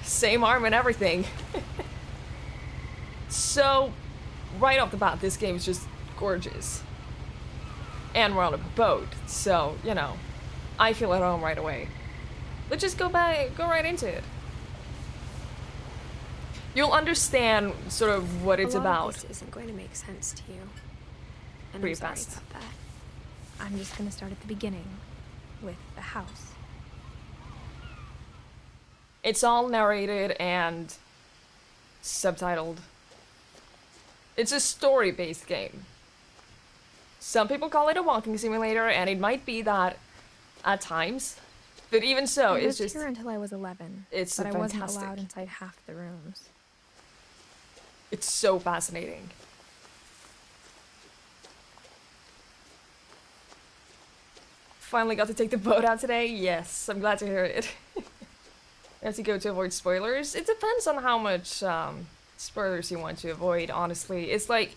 Same arm and everything. So, right off the bat, this game is just gorgeous. And we're on a boat, so, you know, I feel at home right away. Let's just go right into it. You'll understand sort of what it's about. This isn't going to make sense to you. And Pretty I'm sorry fast. about that. I'm just going to start at the beginning with the house. It's all narrated and subtitled. It's a story-based game. Some people call it a walking simulator, and it might be that at times. But even so, I it's lived just... here until I was 11, it's but I wasn't fantastic. allowed inside half the rooms. It's so fascinating. Finally got to take the boat out today? Yes, I'm glad to hear it. Have to go to avoid spoilers. It depends on how much spoilers you want to avoid, honestly. It's like...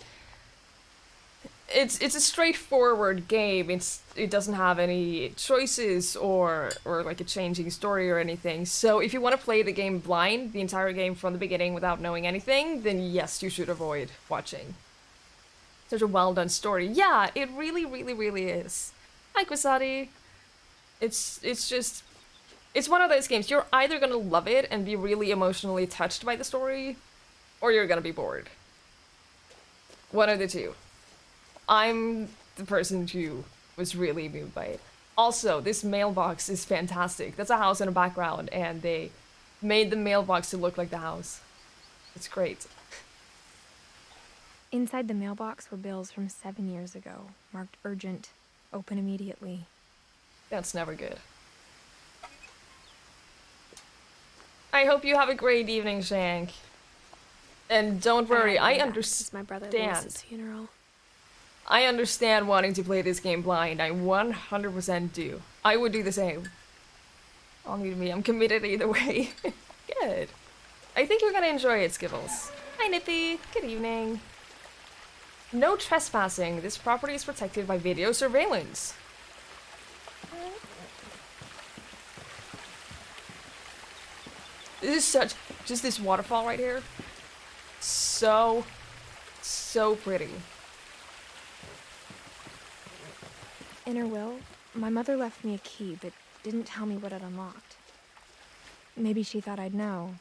It's a straightforward game. It doesn't have any choices or like a changing story or anything. So if you want to play the game blind, the entire game from the beginning without knowing anything, then yes, you should avoid watching. Such a well done story. Yeah, it really, really, really is. Hi, Quasati. It's just... It's one of those games. You're either gonna love it and be really emotionally touched by the story, or you're gonna be bored. One of the two. I'm the person who was really moved by it. Also, this mailbox is fantastic. That's a house in the background, and they made the mailbox to look like the house. It's great. Inside the mailbox were bills from 7 years ago, marked urgent, open immediately. That's never good. I hope you have a great evening, Shank. And don't worry, I understand. My brother Lewis's funeral. I understand wanting to play this game blind. I 100% do. I would do the same. All new to me. I'm committed either way. Good. I think you're gonna enjoy it, Skittles. Hi, Nippy. Good evening. No trespassing. This property is protected by video surveillance. This is such... Just this waterfall right here. So pretty. In her will, my mother left me a key, but didn't tell me what it unlocked. Maybe she thought I'd know.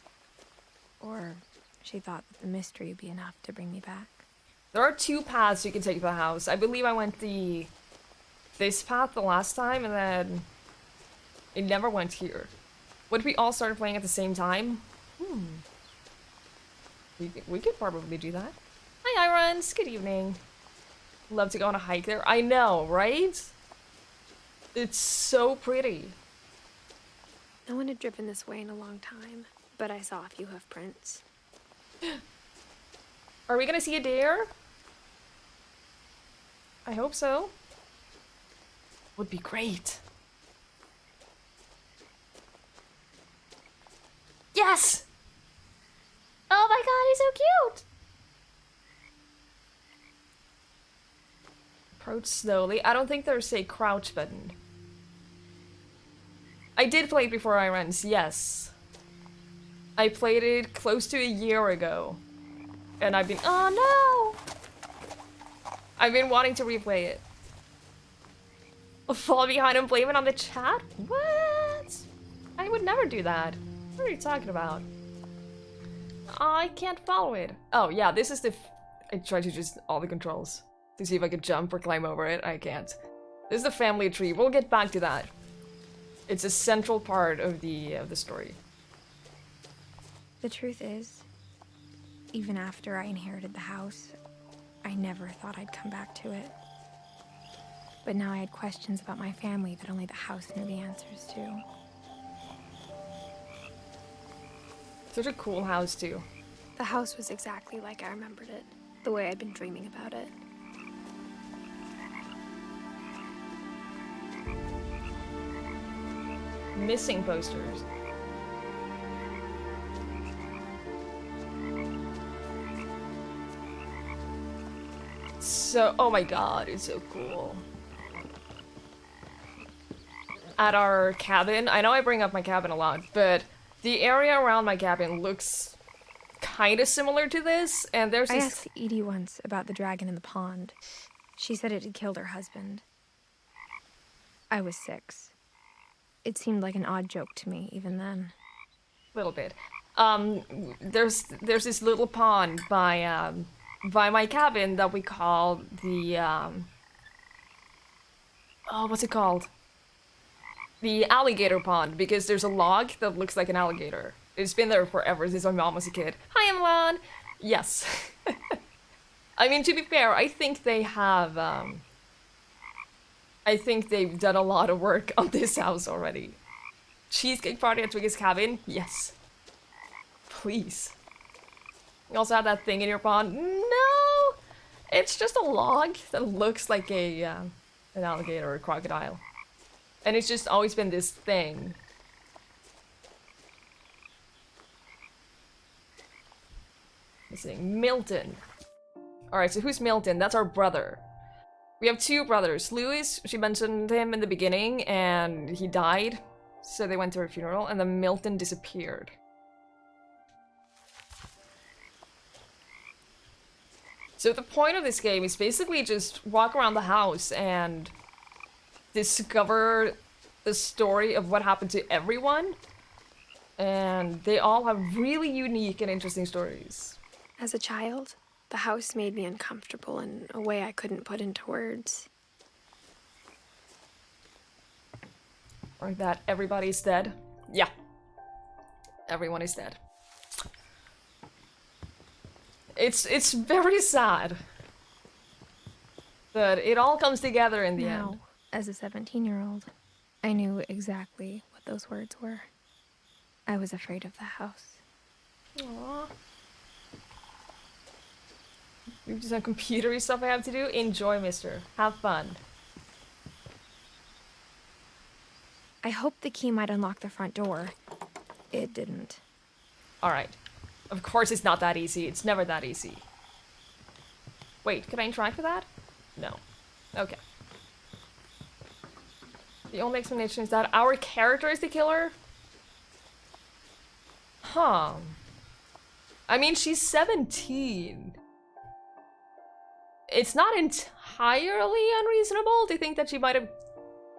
Or she thought that the mystery would be enough to bring me back. There are two paths you can take to the house. I believe I went this path the last time, and then it never went here. Would we all start playing at the same time? We could probably do that. Hi, Irons. Good evening. Love to go on a hike there. I know, right? It's so pretty. No one had driven this way in a long time, but I saw a few hoof prints. Are we gonna see a deer? I hope so. Would be great. Yes! Oh my god, he's so cute! Approach slowly. I don't think there's a crouch button. I did play it before Irons, yes. I played it close to a year ago. And I've been- oh no! I've been wanting to replay it. Fall behind and blame it on the chat? What? I would never do that. What are you talking about? I can't follow it. Oh yeah, this is the... I tried to just all the controls to see if I could jump or climb over it. I can't. This is the family tree. We'll get back to that. It's a central part of the story. The truth is, even after I inherited the house, I never thought I'd come back to it. But now I had questions about my family that only the house knew the answers to. Such a cool house, too. The house was exactly like I remembered it, the way I'd been dreaming about it. Missing posters. So, oh my god, it's so cool. At our cabin, I know I bring up my cabin a lot, but The area around my cabin looks kind of similar to this, and there's I this... asked Edie once about the dragon in the pond. She said it had killed her husband. I was 6. It seemed like an odd joke to me, even then. Little bit. There's this little pond by my cabin that we call the oh, what's it called? The alligator pond, because there's a log that looks like an alligator. It's been there forever since my mom was a kid. Hi, Emlan. Yes. I mean, to be fair, I think they have I think they've done a lot of work on this house already. Cheesecake party at Twiggie's cabin? Yes. Please. You also have that thing in your pond? No! It's just a log that looks like a an alligator or a crocodile. And it's just always been this thing. Missing Milton. Alright, so who's Milton? That's our brother. We have 2 brothers. Louis, she mentioned him in the beginning, and he died. So they went to her funeral, and then Milton disappeared. So the point of this game is basically just walk around the house and discover the story of what happened to everyone. And they all have really unique and interesting stories. As a child, the house made me uncomfortable in a way I couldn't put into words. Or that everybody's dead. Yeah. Everyone is dead. It's very sad. But it all comes together in the Now, end. as a 17-year-old, I knew exactly what those words were. I was afraid of the house. Aww. Maybe some computery stuff I have to do. Enjoy, mister. Have fun. I hoped the key might unlock the front door. It didn't. Alright. Of course it's not that easy. It's never that easy. Wait, can I interact with that? No. Okay. The only explanation is that our character is the killer? Huh. I mean, she's 17. It's not entirely unreasonable to think that she might have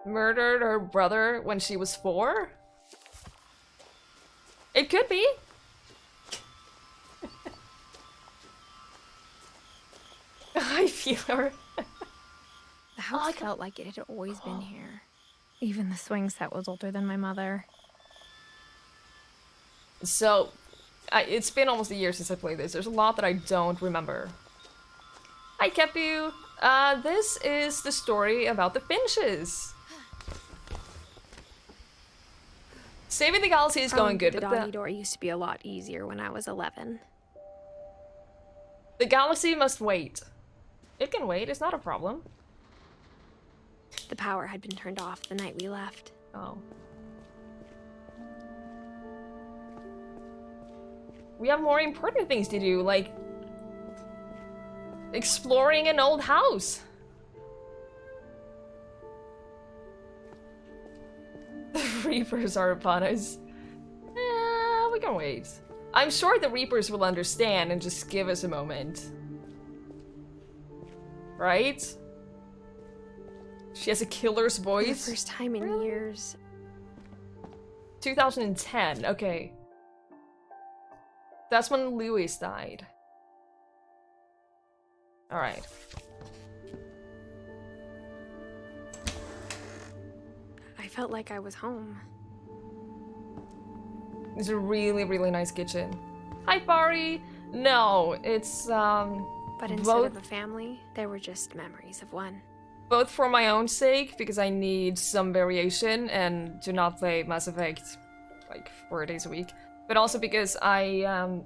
murdered her brother when she was 4. It could be. I feel her. The house felt like it had always been here. Even the swing set was older than my mother. So, it's been almost a year since I played this. There's a lot that I don't remember. Hi, Kepu. This is the story about the Finches. Saving the Galaxy is going good, The but doggy door used to be a lot easier when I was 11. the Galaxy must wait. It can wait, it's not a problem. The power had been turned off the night we left. Oh. We have more important things to do, like exploring an old house. The Reapers are upon us. We can wait. I'm sure the Reapers will understand and just give us a moment. Right? She has a killer's For the voice. first time in years, 2010, okay. That's when Louis died. Alright. I felt like I was home. It's a really, really nice kitchen. Hi, Fari! No, it's, But instead of a family, there were just memories of one. both for my own sake, because I need some variation and do not play Mass Effect like 4 days a week, but also because I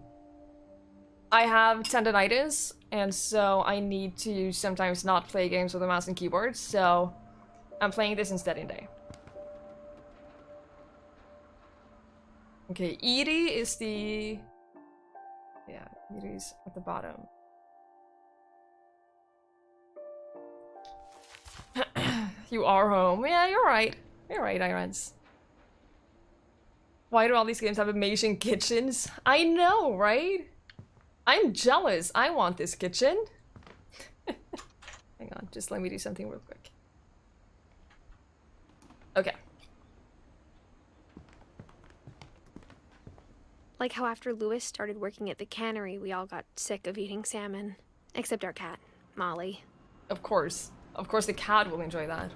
have tendonitis, and so I need to sometimes not play games with a mouse and keyboard, so I'm playing this instead in day. Okay, Edie is the... Yeah, Edie's at the bottom. You are home. Yeah, you're right. You're right, Irons. Why do all these games have amazing kitchens? I know, right? I'm jealous. I want this kitchen. Hang on, just let me do something real quick. Okay. Like how after Lewis started working at the cannery, we all got sick of eating salmon. Except our cat, Molly. Of course. Of course the cat will enjoy that.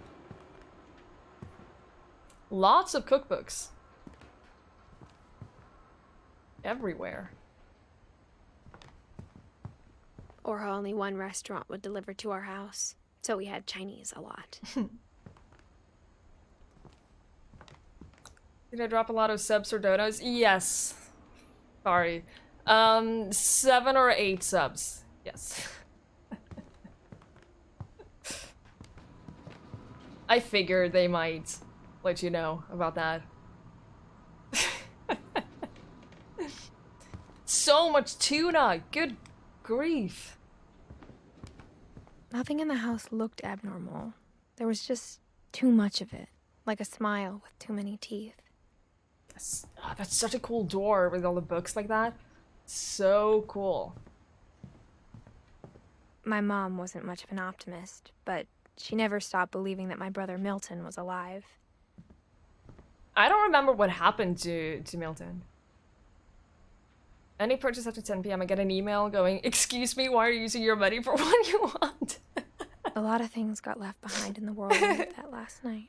Lots of cookbooks. Everywhere. Or how only one restaurant would deliver to our house. So we had Chinese a lot. Did I drop a lot of subs or donos? Yes. Sorry. 7 or 8 subs. Yes. I figured they might let you know about that. So much tuna! Good grief. Nothing in the house looked abnormal. There was just too much of it, like a smile with too many teeth. That's such a cool door with all the books like that. So cool. My mom wasn't much of an optimist, but she never stopped believing that my brother Milton was alive. I don't remember what happened to Milton. Any purchase after 10 p.m. I get an email going, "Excuse me, why are you using your money for what you want?" A lot of things got left behind in the whirlwind of that last night.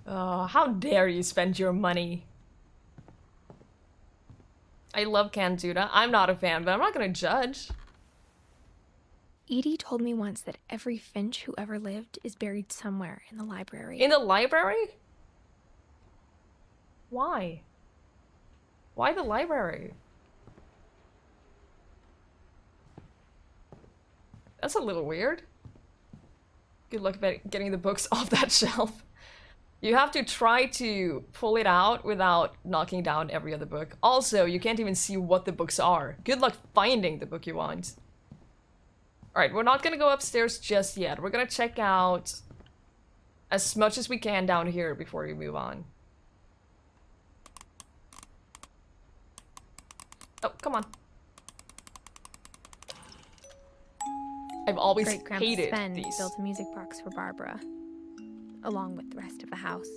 Oh, how dare you spend your money. I love canned tuna. I'm not a fan, but I'm not gonna judge. Edie told me once that every Finch who ever lived is buried somewhere in the library. In the library? Why? Why the library? That's a little weird. Good luck getting the books off that shelf. You have to try to pull it out without knocking down every other book. Also, you can't even see what the books are. Good luck finding the book you want. Alright, we're not gonna go upstairs just yet. We're gonna check out as much as we can down here before we move on. Oh, come on. I've always Great-Grandpa hated Sven these. built a music box for Barbara, along with the rest of the house.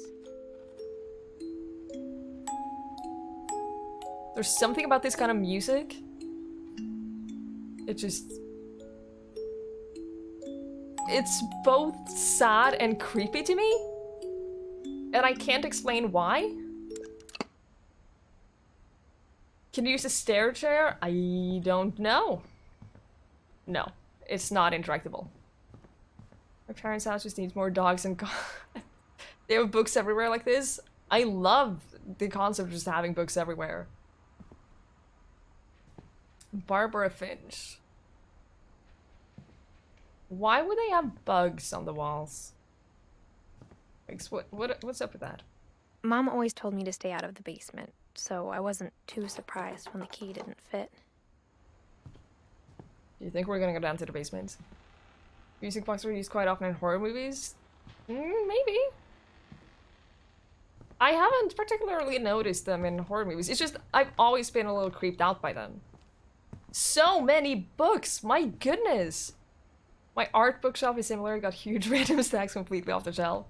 There's something about this kind of music. It just... It's both sad and creepy to me. And I can't explain why. Can you use a stair chair? I don't know. No, it's not interactable. My parents' house just needs more dogs and they have books everywhere like this. I love the concept of just having books everywhere. Barbara Finch. Why would they have bugs on the walls? Like, what's up with that? Mom always told me to stay out of the basement, so I wasn't too surprised when the key didn't fit. Do you think we're gonna go down to the basement? Music boxes are used quite often in horror movies? Maybe. I haven't particularly noticed them in horror movies. It's just, I've always been a little creeped out by them. So many books! My goodness! My art bookshelf is similar, got huge random stacks completely off the shelf.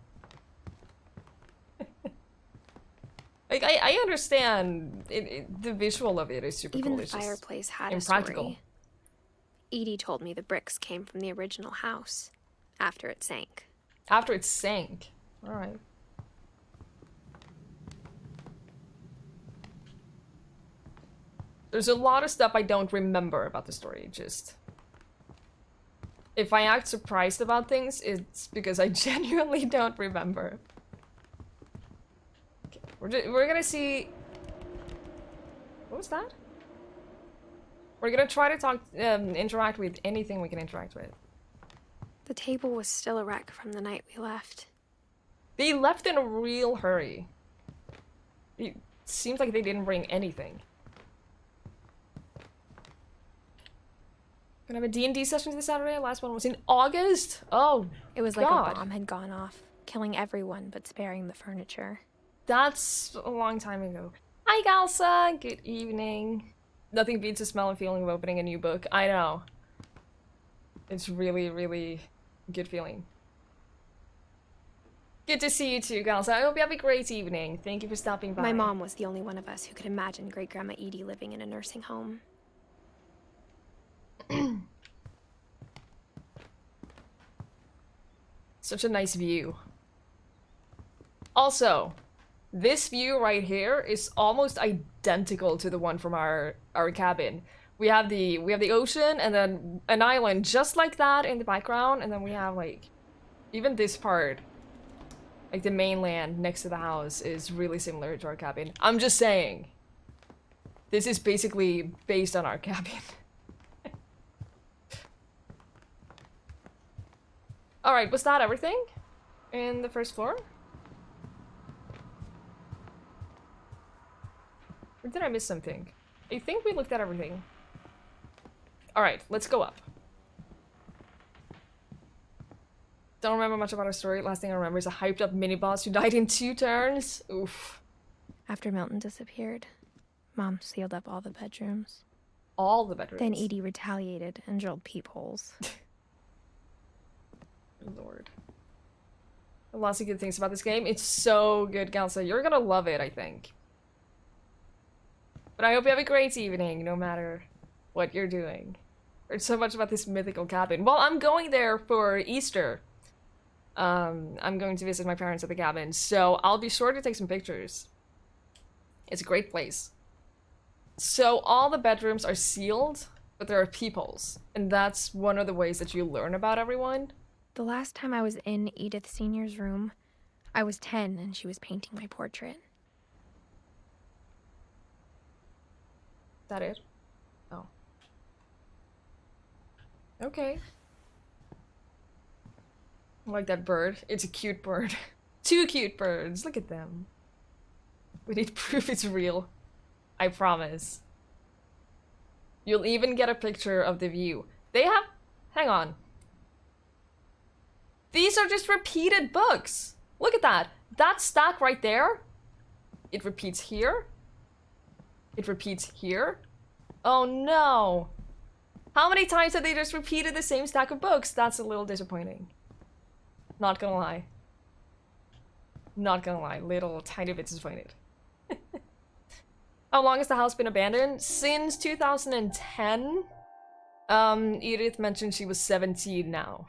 Like, I understand the visual of it is super Even cool. the It's just fireplace had impractical. a story. Edie told me the bricks came from the original house after it sank. After it sank. Alright. There's a lot of stuff I don't remember about the story, just... If I act surprised about things, it's because I genuinely don't remember. Okay, we're gonna see... What was that? We're gonna try to talk, interact with anything we can interact with. The table was still a wreck from the night we left. They left in a real hurry. It seems like they didn't bring anything. Gonna have a D&D session this Saturday. Last one was in August. Oh, It was like God. a bomb had gone off. killing everyone but sparing the furniture. That's a long time ago. Hi, Galsa. Good evening. Nothing beats the smell and feeling of opening a new book. I know. It's really, really good feeling. Good to see you too, Galsa. I hope you have a great evening. Thank you for stopping by. My mom was the only one of us who could imagine Great-Grandma Edie living in a nursing home. Such a nice view. Also, this view right here is almost identical to the one from our cabin. We have the ocean and then an island just like that in the background, and then we have like even this part, like the mainland next to the house, is really similar to our cabin. I'm just saying. This is basically based on our cabin. Alright, was that everything in the first floor? Or did I miss something? I think we looked at everything. Alright, let's go up. Don't remember much about our story. Last thing I remember is a hyped up mini-boss who died in 2 turns. Oof. After Milton disappeared, Mom sealed up all the bedrooms. All the bedrooms. Then Edie retaliated and drilled peepholes. Lord. Lots of good things about this game. It's so good, Galsa. You're gonna love it, I think. But I hope you have a great evening, no matter what you're doing. Heard so much about this mythical cabin. Well, I'm going there for Easter. I'm going to visit my parents at the cabin, so I'll be sure to take some pictures. It's a great place. So all the bedrooms are sealed, but there are peepholes. And that's one of the ways that you learn about everyone. The last time I was in Edith Sr.'s room, I was 10 and she was painting my portrait. Is that it? Oh. Okay. I like that bird. It's a cute bird. 2 cute birds. Look at them. We need proof it's real. I promise. You'll even get a picture of the view. They have... Hang on. These are just repeated books. Look at that. That stack right there. It repeats here. It repeats here. Oh no. How many times have they just repeated the same stack of books? That's a little disappointing. Not gonna lie. Not gonna lie. Little tiny bit disappointed. How long has the house been abandoned? Since 2010. Edith mentioned she was 17 now.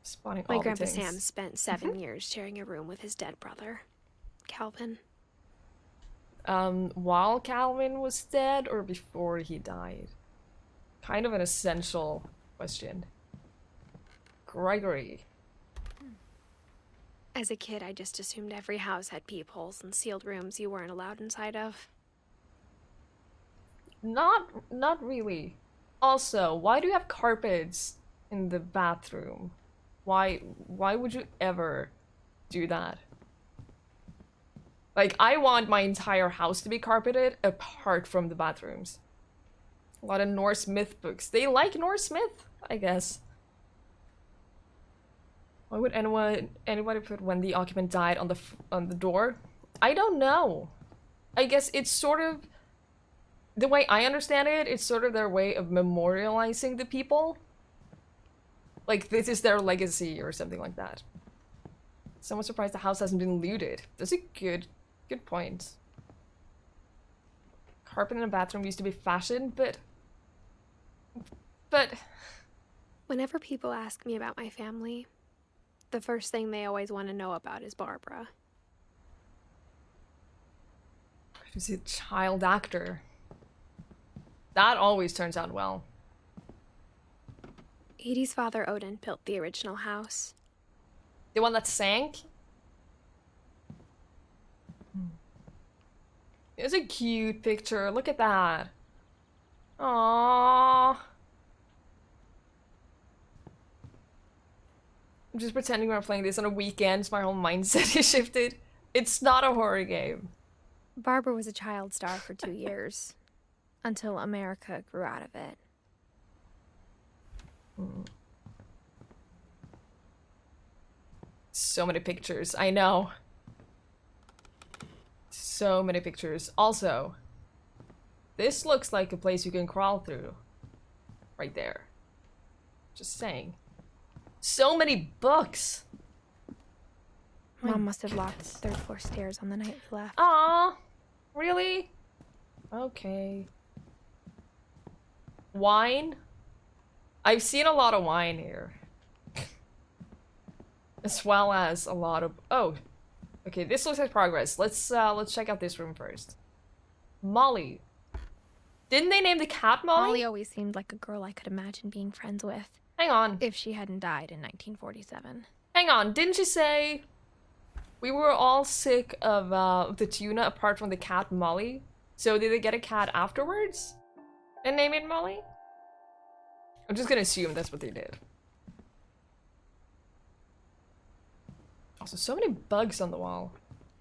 Spawning My all the Grandpa things. Sam spent 7 years sharing a room with his dead brother, Calvin. While Calvin was dead or before he died? Kind of an essential question. Gregory. As a kid, I just assumed every house had peepholes and sealed rooms you weren't allowed inside of. Not really. Also, why do you have carpets in the bathroom? Why would you ever do that? Like, I want my entire house to be carpeted apart from the bathrooms. A lot of Norse myth books. They like Norse myth, I guess. Why would anybody put when the occupant died on the door? I don't know. I guess it's sort of, the way I understand it, it's sort of their way of memorializing the people. Like, this is their legacy or something like that. Someone's surprised the house hasn't been looted. That's a good point. Carpet in a bathroom used to be fashion, but... Whenever people ask me about my family, the first thing they always want to know about is Barbara. She's a child actor. That always turns out well. Edie's father, Odin, built the original house. The one that sank? It's a cute picture. Look at that. Aww. I'm just pretending we're playing this on a weekend. My whole mindset is shifted. It's not a horror game. Barbara was a child star for 2 years, until America grew out of it. So many pictures, I know. So many pictures. Also, this looks like a place you can crawl through. Right there. Just saying. So many books! Mom must have locked the third floor stairs on the night we left. Aww. Really? Okay. Wine? I've seen a lot of wine here. As well as a lot of... Oh. Okay, this looks like progress. Let's check out this room first. Molly. Didn't they name the cat Molly? Molly always seemed like a girl I could imagine being friends with. Hang on. If she hadn't died in 1947. Hang on. Didn't you say we were all sick of the tuna apart from the cat Molly? So did they get a cat afterwards? And name it Molly? I'm just gonna assume that's what they did. Also, so many bugs on the wall.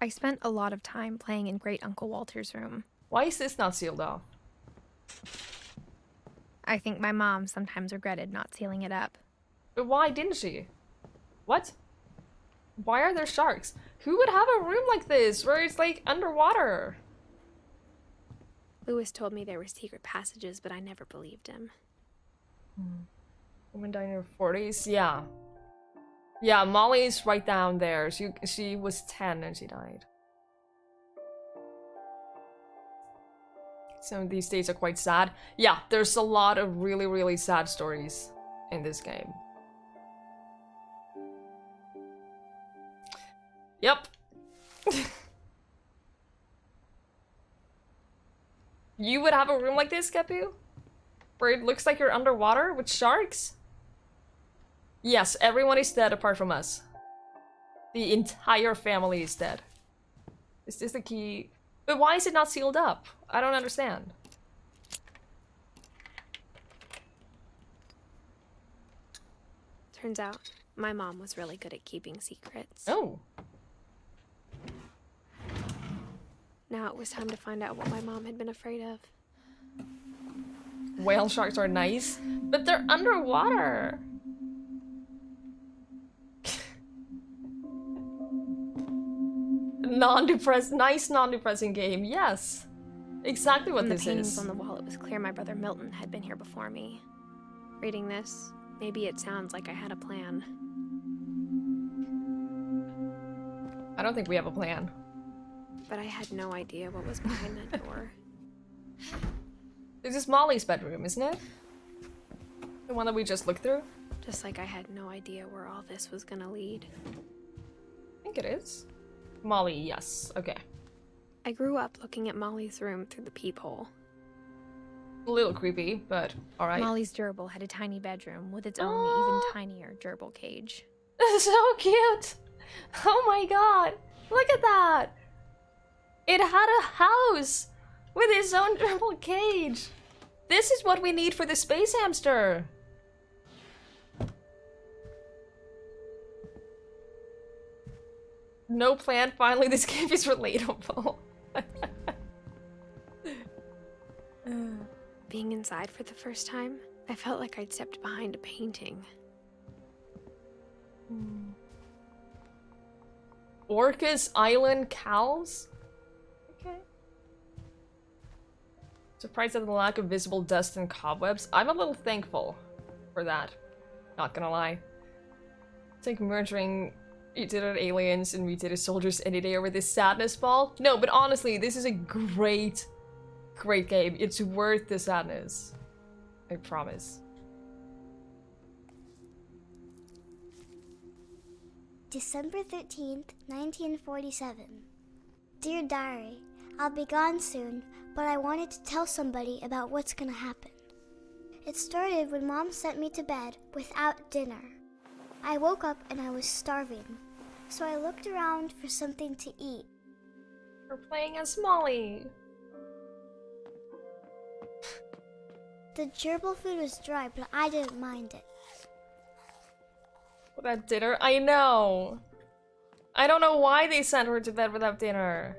I spent a lot of time playing in Great Uncle Walter's room. Why is this not sealed off? I think my mom sometimes regretted not sealing it up. But why didn't she? What? Why are there sharks? Who would have a room like this where it's like underwater? Lewis told me there were secret passages, but I never believed him. Woman died in her 40s? Yeah. Yeah, Molly's right down there. She was 10 and she died. Some of these days are quite sad. Yeah, there's a lot of really, really sad stories in this game. Yep. You would have a room like this, Kepu? Where it looks like you're underwater with sharks? Yes, everyone is dead apart from us. The entire family is dead. Is this the key? But why is it not sealed up? I don't understand. Turns out, my mom was really good at keeping secrets. Oh. Now it was time to find out what my mom had been afraid of. Whale sharks are nice, but they're underwater. Nice non-depressing game, yes. Exactly what From the this paintings is. on the wall, it was clear my brother Milton had been here before me. Reading this, maybe it sounds like I had a plan. I don't think we have a plan. But I had no idea what was behind that door. This is Molly's bedroom, isn't it? The one that we just looked through? Just like I had no idea where all this was gonna lead. I think it is. Molly, yes. Okay. I grew up looking at Molly's room through the peephole. A little creepy, but alright. Molly's gerbil had a tiny bedroom with its own even tinier gerbil cage. So cute! Oh my god! Look at that! It had a house with its own gerbil cage! This is what we need for the space hamster! No plan, finally this game is relatable. Being inside for the first time, I felt like I'd stepped behind a painting. Orcas Island cows? Okay. Surprised at the lack of visible dust and cobwebs. I'm a little thankful for that. Not gonna lie. It's like murdering mutated aliens and mutated soldiers any day over this sadness ball. No, but honestly, this is a great game. It's worth the sadness. I promise. December 13th, 1947. Dear Diary, I'll be gone soon, but I wanted to tell somebody about what's gonna happen. It started when Mom sent me to bed without dinner. I woke up and I was starving, so I looked around for something to eat. We're playing as Molly. The gerbil food was dry, but I didn't mind it. Without dinner? I know. I don't know why they sent her to bed without dinner.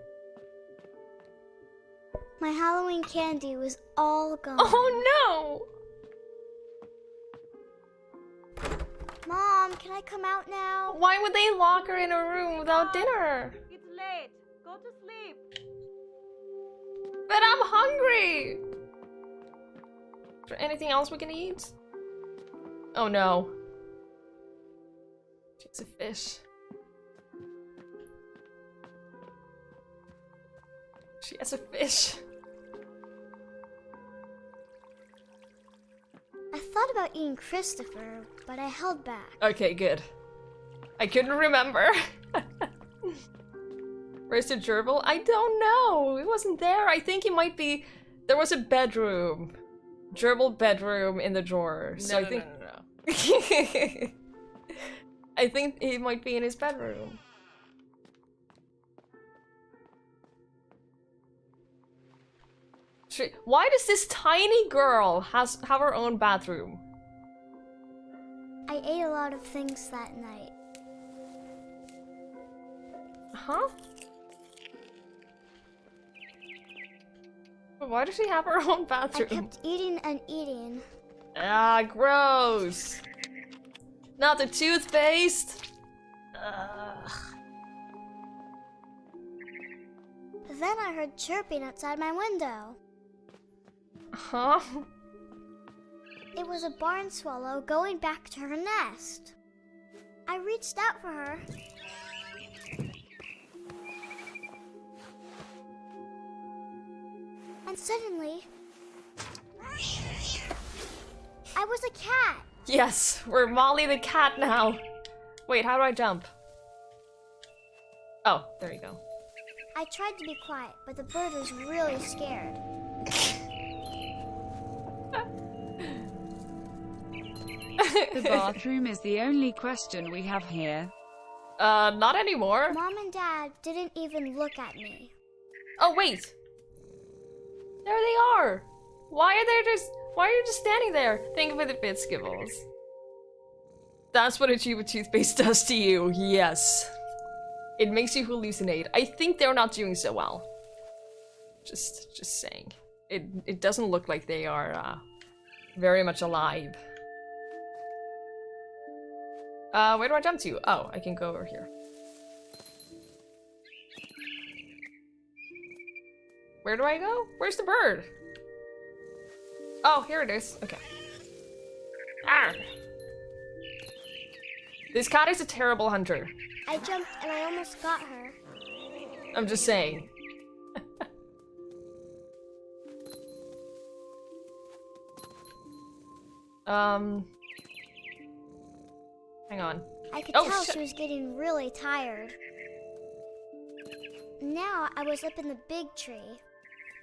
My Halloween candy was all gone. Oh no! Mom, can I come out now? Why would they lock her in a room without dinner? It's late. Go to sleep. But I'm hungry! Is there anything else we can eat? Oh no. It's a fish. She has a fish. I thought about eating Christopher, but I held back. Okay, good. I couldn't remember. Where's the gerbil? I don't know. It wasn't there. I think it might be... There was a bedroom. Gerbil bedroom in the drawer. So I think... No. I think he might be in his bedroom. Why does this tiny girl have her own bathroom? I ate a lot of things that night. Huh? Why does she have her own bathroom? I kept eating and eating. Ah, gross. Not the toothpaste. Ugh. Then I heard chirping outside my window. Huh? It was a barn swallow going back to her nest. I reached out for her. And suddenly, I was a cat. Yes, we're Molly the cat now. Wait, how do I jump? Oh, there you go. I tried to be quiet, but the bird was really scared. The bathroom is the only question we have here. Not anymore. Mom and Dad didn't even look at me. Oh, wait. There they are. Why are you just standing there? Think of it a bit, Skibbles. That's what a tube of toothpaste does to you, yes. It makes you hallucinate. I think they're not doing so well. Just saying. It doesn't look like they are very much alive. Where do I jump to? Oh, I can go over here. Where do I go? Where's the bird? Oh, here it is. Okay. Arr. This cat is a terrible hunter. I jumped and I almost got her. I'm just saying. Hang on. I could Oh, tell shit. she was getting really tired. Now I was up in the big tree.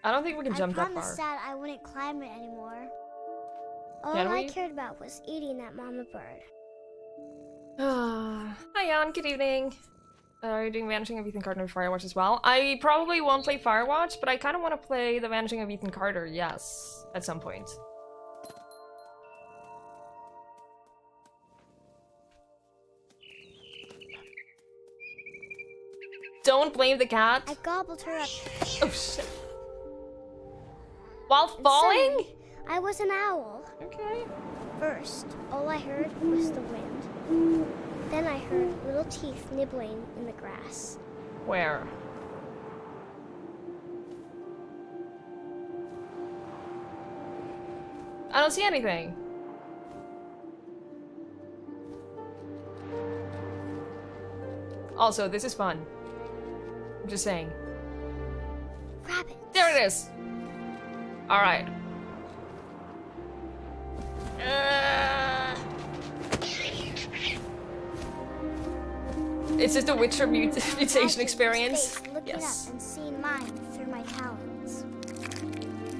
I don't think we can jump I that promised far. Dad I wouldn't climb it anymore. All Can I we? cared about was eating that mama bird. Hi, Jan. Good evening. Are you doing Vanishing of Ethan Carter and Firewatch as well? I probably won't play Firewatch, but I kind of want to play The Vanishing of Ethan Carter, yes, at some point. Don't blame the cat. I gobbled her up. Oh, shit. While falling? Suddenly, I was an owl. Okay. First, all I heard was the wind. Then I heard little teeth nibbling in the grass. Where? I don't see anything. Also, this is fun. I'm just saying. Rabbit. There it is. All right. It's just a Witcher mutation experience. Looking Yes. up and seeing mine through my talons.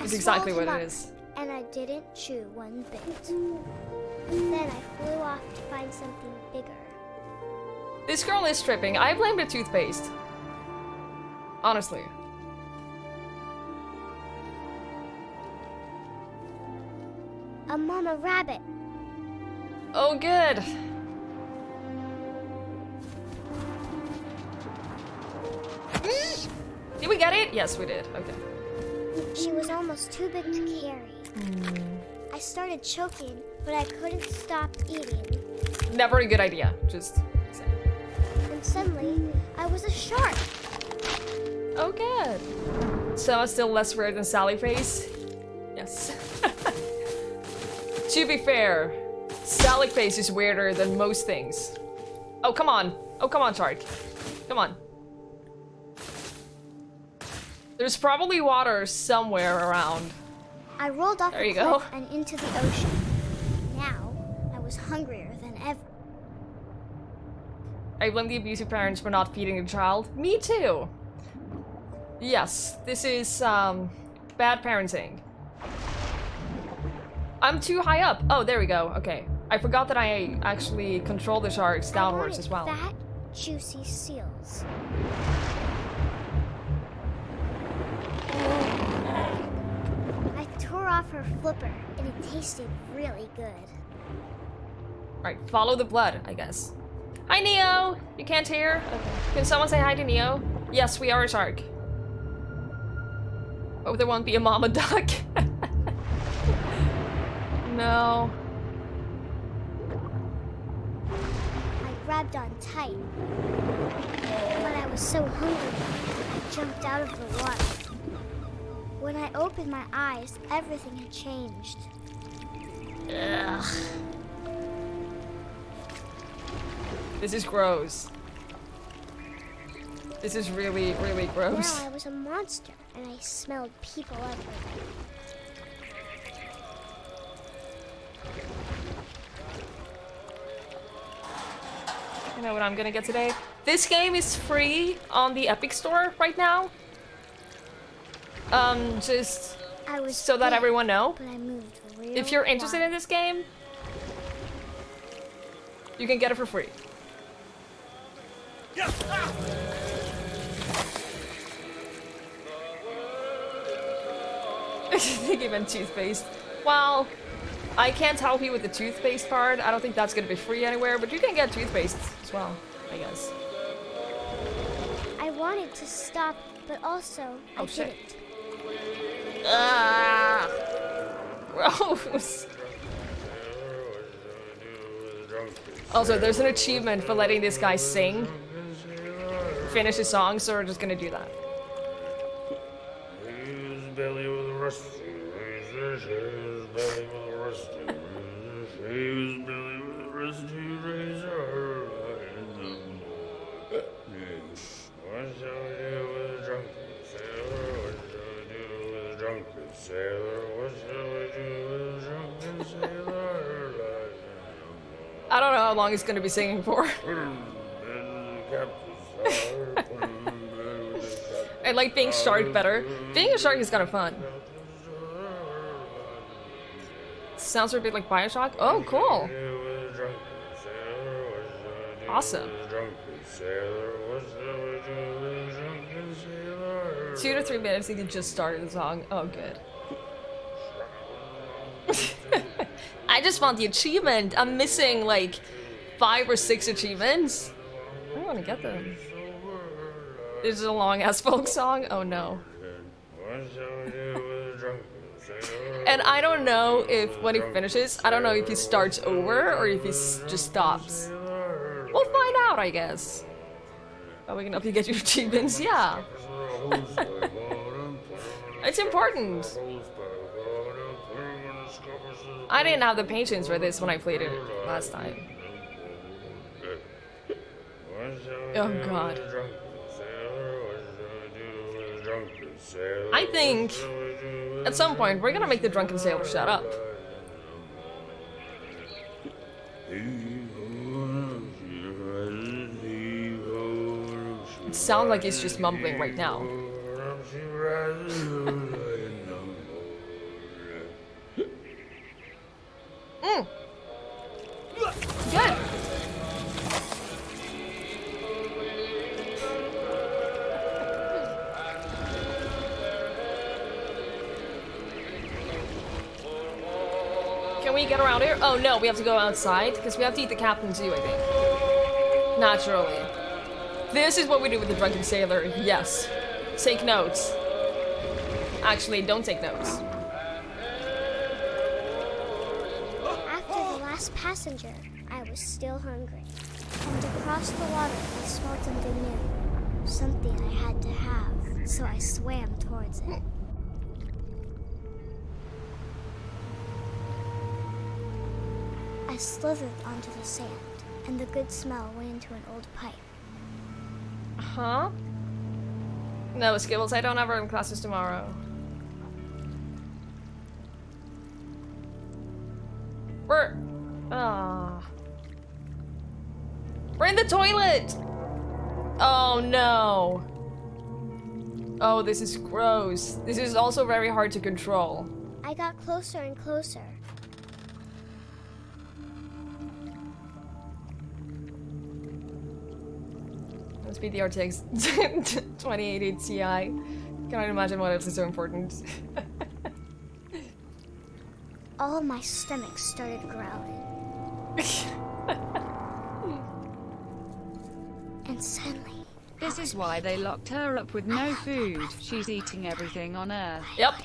It's exactly what swallowed it him is. up, and I didn't chew one bit. Then I flew off to find something bigger. This girl is tripping. I blame the toothpaste. Honestly. A mama rabbit. Oh, good. Did we get it? Yes, we did. Okay. She was almost too big to carry. I started choking, but I couldn't stop eating. Never a good idea. Just saying. And suddenly, I was a shark. Oh, good. So it's still less weird than Sally Face? Yes. To be fair, Sally Face is weirder than most things. Oh, come on. Oh, come on, shark. Come on. There's probably water somewhere around. I rolled off There the you go. cliff and into the ocean. Now, I was hungrier than ever. I blame the abusive parents for not feeding the child. Me too. Yes, this is, bad parenting. I'm too high up. Oh, there we go. Okay. I forgot that I actually control the sharks downwards as well. Fat, juicy seals. I tore off her flipper, and it tasted really good. Right, follow the blood, I guess. Hi, Neo! You can't hear? Okay. Can someone say hi to Neo? Yes, we are a shark. Hope there won't be a mama duck. No. I grabbed on tight, but I was so hungry, I jumped out of the water. When I opened my eyes, everything had changed. Ugh. This is gross. This is really, really gross. Now I was a monster, and I smelled people everywhere. You know what I'm gonna get today? This game is free on the Epic Store right now. Just I was so that big, everyone know. but I moved real If you're interested in quiet. this game, you can get it for free. I think he meant toothpaste. Well, I can't help you with the toothpaste part. I don't think that's gonna be free anywhere, but you can get toothpaste as well, I guess. I wanted to stop, but also Oh, I shit. didn't. Ah, gross. Also, there's an achievement for letting this guy sing. Finish his song, so we're just gonna do that. His belly was rusty, razor, his belly was rusty, razor, his belly was rusty, razor. What shall we do with a drunken sailor? What shall we do with a drunken sailor? What shall we do with a drunken sailor? I don't know how long he's gonna be singing for. I like being shark better. Being a shark is kind of fun. Sounds a bit like Bioshock. Oh, cool. Awesome. 2 to 3 minutes, he just started the song. Oh, good. I just want the achievement. I'm missing like 5 or 6 achievements. I want to get them. This is a long ass folk song. Oh no. And I don't know if when he finishes, I don't know if he starts over or if he just stops. We'll find out, I guess. Oh, we can help you get your achievements. Yeah. It's important. I didn't have the patience for this when I played it last time. Oh god. I think at some point we're gonna make the drunken sailor shut up. It sounds like he's just mumbling right now. Good. Can we get around here? Oh no, we have to go outside because we have to eat the captain too, I think. Naturally. This is what we do with the drunken sailor. Yes. Take notes. Actually, don't take notes. After last passenger, I was still hungry. And across the water, I smelled something new. Something I had to have, so I swam towards it. I slithered onto the sand, and the good smell went into an old pipe. Huh? No, Skibbles, I don't have art classes tomorrow. We're in the toilet! Oh no. Oh, this is gross. This is also very hard to control. I got closer and closer. Must be the RTX 2080 Ti. Cannot imagine what else is so important. All of my stomach started growling. And suddenly... This is why they locked her up with no food. She's eating everything on Earth. Yep.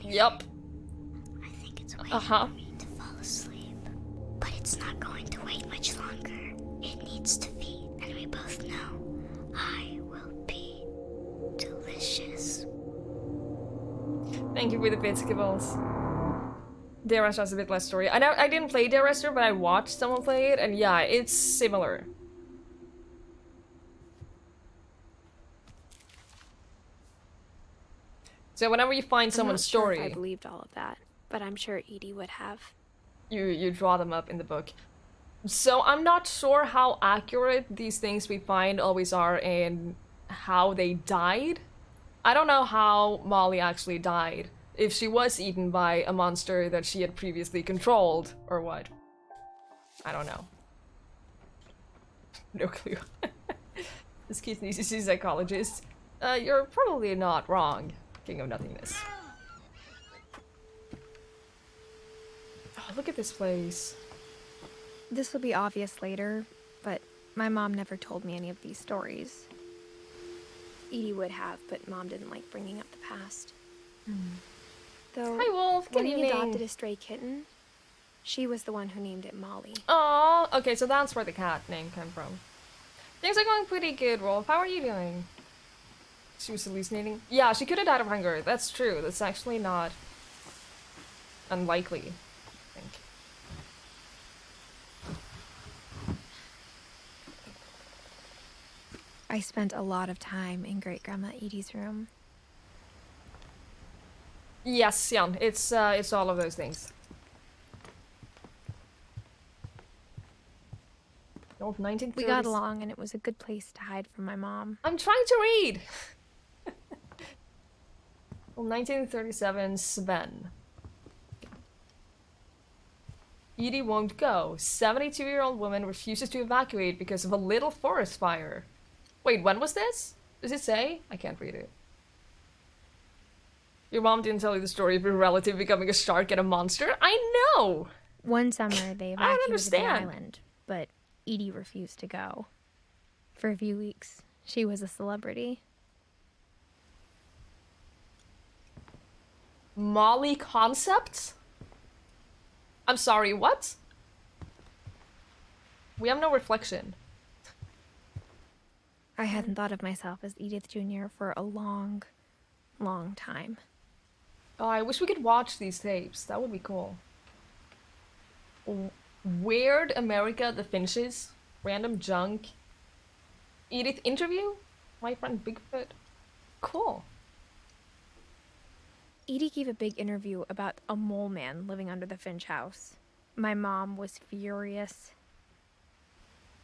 Yep. I think it's waiting for me to fall asleep. But it's not going to wait much longer. It needs to feed, and we both know I will be delicious. Thank you for the bits, Skibbles. Dear Restaurant has a bit less story. I didn't play Dear Restaurant, but I watched someone play it, and yeah, it's similar. So whenever you find someone's story, I believed all of that, but I'm sure Edie would have. you draw them up in the book. So I'm not sure how accurate these things we find always are and how they died. I don't know how Molly actually died. If she was eaten by a monster that she had previously controlled, or what. I don't know. No clue. This kid needs to see a psychologist. You're probably not wrong, King of Nothingness. Oh, look at this place. This will be obvious later, but my mom never told me any of these stories. Edie would have, but Mom didn't like bringing up the past. Though, Hi, Wolf. Good when evening. he adopted a stray kitten, she was the one who named it Molly. Oh, okay, so that's where the cat name came from. Things are going pretty good, Wolf. How are you doing? She was hallucinating? Yeah, she could have died of hunger. That's true. That's actually not unlikely, I think. I spent a lot of time in Great Grandma Edie's room. Yes, Jan. It's all of those things. The old 1930s. We got along, and it was a good place to hide from my mom. I'm trying to read! Well, 1937, Sven. Edie won't go. 72-year-old woman refuses to evacuate because of a little forest fire. Wait, when was this? Does it say? I can't read it. Your mom didn't tell you the story of your relative becoming a shark and a monster? I know! One summer, they I don't evacuated the understand. island, but Edie refused to go. For a few weeks, she was a celebrity. Molly Concepts? I'm sorry, what? We have no reflection. I hadn't thought of myself as Edith Jr. for a long, long time. Oh, I wish we could watch these tapes. That would be cool. Weird America, the Finches. Random junk. Edith interview? My friend Bigfoot. Cool. Edie gave a big interview about a mole man living under the Finch house. My mom was furious.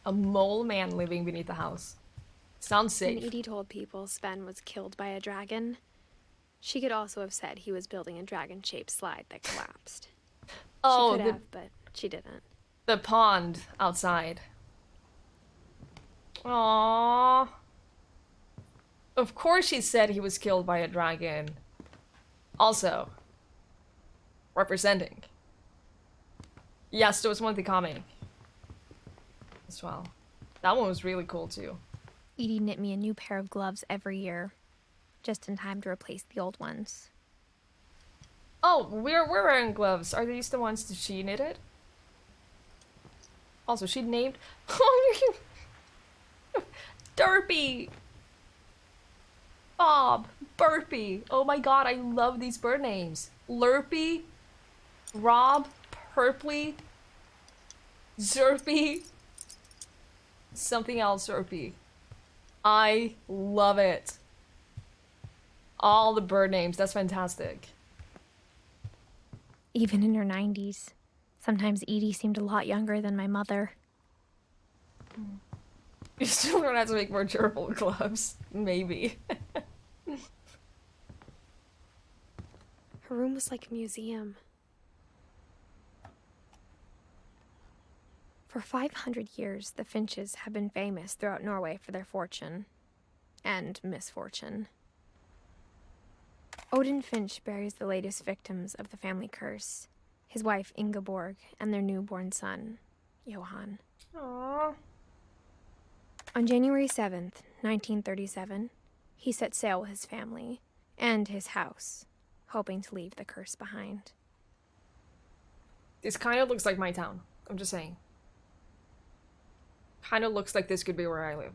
A mole man living beneath the house. Sounds When safe. Edie told people Sven was killed by a dragon, she could also have said he was building a dragon-shaped slide that collapsed. Oh, she could have, but she didn't. the pond outside. Aww. Of course she said he was killed by a dragon. Also, representing. Yes, there was one with the comic as well. That one was really cool too. Edie knit me a new pair of gloves every year, just in time to replace the old ones. Oh, we're wearing gloves. Are these the ones that she knitted? Also, she named Derpy, Bob, Burpy. Oh my god, I love these bird names. Lurpy, Rob, Purply, Zerpy, something else Zerpy. I love it. All the bird names, that's fantastic. Even in her 90s. Sometimes Edie seemed a lot younger than my mother. You still don't have to make more gerbil gloves. Maybe. Her room was like a museum. For 500 years, the Finches have been famous throughout Norway for their fortune. And misfortune. Odin Finch buries the latest victims of the family curse. His wife Ingeborg and their newborn son, Johan. Aww. On January 7th, 1937, he set sail with his family and his house, hoping to leave the curse behind. This kind of looks like my town. I'm just saying. Kind of looks like this could be where I live.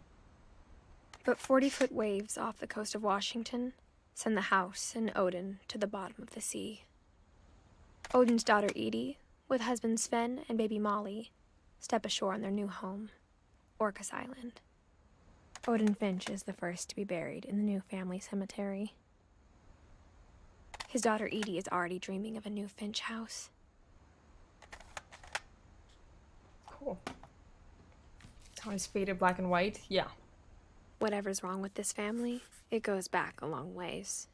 But 40-foot waves off the coast of Washington send the house and Odin to the bottom of the sea. Odin's daughter Edie, with husband Sven and baby Molly, step ashore on their new home, Orcas Island. Odin Finch is the first to be buried in the new family cemetery. His daughter Edie is already dreaming of a new Finch house. Cool. How it's faded black and white? Yeah. Whatever's wrong with this family, it goes back a long ways.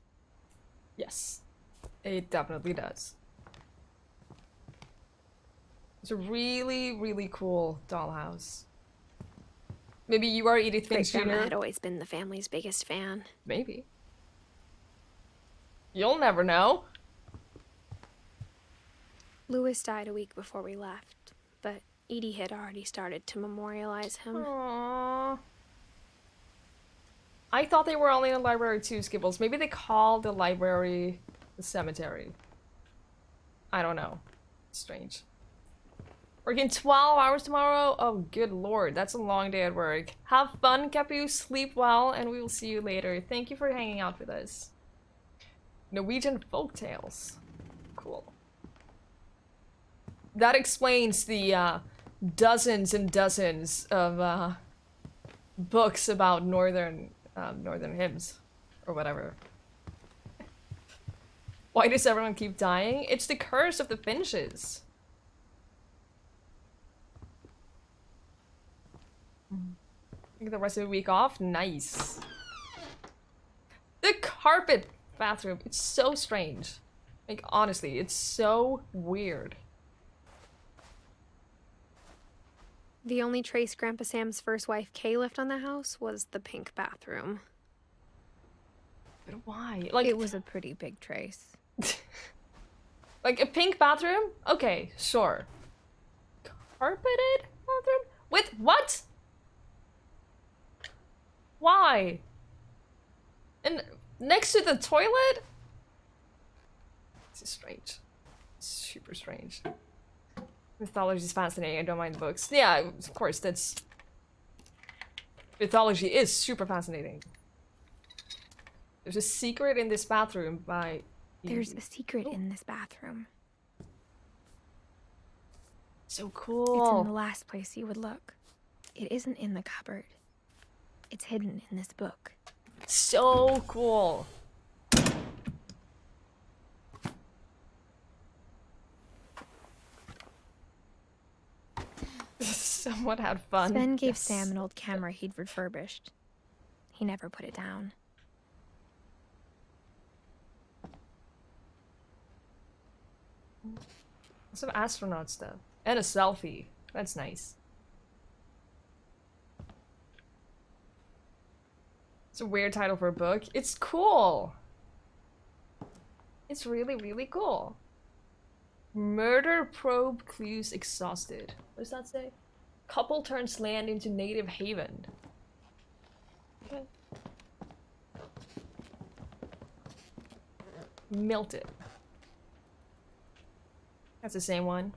Yes. It definitely does. It's a really, really cool dollhouse. Maybe you are Edith Finch Great-grandma Jr.? had always been the family's biggest fan. Maybe. You'll never know. Louis died a week before we left, but Edie had already started to memorialize him. Aww. I thought they were only in the library too, Skibbles. Maybe they call the library the cemetery. I don't know. Strange. Working 12 hours tomorrow? Oh, good lord. That's a long day at work. Have fun, Capu. Sleep well, and we will see you later. Thank you for hanging out with us. Norwegian folktales. Cool. That explains the dozens and dozens of books about northern hymns or whatever. Why does everyone keep dying? It's the curse of the Finches. Get the rest of the week off. Nice. The carpet bathroom. It's so strange. Like, honestly, it's so weird. The only trace Grandpa Sam's first wife Kay left on the house was the pink bathroom. But why? Like, It was a pretty big trace. like a pink bathroom? Okay, sure. Carpeted bathroom? With what? Why? And next to the toilet? This is strange. Super strange. Mythology is fascinating. I don't mind the books. Yeah, of course, that's... Mythology is super fascinating. There's a secret in this bathroom by... There's a secret in this bathroom. So It's in cool. the last place you would look. It isn't in the cupboard. It's hidden in this book. So cool. Someone had fun. Sven gave Yes. Sam an old camera he'd refurbished. He never put it down. Some astronaut stuff. And a selfie. That's nice. It's a weird title for a book. It's cool. It's really, really cool. Murder probe clues exhausted. What does that say? Couple turns land into native haven. Okay. Melted. That's the same one.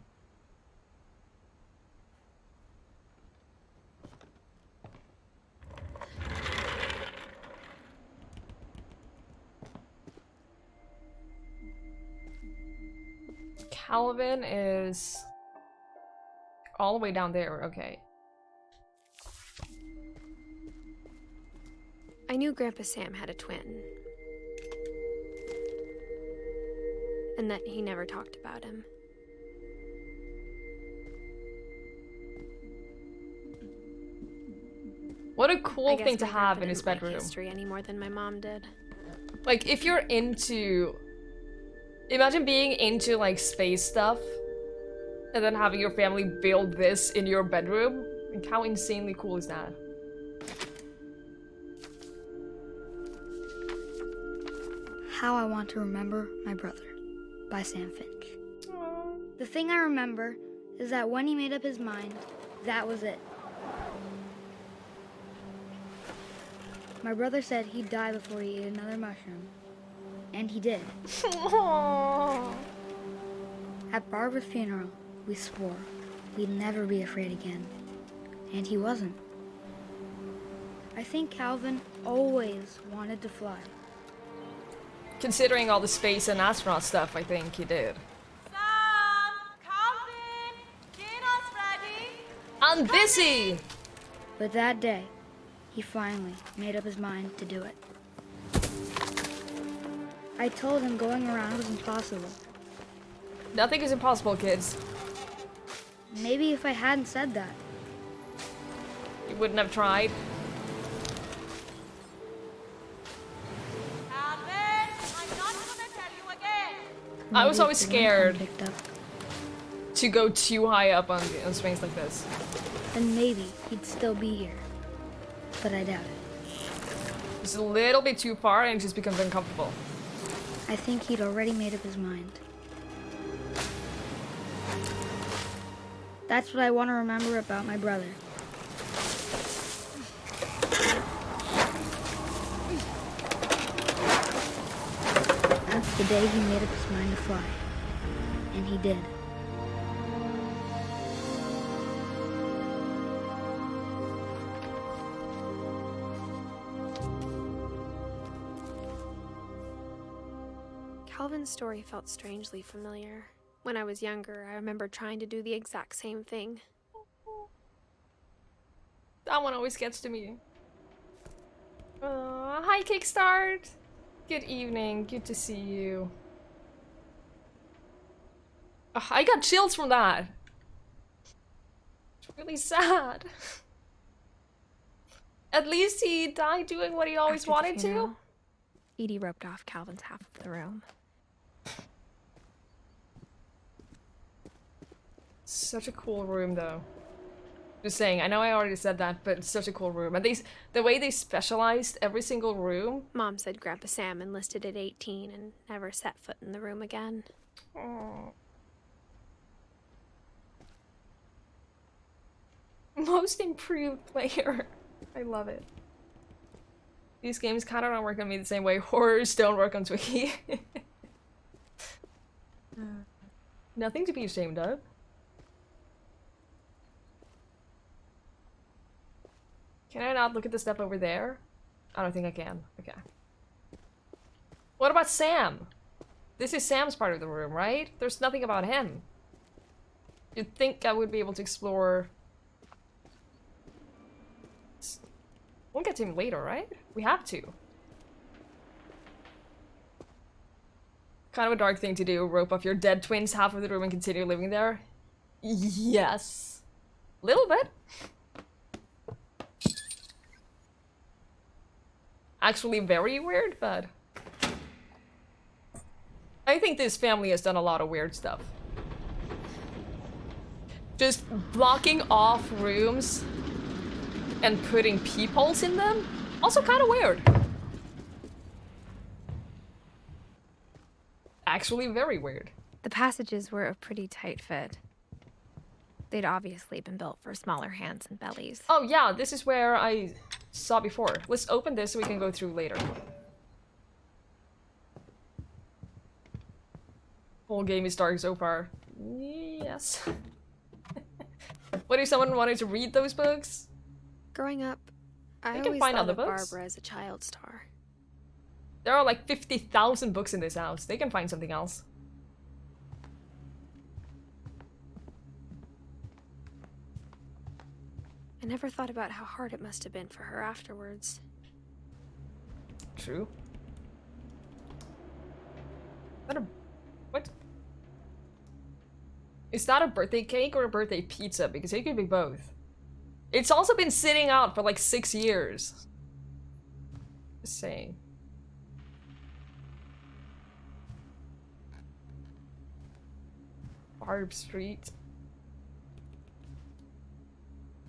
Calvin is all the way down there. Okay. I knew Grandpa Sam had a twin. And that he never talked about him. What a I cool guess thing to my have grandpa in his didn't like bedroom. history any more than my mom did. Like, if you're into... Imagine being into, like, space stuff, and then having your family build this in your bedroom. Like, how insanely cool is that? How I Want to Remember My Brother by Sam Finch. Aww. The thing I remember is that when he made up his mind, that was it. My brother said he'd die before he ate another mushroom. And he did. Aww. At Barbara's funeral, we swore we'd never be afraid again. And he wasn't. I think Calvin always wanted to fly. Considering all the space and astronaut stuff, I think he did. Sam! Calvin! Dinner's ready! I'm busy! But that day, he finally made up his mind to do it. I told him going around was impossible. Nothing is impossible, kids. Maybe if I hadn't said that. You wouldn't have tried. Calvin! I'm not gonna tell you again! I was Maybe always if the wind hadn't scared picked up, to go too high up on space like this. then maybe he'd still be here. But I doubt it. It's a little bit too far and it just becomes uncomfortable. I think he'd already made up his mind. That's what I want to remember about my brother. That's the day he made up his mind to fly. And he did. Calvin's story felt strangely familiar. When I was younger, I remember trying to do the exact same thing. That one always gets to me. Hi, Kickstart! Good evening, good to see you. Ugh, I got chills from that. It's really sad. At least he died doing what he always After the wanted to. funeral, Edie roped off Calvin's half of the room. Such a cool room, though. Just saying, I know I already said that, but it's such a cool room. And the way they specialized every single room. Mom said Grandpa Sam enlisted at 18 and never set foot in the room again. Oh. Most improved player. I love it. These games kind of don't work on me the same way horrors don't work on Twiggie. Nothing to be ashamed of. Can I not look at the stuff over there? I don't think I can. Okay. What about Sam? This is Sam's part of the room, right? There's nothing about him. You'd think I would be able to explore... We'll get to him later, right? We have to. Kind of a dark thing to do, rope off your dead twins half of the room and continue living there. Yes. Little bit. Actually very weird, but... I think this family has done a lot of weird stuff. Just blocking off rooms and putting peepholes in them? Also kind of weird. Actually very weird. The passages were a pretty tight fit. They'd obviously been built for smaller hands and bellies. Oh yeah, this is where I saw before. Let's open this so we can go through later. Whole game is dark so far. Yes. What if someone wanted to read those books? Growing up, I can always find thought other of books. Barbara as a child star. There are like 50,000 books in this house. They can find something else. I never thought about how hard it must have been for her afterwards. True. Is that a... What? Is that a birthday cake or a birthday pizza? Because it could be both. It's also been sitting out for like 6 years. Just saying. Barb Street.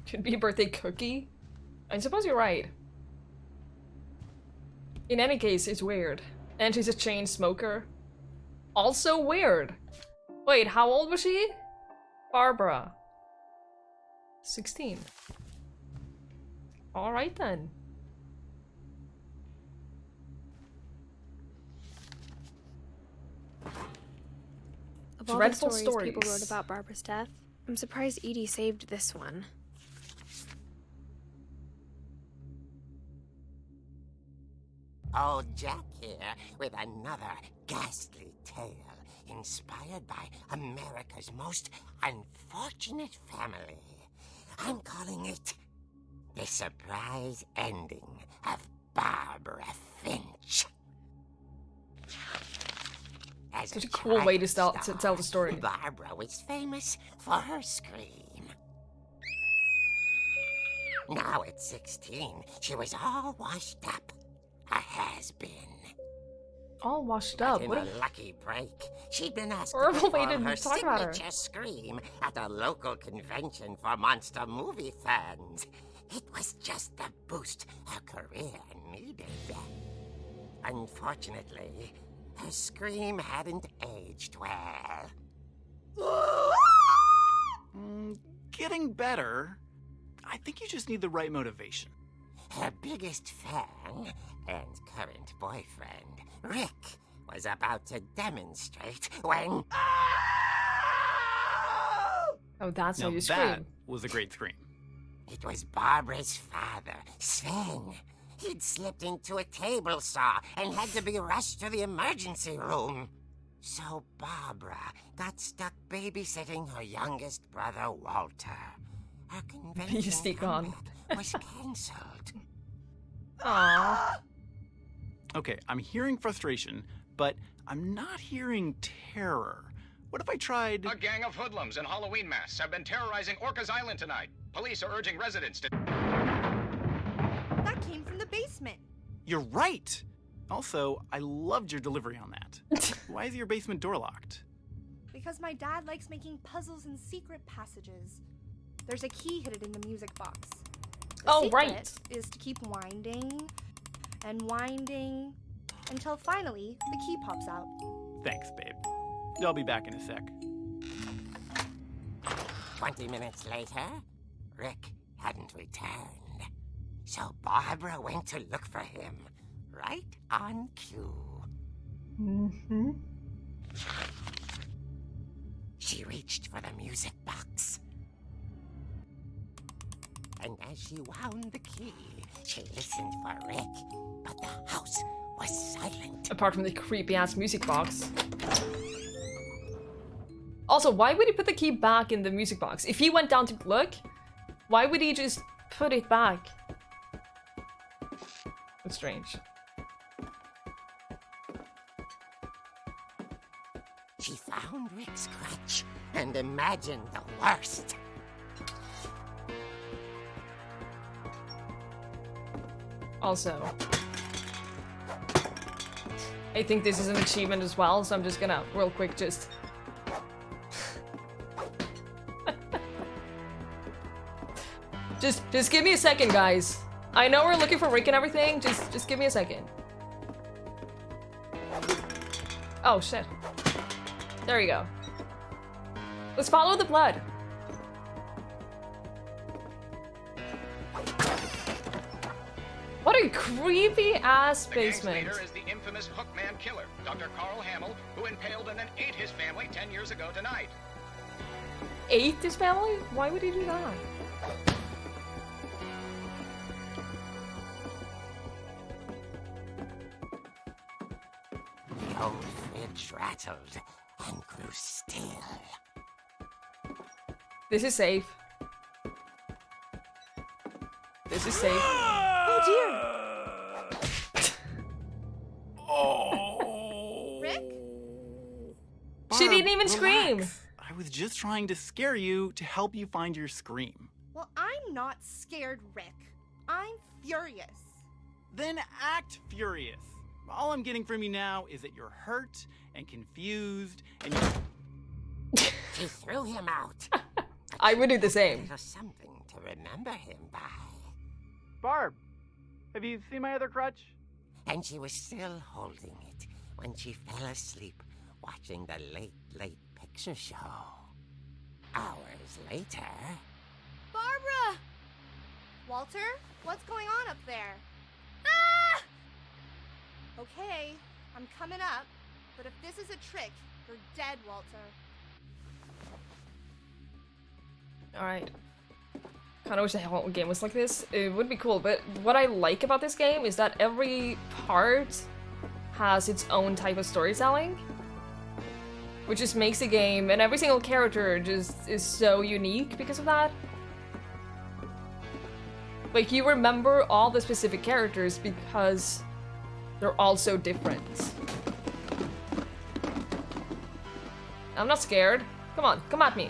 Could be a birthday cookie. I suppose you're right. In any case, it's weird. And she's a chain smoker. Also weird. Wait, how old was she? Barbara. 16. Alright then. Of all Dreadful the stories stories people wrote about Barbara's death, I'm surprised Edie saved this one. Old Jack here with another ghastly tale inspired by America's most unfortunate family. I'm calling it The Surprise Ending of Barbara Finch. As Such a cool way to child tell the story. Barbara was famous for her scream. Now at 16, she was all washed up. A has-been. All washed But up. in What a a lucky break, she'd been asked to horrible way perform to her talk about her. signature scream at a local convention for monster movie fans. It was just the boost her career needed. Unfortunately, her scream hadn't aged well. Getting better. I think you just need the right motivation. Her biggest fan and current boyfriend, Rick, was about to demonstrate when... Oh, that's how Now you that scream. was a great scream. It was Barbara's father, Sven. He'd slipped into a table saw and had to be rushed to the emergency room. So Barbara got stuck babysitting her youngest brother, Walter. Her convention Beastie gone. comeback was cancelled. Aww. Okay, I'm hearing frustration, but I'm not hearing terror. What if I tried... A gang of hoodlums in Halloween masks have been terrorizing Orcas Island tonight. Police are urging residents to... That came from the basement. You're right! Also, I loved your delivery on that. Why is your basement door locked? Because my dad likes making puzzles and secret passages. There's a key hidden in the music box. The Oh, secret right. is to keep winding and winding until finally the key pops out. Thanks, babe. I'll be back in a sec. 20 minutes later, Rick hadn't returned. So Barbara went to look for him, right on cue. Mm-hmm. She reached for the music box. And as she wound the key, she listened for Rick, but the house was silent. Apart from the creepy-ass music box. Also, why would he put the key back in the music box? If he went down to look, why would he just put it back? That's strange. She found Rick's crutch and imagined the worst. Also, I think this is an achievement as well, so I'm just gonna real quick just... just give me a second, guys. I know we're looking for Rick and everything, just give me a second. Oh shit. There you go. Let's follow the blood. What a creepy ass The gang's basement. leader is the infamous Hookman killer, Dr. Carl Hamill, who impaled and then ate his family 10 years ago tonight. Ate his family? Why would he do that? The old fridge rattled and grew still. This is safe. This is safe. Oh dear! Oh. Rick? She didn't even Barb, scream. relax. I was just trying to scare you to help you find your scream. Well, I'm not scared, Rick. I'm furious. Then act furious. All I'm getting from you now is that you're hurt and confused and you're... She threw him out. I would do the same. There's something to remember him by. Barb, have you seen my other crutch? And she was still holding it when she fell asleep watching the late picture show. Hours later... Barbara! Walter, what's going on up there? Ah! Okay, I'm coming up, but if this is a trick, you're dead, Walter. Alright. Kinda wish the whole game was like this. It would be cool, but what I like about this game is that every part has its own type of storytelling. Which just makes the game, and every single character just is so unique because of that. Like, you remember all the specific characters because they're all so different. I'm not scared. Come on, come at me.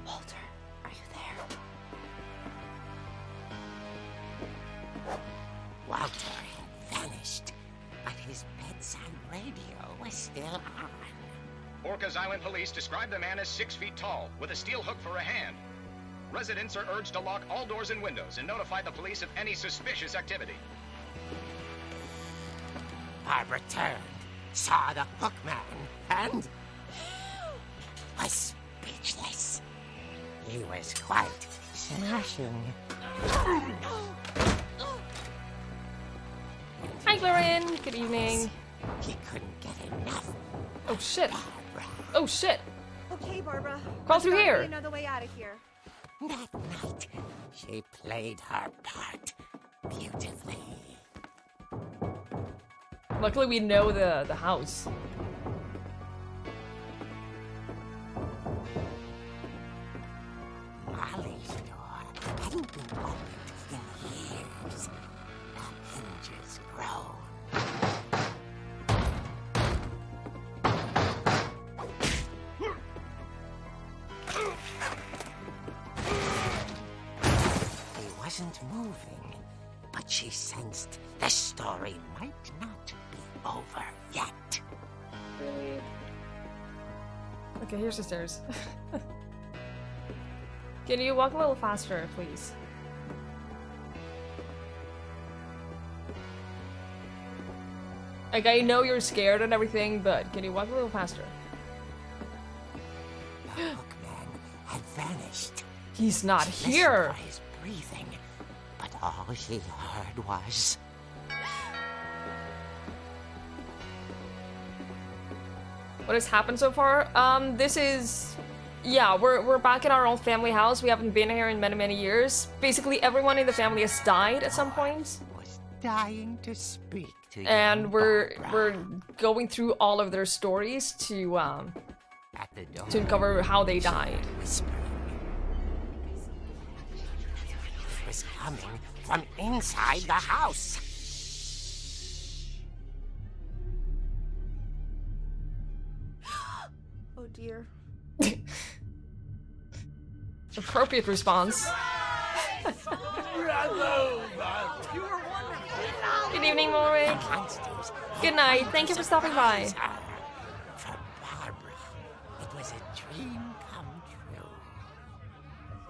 Walter, are you there? Walter had vanished, but his bedside radio was still on. Orcas Island police describe the man as 6 feet tall, with a steel hook for a hand. Residents are urged to lock all doors and windows and notify the police of any suspicious activity. Barbara turned, saw the hook man, and was speechless. He was quite smashing. Hi, Glorin. Good evening. He couldn't get enough. Oh shit. Barbara. Oh shit. Okay, Barbara. Crawl through There's gotta here. be another way out of here. That night, she played her part beautifully. Luckily, we know the house. Molly's door hadn't been opened in years. The hinges groaned. He wasn't moving, but she sensed the story might not be over yet. Really? Okay, here's the stairs. Can you walk a little faster, please? Like, I know you're scared and everything, but can you walk a little faster? The hookman had vanished. He's not She here! listened for his breathing, but all she heard was... What has happened so far? This is... Yeah, we're back in our old family house. We haven't been here in many, many years. Basically, everyone in the family has died at some point. was dying to speak to And young we're Barbara. going through all of their stories to At the door, uncover how they died. whispering. It was coming from inside the house. Oh dear. Appropriate response. Good evening, Ulrich. Monsters. Good night. Thank you for stopping by. For Barbara, it was a dream come true.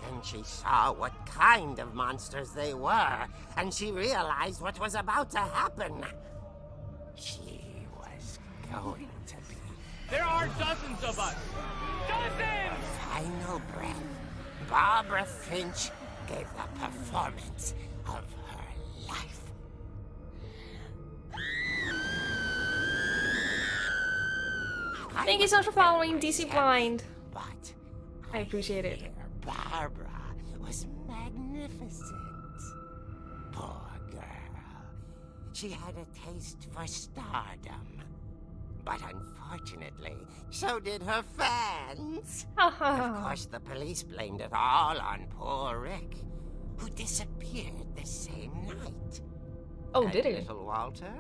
Then she saw what kind of monsters they were, and she realized what was about to happen. She was going to be There are dozens of us! Dozens! final breath. Barbara Finch gave the performance of her life. Thank you so much for following DC Blind. But I appreciate it. here Barbara was magnificent. Poor girl. She had a taste for stardom. But unfortunately, so did her fans. Ha Of course, the police blamed it all on poor Rick, who disappeared the same night. Oh, And did he? little Walter,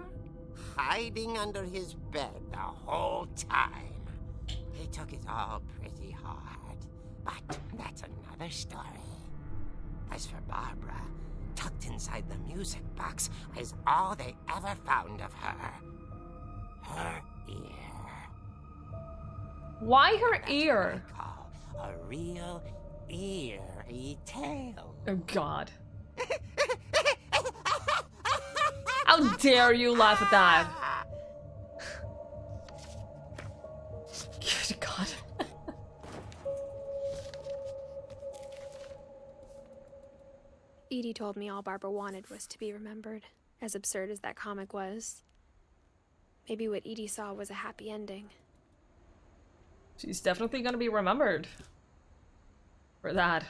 hiding under his bed the whole time. He took it all pretty hard, but that's another story. As for Barbara, tucked inside the music box is all they ever found of her. Her ear. Why her That's ear? what I call a real eerie tale. Oh God. How dare you laugh at that? Good God. Edie told me all Barbara wanted was to be remembered, as absurd as that comic was. Maybe what Edie saw was a happy ending. She's definitely gonna be remembered for that.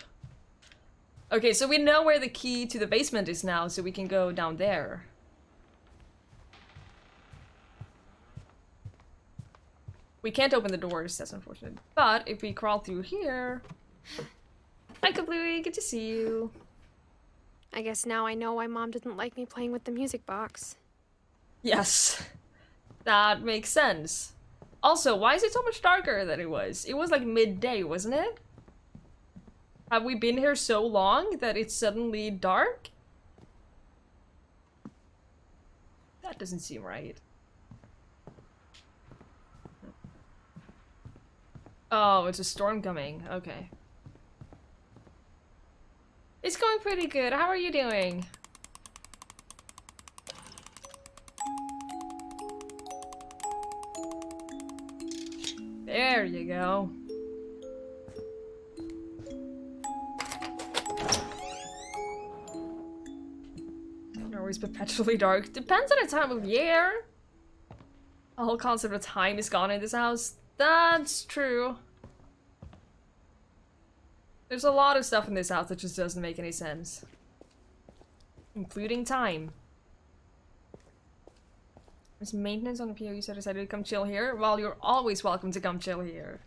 Okay, so we know where the key to the basement is now, so we can go down there. We can't open the doors, that's unfortunate. But if we crawl through here... Hi, Kablooey, good to see you. I guess now I know why Mom didn't like me playing with the music box. Yes, that makes sense. Also, why is it so much darker than it was? It was like midday, wasn't it? Have we been here so long that it's suddenly dark? That doesn't seem right. Oh, it's a storm coming. Okay. It's going pretty good. How are you doing? There you go. Always perpetually dark. Depends on the time of year. The whole concept of time is gone in this house. That's true. There's a lot of stuff in this house that just doesn't make any sense. Including time. There's maintenance on the POE, so I decided to come chill here. Well, you're always welcome to come chill here.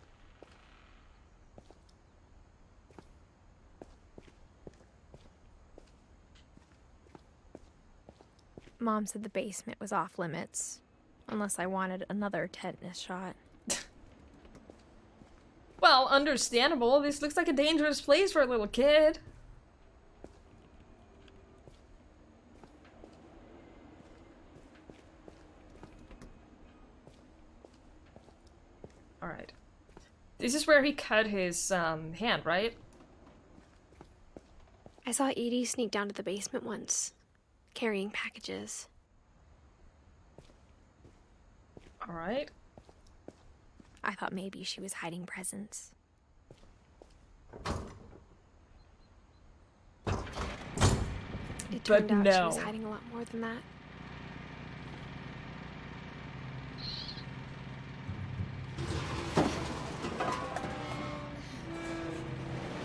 Mom said the basement was off limits, unless I wanted another tetanus shot. Well, understandable. This looks like a dangerous place for a little kid. Alright. This is where he cut his hand, right? I saw Edie sneak down to the basement once, carrying packages. Alright. I thought maybe she was hiding presents. It turned out she was hiding a lot more than that.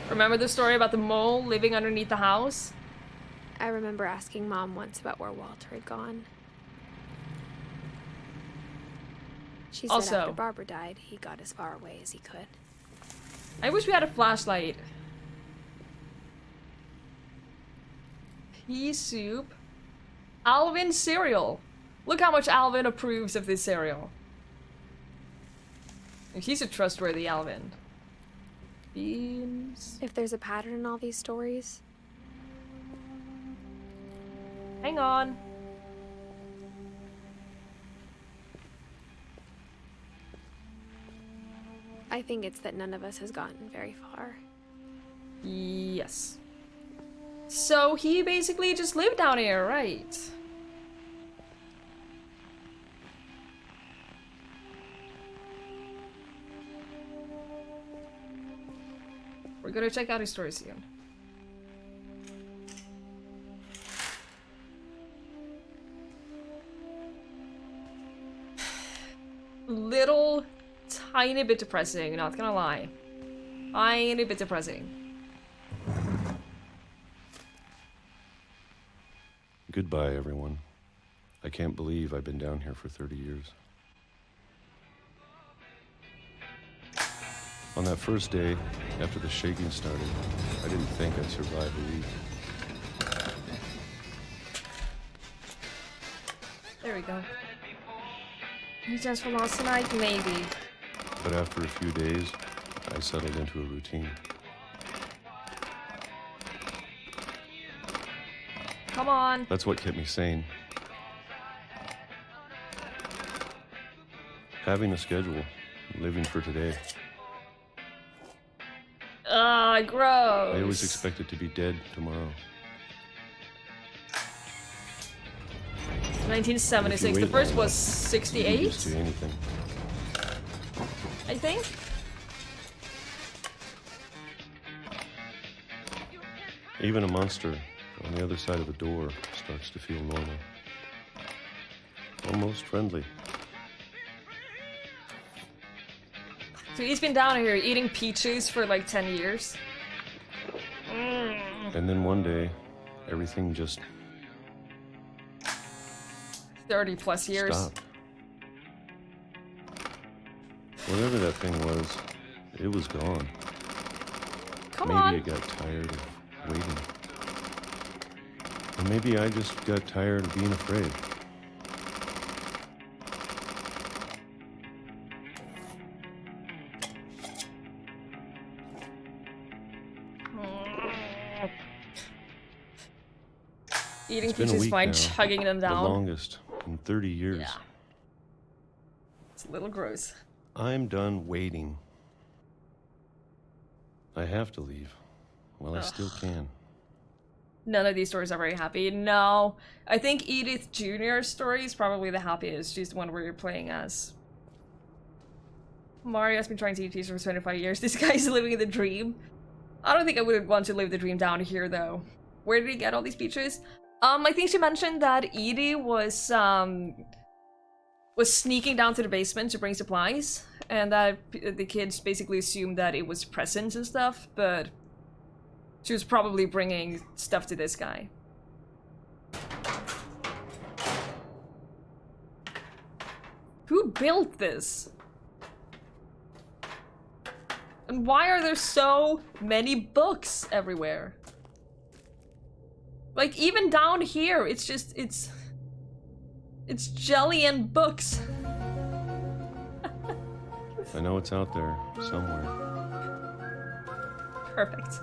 Remember the story about the mole living underneath the house? I remember asking Mom once about where Walter had gone. She said Also, after Barbara died, he got as far away as he could. I wish we had a flashlight. Pea soup. Alvin cereal. Look how much Alvin approves of this cereal. He's a trustworthy Alvin. Beans. If there's a pattern in all these stories... Hang on. I think it's that none of us has gotten very far. Yes. So he basically just lived down here, right? We're gonna check out his story soon. Little tiny bit depressing, not gonna lie. Tiny bit depressing. Goodbye, everyone. I can't believe I've been down here for 30 years. On that first day, after the shaking started, I didn't think I'd survive a week. There we go. Any chance for lost tonight? Maybe. But after a few days, I settled into a routine. Come on. That's what kept me sane. Having a schedule, living for today. Gross. I always expected to be dead tomorrow. 1976. The first was 68? Used to anything. I think. Even a monster on the other side of a door starts to feel normal. Almost friendly. So he's been down here eating peaches for like 10 years. And then one day, everything just 30 plus years. stopped. Whatever that thing was, it was gone. Come maybe on. it got tired of waiting. Or maybe I just got tired of being afraid. Eating It's been a peaches week fine, now, chugging them down. The longest in 30 years. Yeah. It's a little gross. I'm done waiting. I have to leave. Well, I still can. None of these stories are very happy. No. I think Edith Jr.'s story is probably the happiest. She's the one where you're playing as. Mario's been trying to eat pizza for 25 years. This guy's living the dream. I don't think I would want to live the dream down here, though. Where did he get all these peaches? I think she mentioned that Edie was sneaking down to the basement to bring supplies, and that the kids basically assumed that it was presents and stuff, but she was probably bringing stuff to this guy. Who built this? And why are there so many books everywhere? Like, even down here, it's just, it's jelly and books. I know it's out there, somewhere. Perfect.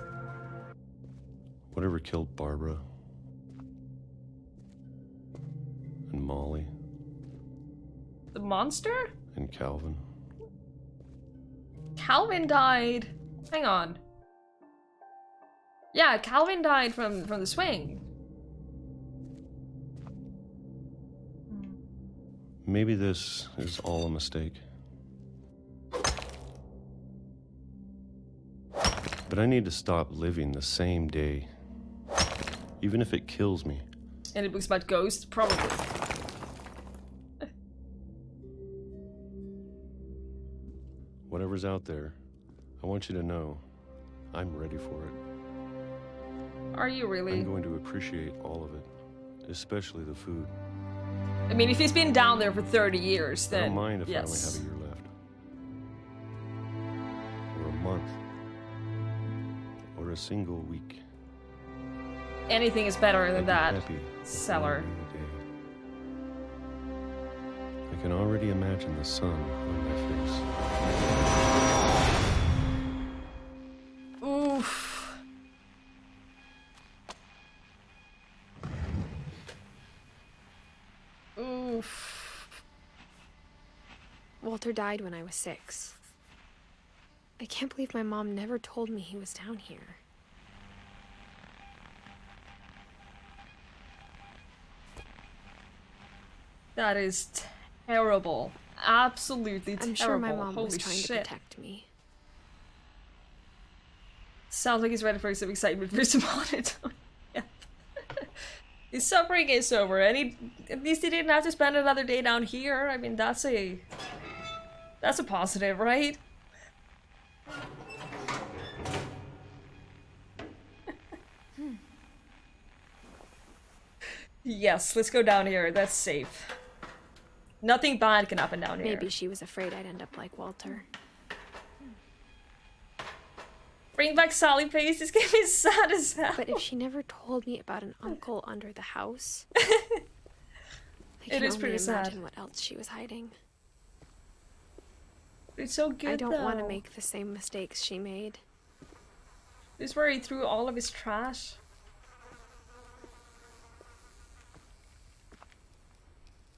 Whatever killed Barbara. And Molly. The monster? And Calvin. Calvin died. Hang on. Yeah, Calvin died from the swing. Maybe this is all a mistake. But I need to stop living the same day. Even if it kills me. Any books about ghosts? Probably. Whatever's out there, I want you to know I'm ready for it. Are you really? I'm going to appreciate all of it, especially the food. I mean, if he's been down there for 30 years, then I don't mind if yes. I only have a year left. Or a month. Or a single week. Anything is better than that. Happy Seller. I can already imagine the sun on my face. Oof. Oof. Walter died when I was 6. I can't believe my mom never told me he was down here. That is terrible. Absolutely terrible. I'm sure my mom Holy was trying shit. to protect me. Sounds like he's ready for some excitement for some monotone. Yeah. His suffering is over, and at least he didn't have to spend another day down here. I mean, that's a positive, right? Yes, let's go down here. That's safe. Nothing bad can happen down here. Maybe she was afraid I'd end up like Walter. Bring back Sally, please. This game is sad as hell. But if she never told me about an uncle under the house, I can is only pretty sad. imagine what else she was hiding. It's so good, I don't want to though. make the same mistakes she made. This is where he threw all of his trash.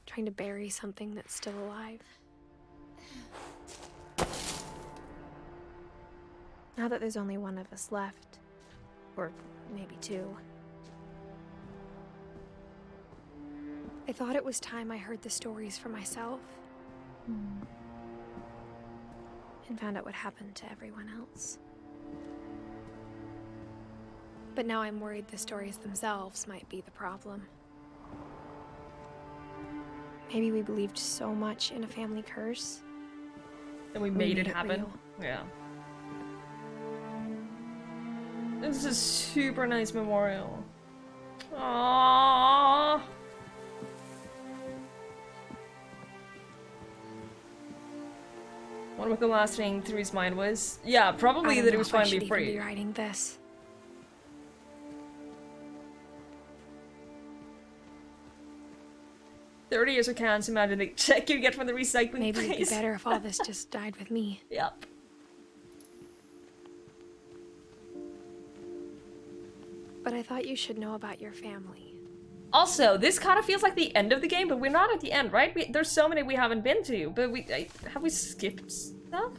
Trying to bury something that's still alive. Now that there's only one of us left, or maybe two, I thought it was time I heard the stories for myself. And found out what happened to everyone else. But now I'm worried the stories themselves might be the problem. Maybe we believed so much in a family curse. And we made it it happen. real. Yeah. This is a super nice memorial. Aww. Wonder what the last thing through his mind was. Yeah, probably that it was finally free. Be writing this. "30 years of can't imagine the check you get from the recycling Maybe it'd be place." better if all this just died with me. Yep. But I thought you should know about your family. Also, this kind of feels like the end of the game, but we're not at the end, right? There's so many we haven't been to, but have we skipped stuff?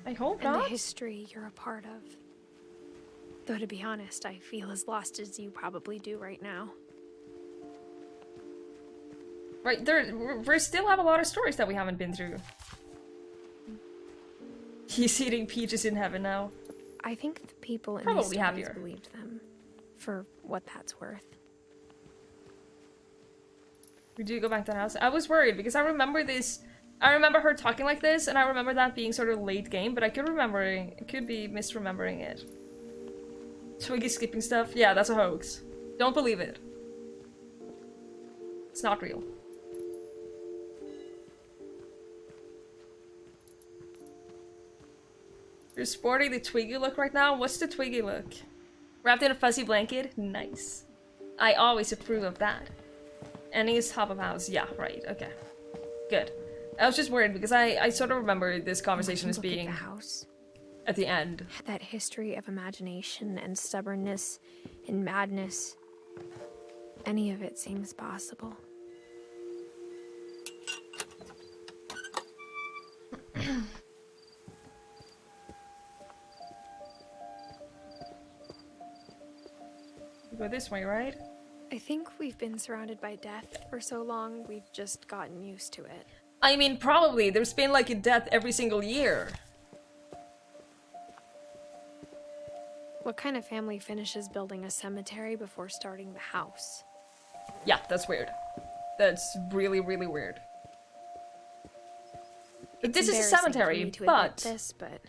I hope And not. the history you're a part of. Though to be honest, I feel as lost as you probably do right now. Right, we still have a lot of stories that we haven't been through. He's eating peaches in heaven now. I think the people in Probably these stories happier. believed them, for what that's worth. We do go back to the house. I was worried because I remember this. I remember her talking like this, and I remember that being sort of late game, but I could be misremembering it. Twiggie skipping stuff? Yeah, that's a hoax. Don't believe it. It's not real. You're sporting the Twiggie look right now? What's the Twiggie look? Wrapped in a fuzzy blanket? Nice. I always approve of that. Annie's top of house. Yeah, right. Okay. Good. I was just worried because I sort of remember this conversation as being the house. At the end. That history of imagination and stubbornness and madness. Any of it seems possible. Go this way, right? I think we've been surrounded by death for so long, we've just gotten used to it. I mean, probably. There's been like a death every single year. What kind of family finishes building a cemetery before starting the house? Yeah, that's weird. That's really, really weird. This is a Embarrassing for cemetery, me to admit but... this, but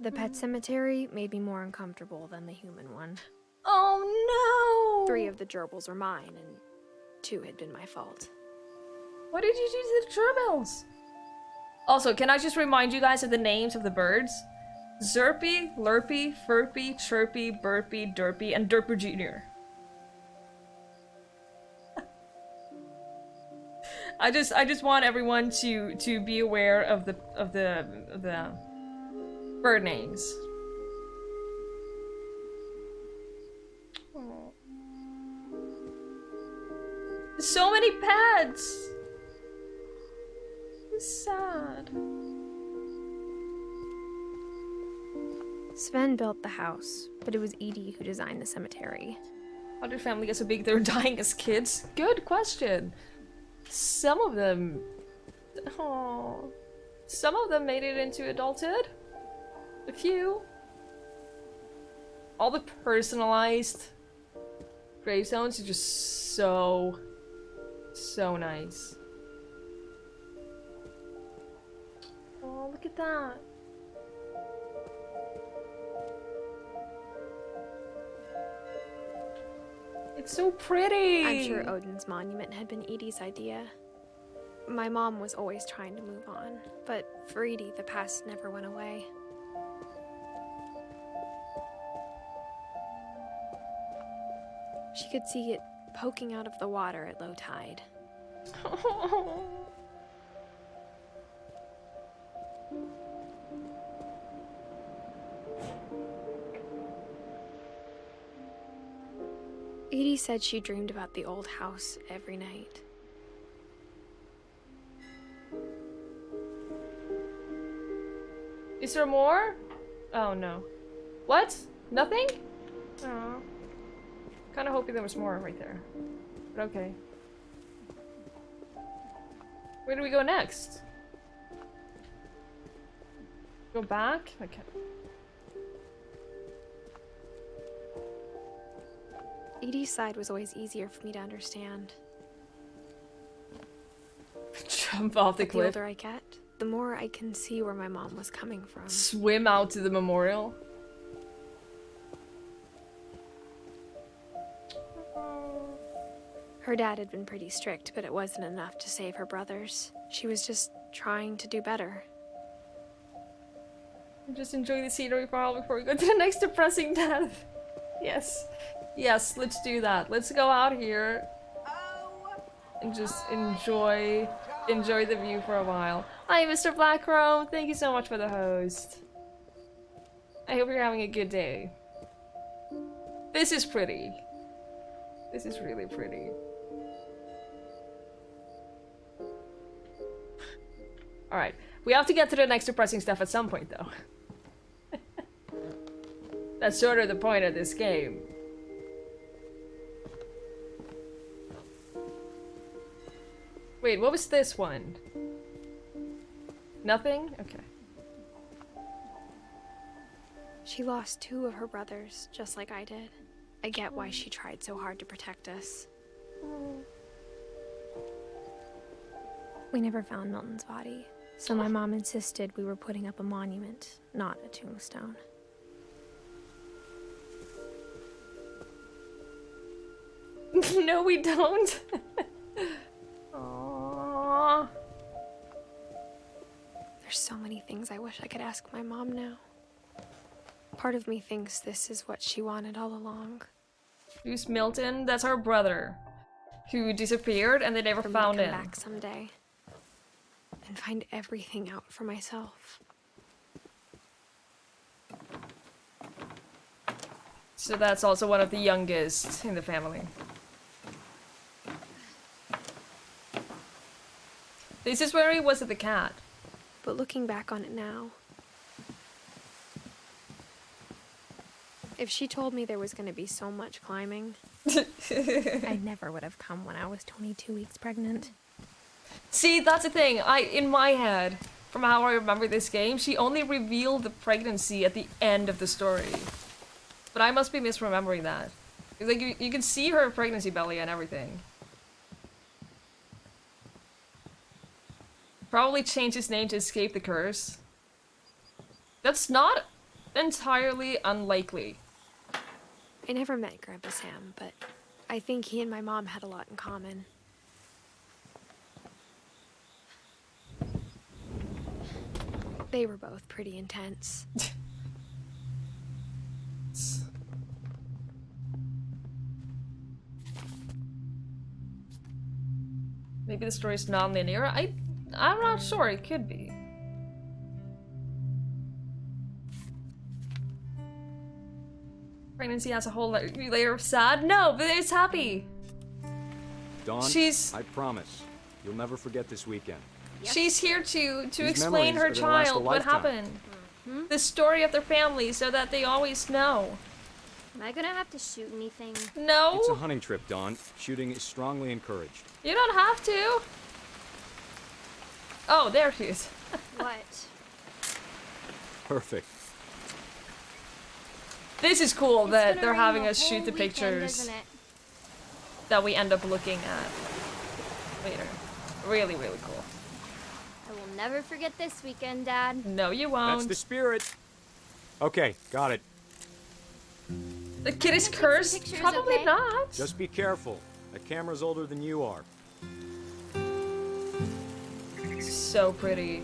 the pet cemetery made me more uncomfortable than the human one. Oh no! 3 of the gerbils are mine, and 2 had been my fault. What did you do to the gerbils? Also, can I just remind you guys of the names of the birds? Zerpy, Lurpy, Furpy, Chirpy, Burpy, Derpy, and Derper Jr. I just want everyone to be aware of the bird names. Aww. So many pets. It's sad. Sven built the house, but it was Edie who designed the cemetery. How did family get so big they were dying as kids? Good question. Some of them... Oh, some of them made it into adulthood. A few. All the personalized gravestones are just so nice. Oh, look at that. It's so pretty! I'm sure Odin's monument had been Edie's idea. My mom was always trying to move on, but for Edie, the past never went away. She could see it poking out of the water at low tide. Edie said she dreamed about the old house every night. Is there more? Oh no. What? Nothing? Oh. Kinda hoping there was more right there. But okay. Where do we go next? Go back? Okay. Edie's side was always easier for me to understand. Jump off the The cliff. older I get, the more I can see where my mom was coming from. Swim out to the memorial. Her dad had been pretty strict, but it wasn't enough to save her brothers. She was just trying to do better. Just enjoy the scenery for a while before we go to the next depressing death. Yes. Yes, let's do that. Let's go out here and just enjoy the view for a while. Hi, Mr. Blackchrome. Thank you so much for the host. I hope you're having a good day. This is pretty. This is really pretty. Alright, we have to get to the next depressing stuff at some point, though. That's sort of the point of this game. Wait, what was this one? Nothing? Okay. She lost 2 of her brothers, just like I did. I get why she tried so hard to protect us. We never found Milton's body, so my mom insisted we were putting up a monument, not a tombstone. No, we don't. Aww. There's so many things I wish I could ask my mom now. Part of me thinks this is what she wanted all along. Who's Milton? That's our brother, who disappeared and they never found come him. Back someday and find everything out for myself. So that's also one of the youngest in the family. This is where he was with the cat. But looking back on it now, if she told me there was going to be so much climbing, I never would have come when I was 22 weeks pregnant. See, that's the thing. In my head, from how I remember this game, she only revealed the pregnancy at the end of the story. But I must be misremembering that. Like, you can see her pregnancy belly and everything. Probably change his name to escape the curse. That's not entirely unlikely. I never met Grandpa Sam, but I think he and my mom had a lot in common. They were both pretty intense. Maybe the story's non-linear. I'm not sure. It could be. Pregnancy has a whole layer of sad. No, but it's happy. Dawn, She's- I promise, you'll never forget this weekend. She's here to These explain memories her are gonna last a child what lifetime. happened. The story of their family so that they always know. Am I gonna have to shoot anything? No. It's a hunting trip, Dawn. Shooting is strongly encouraged. You don't have to. Oh, there she is. What? Perfect. This is cool It's that gonna they're rain having the us shoot whole the weekend, pictures isn't it? that we end up looking at later. Really, really cool. I will never forget this weekend, Dad. No, you That's won't. the spirit. Okay, got it. The kid is cursed? pictures, Probably okay? not. Just be careful. That camera's older than you are. So pretty.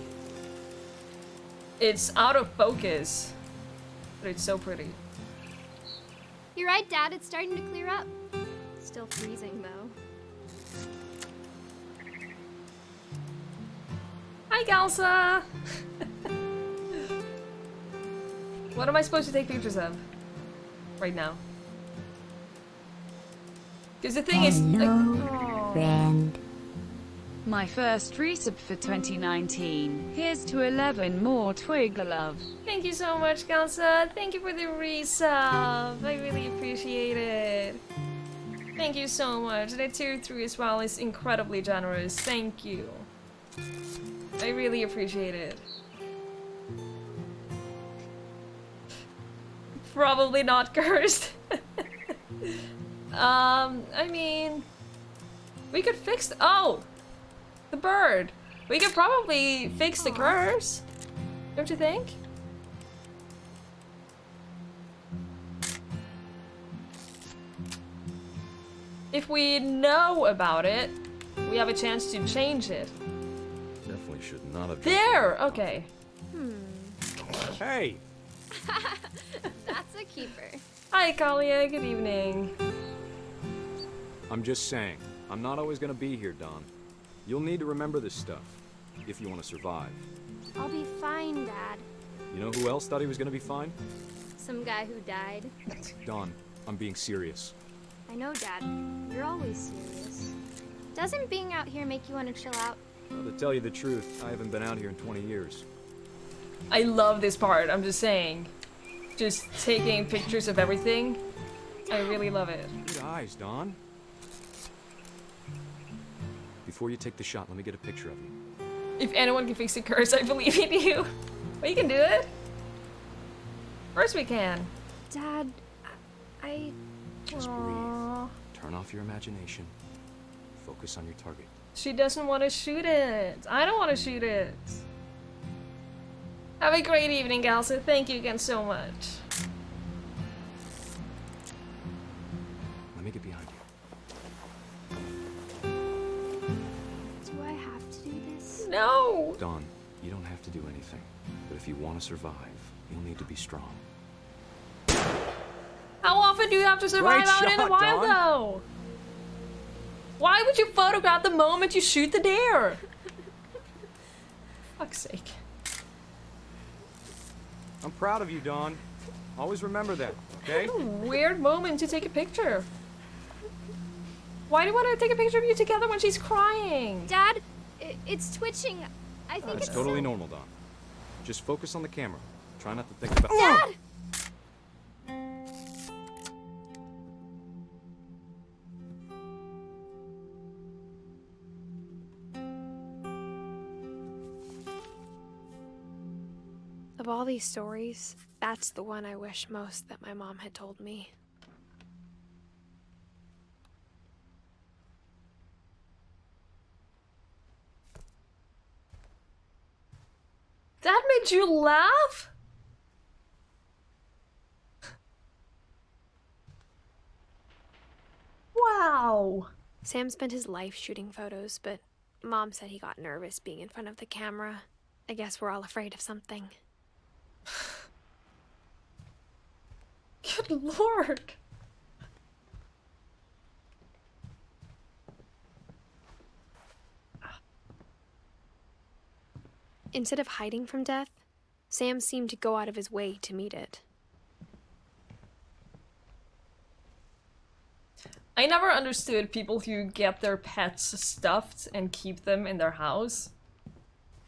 It's out of focus, but it's so pretty. You're right, Dad. It's starting to clear up. Still freezing, though. Hi, Galsa! What am I supposed to take pictures of right now? Because the thing is, like, oh. Friend. My first resub for 2019. Here's to 11 more Twigger love. Thank you so much, Galsa. Thank you for the resub. I really appreciate it. Thank you so much. The tier 3 as well is incredibly generous. Thank you. I really appreciate it. Probably not cursed. I mean, we could fix oh, the bird. We could probably fix the curse, don't you think? If we know about it, we have a chance to change it. Definitely should not have. There. Okay. Hey. That's a keeper. Hi, Kalia. Good evening. I'm just saying, I'm not always gonna be here, Don. You'll need to remember this stuff, if you want to survive. I'll be fine, Dad. You know who else thought he was gonna be fine? Some guy who died. Don, I'm being serious. I know, Dad. You're always serious. Doesn't being out here make you want to chill out? Well, to tell you the truth, I haven't been out here in 20 years. I love this part, I'm just saying. Just taking pictures of everything. I really love it. Good eyes, Don. Before you take the shot, let me get a picture of you. If anyone can fix the curse, I believe in you. We can do it. Of course we can. Dad, I... Just breathe. Turn off your imagination. Focus on your target. She doesn't want to shoot it. I don't want to shoot it. Have a great evening, Galsa. Thank you again so much. Let me get behind you. Do I have to do this? No! Dawn, you don't have to do anything. But if you want to survive, you'll need to be strong. How often do you have to survive Great out in the shot, wild, Dawn. though? Why would you photograph the moment you shoot the deer? Fuck's sake. I'm proud of you, Dawn. Always remember that, okay? What a weird moment to take a picture. Why do you want to take a picture of you together when she's crying? Dad, it's twitching. I think That's it's totally normal, Dawn. Just focus on the camera. Try not to think about— Dad! Of all these stories, that's the one I wish most that my mom had told me. That made you laugh? Wow. Sam spent his life shooting photos, but Mom said he got nervous being in front of the camera. I guess we're all afraid of something. Good lord. Instead of hiding from death, Sam seemed to go out of his way to meet it. I never understood people who get their pets stuffed and keep them in their house.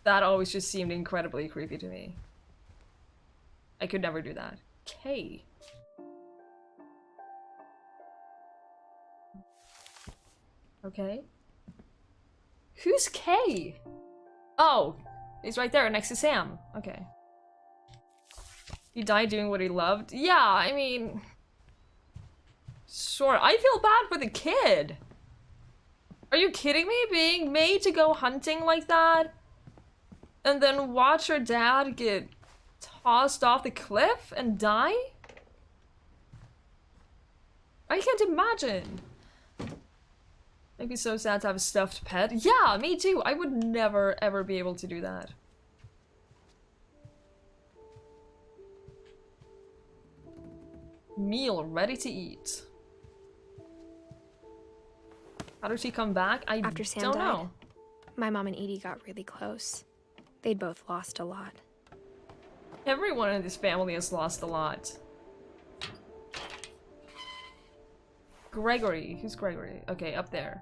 That always just seemed incredibly creepy to me. I could never do that. Kay. Okay. Who's Kay? Oh, he's right there next to Sam. Okay. He died doing what he loved? Yeah, I mean... Sure, I feel bad for the kid. Are you kidding me? Being made to go hunting like that? And then watch her dad get tossed off the cliff and die? I can't imagine. It'd be so sad to have a stuffed pet. Yeah, me too. I would never ever be able to do that. Meal ready to eat. How did she come back? I After Sam don't died, know. my mom and Edie got really close. They'd both lost a lot. Everyone in this family has lost a lot. Gregory. Who's Gregory? Okay, up there.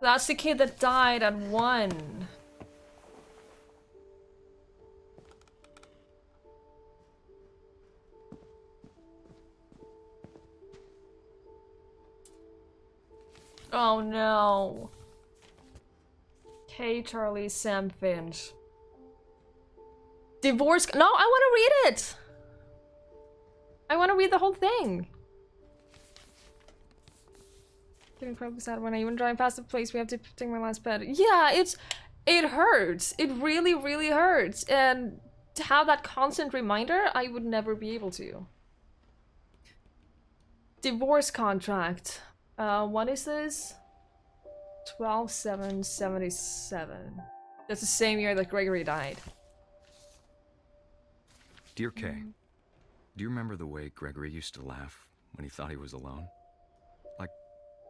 That's the kid that died at 1. Oh no. K. Charlie, Sam, Finch. Divorce. No, I want to read it. I want to read the whole thing. Getting incredibly sad when I even drive past the place we have to take my last pet. Yeah, it hurts. It really, really hurts. And to have that constant reminder, I would never be able to. Divorce contract. What is this? 12/7/77. That's the same year that Gregory died. Dear Kay, do you remember the way Gregory used to laugh when he thought he was alone? Like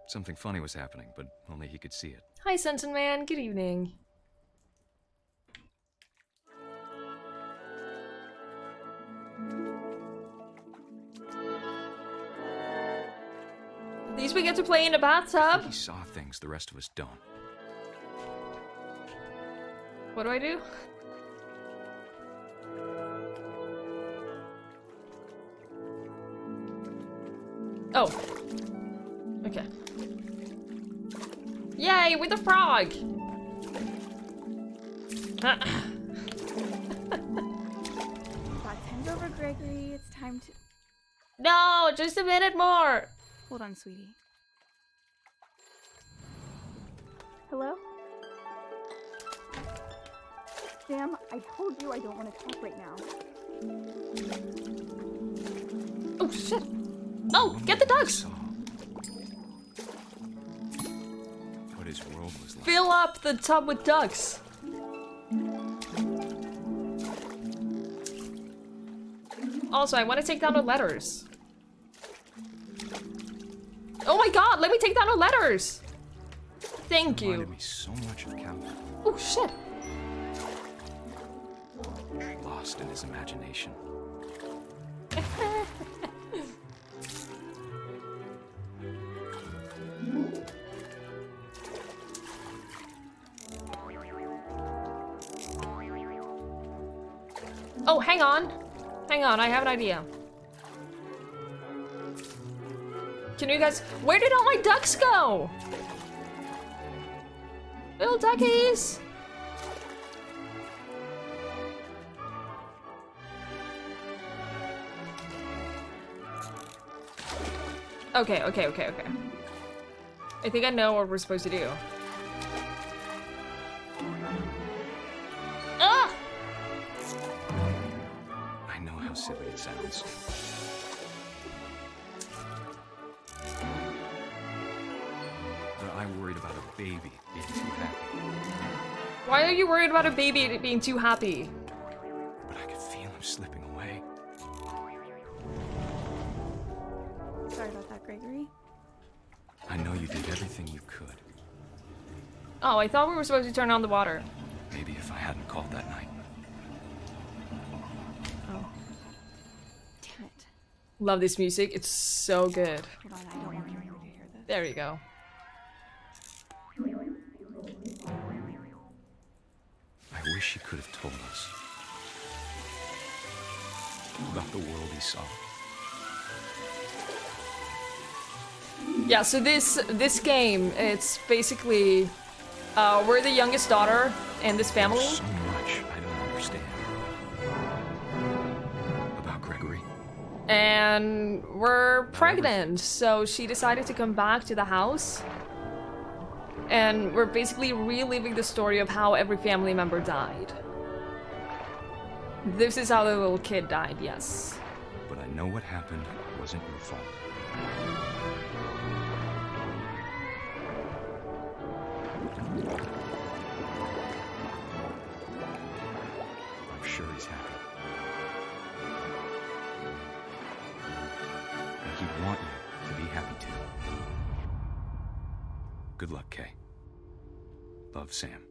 something funny was happening, but only he could see it. Hi, Sensen Man. Good evening. At least we get to play in a bathtub. He saw things the rest of us don't. What do I do? Oh. Okay. Yay, with the frog! Got time's over, Gregory. It's time to... No, just a minute more! Hold on, sweetie. Hello? Sam, I told you I don't want to talk right now. Oh, shit! No! Get the ducks! What his world was like. Fill up the tub with ducks! Also, I want to take down the letters. Oh my god, let me take down the letters! Thank you. Reminded me so much of Calvin. Oh shit! Lost in his imagination. Oh, hang on. Hang on, I have an idea. Can you guys... Where did all my ducks go? Little duckies! Okay. I think I know what we're supposed to do. Ah! I know how silly it sounds. But I worried about a baby being too happy. Why are you worried about a baby being too happy? But I could feel him slipping away. Sorry about that, Gregory. I know you did everything you could. Oh, I thought we were supposed to turn on the water. Maybe if I hadn't called that night. Oh. Damn it. Love this music. It's so good. Hold on, I don't want anyone to hear this. There you go. I wish he could have told us about the world he saw. Yeah, so this game, it's basically we're the youngest daughter in this family. So much I don't understand about Gregory. And we're pregnant, so she decided to come back to the house. And we're basically reliving the story of how every family member died. This is how the little kid died, yes. But I know what happened wasn't your fault. sure he's happy. And he'd want you to be happy too. Good luck, Kay. Love, Sam.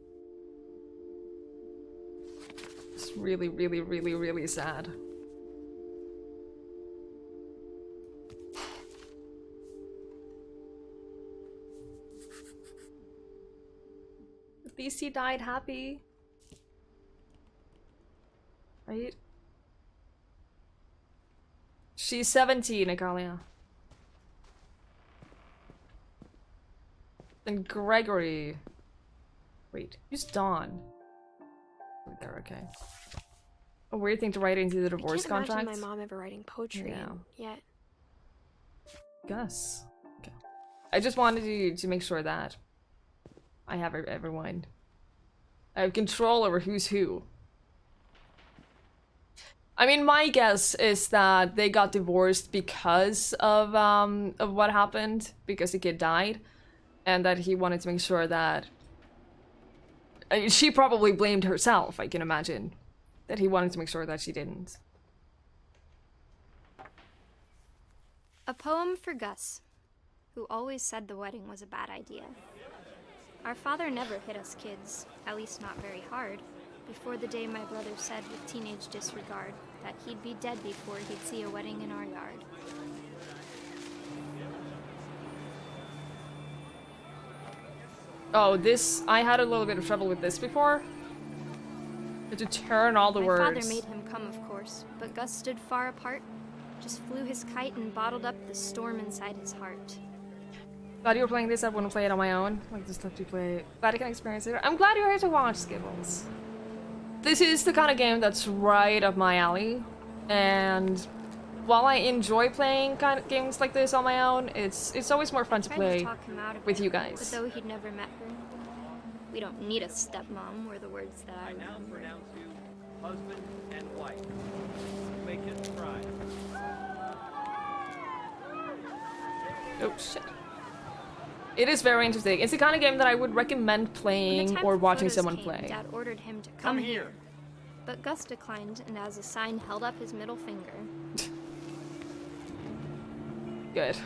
It's really, really, really, really sad. At least he died happy. Right? She's 17, Natalia. And Gregory. Wait, who's Dawn? Right there, okay. A weird thing to write into the divorce I can't contract. imagine my mom ever writing poetry yet. Gus. Okay. I just wanted to make sure that I have everyone. I have control over who's who. I mean, my guess is that they got divorced because of what happened, because the kid died, and that he wanted to make sure that... I mean, she probably blamed herself, I can imagine. That he wanted to make sure that she didn't. A poem for Gus, who always said the wedding was a bad idea. Our father never hit us kids, at least not very hard, before the day my brother said with teenage disregard that he'd be dead before he'd see a wedding in our yard. Oh, this... I had a little bit of trouble with this before. I had to turn all the words. My father made him come, of course, but Gus stood far apart, just flew his kite and bottled up the storm inside his heart. Glad you were playing this. I wouldn't play it on my own. Like the stuff you play. Glad I can experience it. I'm glad you're here to watch, Skibbles. This is the kind of game that's right up my alley. And while I enjoy playing kind of games like this on my own, it's always more fun to play with you guys. But though he'd never met her, we don't need a stepmom, were the words that I now remember. pronounce you husband and wife. Make his bride. Oh shit. It is very interesting. It's the kind of game that I would recommend playing or watching someone play. Dad ordered him to come here. But Gus declined, and as a sign held up his middle finger. Good.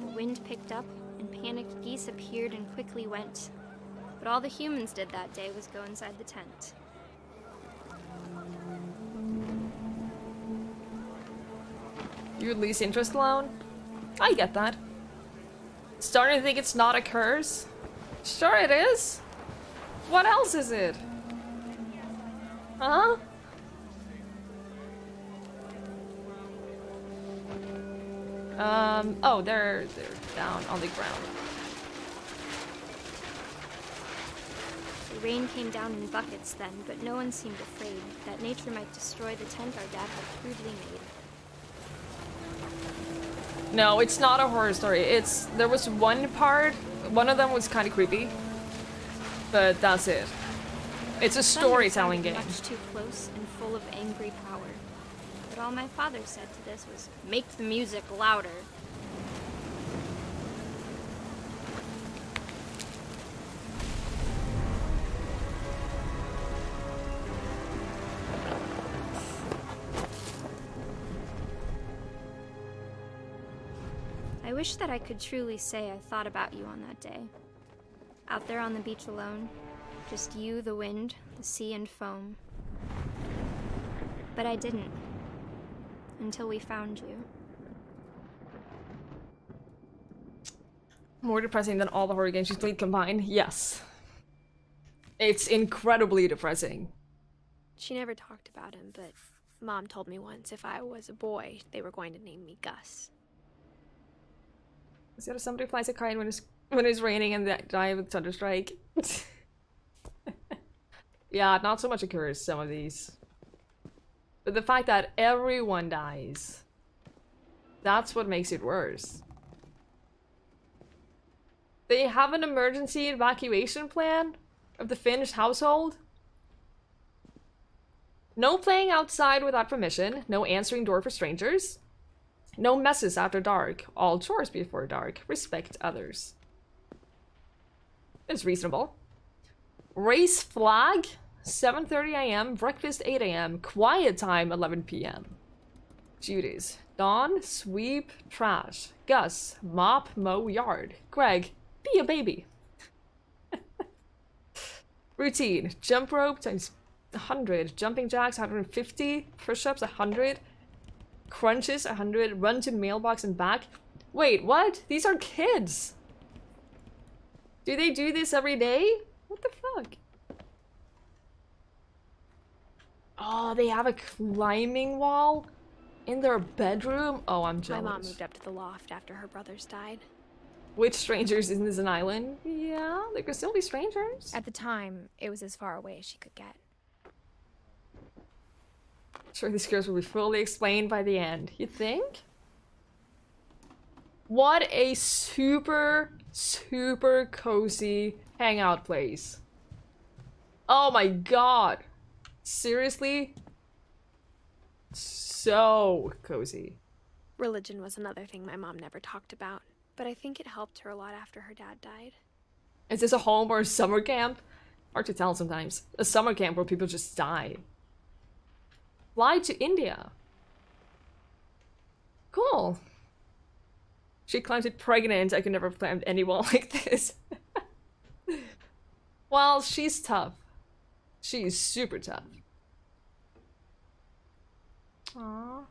The wind picked up, and panicked geese appeared and quickly went. But all the humans did that day was go inside the tent. You lose interest alone? I get that. Starting to think it's not a curse? Sure it is. What else is it? Huh? Oh, they're down on the ground. The rain came down in buckets then, but no one seemed afraid that nature might destroy the tent our dad had crudely made. No, it's not a horror story. There was one part, one of them was kind of creepy, but that's it. It's a storytelling game. Much too close and full of angry power. But all my father said to this was, make the music louder. I wish that I could truly say I thought about you on that day. Out there on the beach alone, just you, the wind, the sea, and foam. But I didn't. Until we found you. More depressing than all the horror games she's played combined? Yes. It's incredibly depressing. She never talked about him, but Mom told me once if I was a boy, they were going to name me Gus. Is that somebody flies a kite when it's raining and they die with thunderstrike? Yeah, not so much a curse, some of these. But the fact that everyone dies, that's what makes it worse. They have an emergency evacuation plan of the Finch household. No playing outside without permission, no answering door for strangers. No messes after dark, all chores before dark, respect others. It's reasonable. Race flag, 7:30 a.m. Breakfast, 8 a.m. Quiet time, 11 p.m. Duties. Dawn, sweep, trash. Gus, mop, mow, yard. Greg, be a baby. Routine. Jump rope times 100. Jumping jacks, 150. Push-ups, 100. Crunches, 100. Run to mailbox and back. Wait, what? These are kids! Do they do this every day? What the fuck? Oh, they have a climbing wall in their bedroom? Oh, I'm jealous. My mom moved up to the loft after her brothers died. Which strangers isn't this an island? Yeah, they could still be strangers. At the time, it was as far away as she could get. Sure, these girls will be fully explained by the end. You think? What a super, super cozy hangout place. Oh my god. Seriously? So cozy. Religion was another thing my mom never talked about, but I think it helped her a lot after her dad died. Is this a home or a summer camp? Hard to tell sometimes. A summer camp where people just die. Fly to India. Cool. She claims it pregnant. I could never plan anyone like this. Well, she's tough. She's super tough. Aww.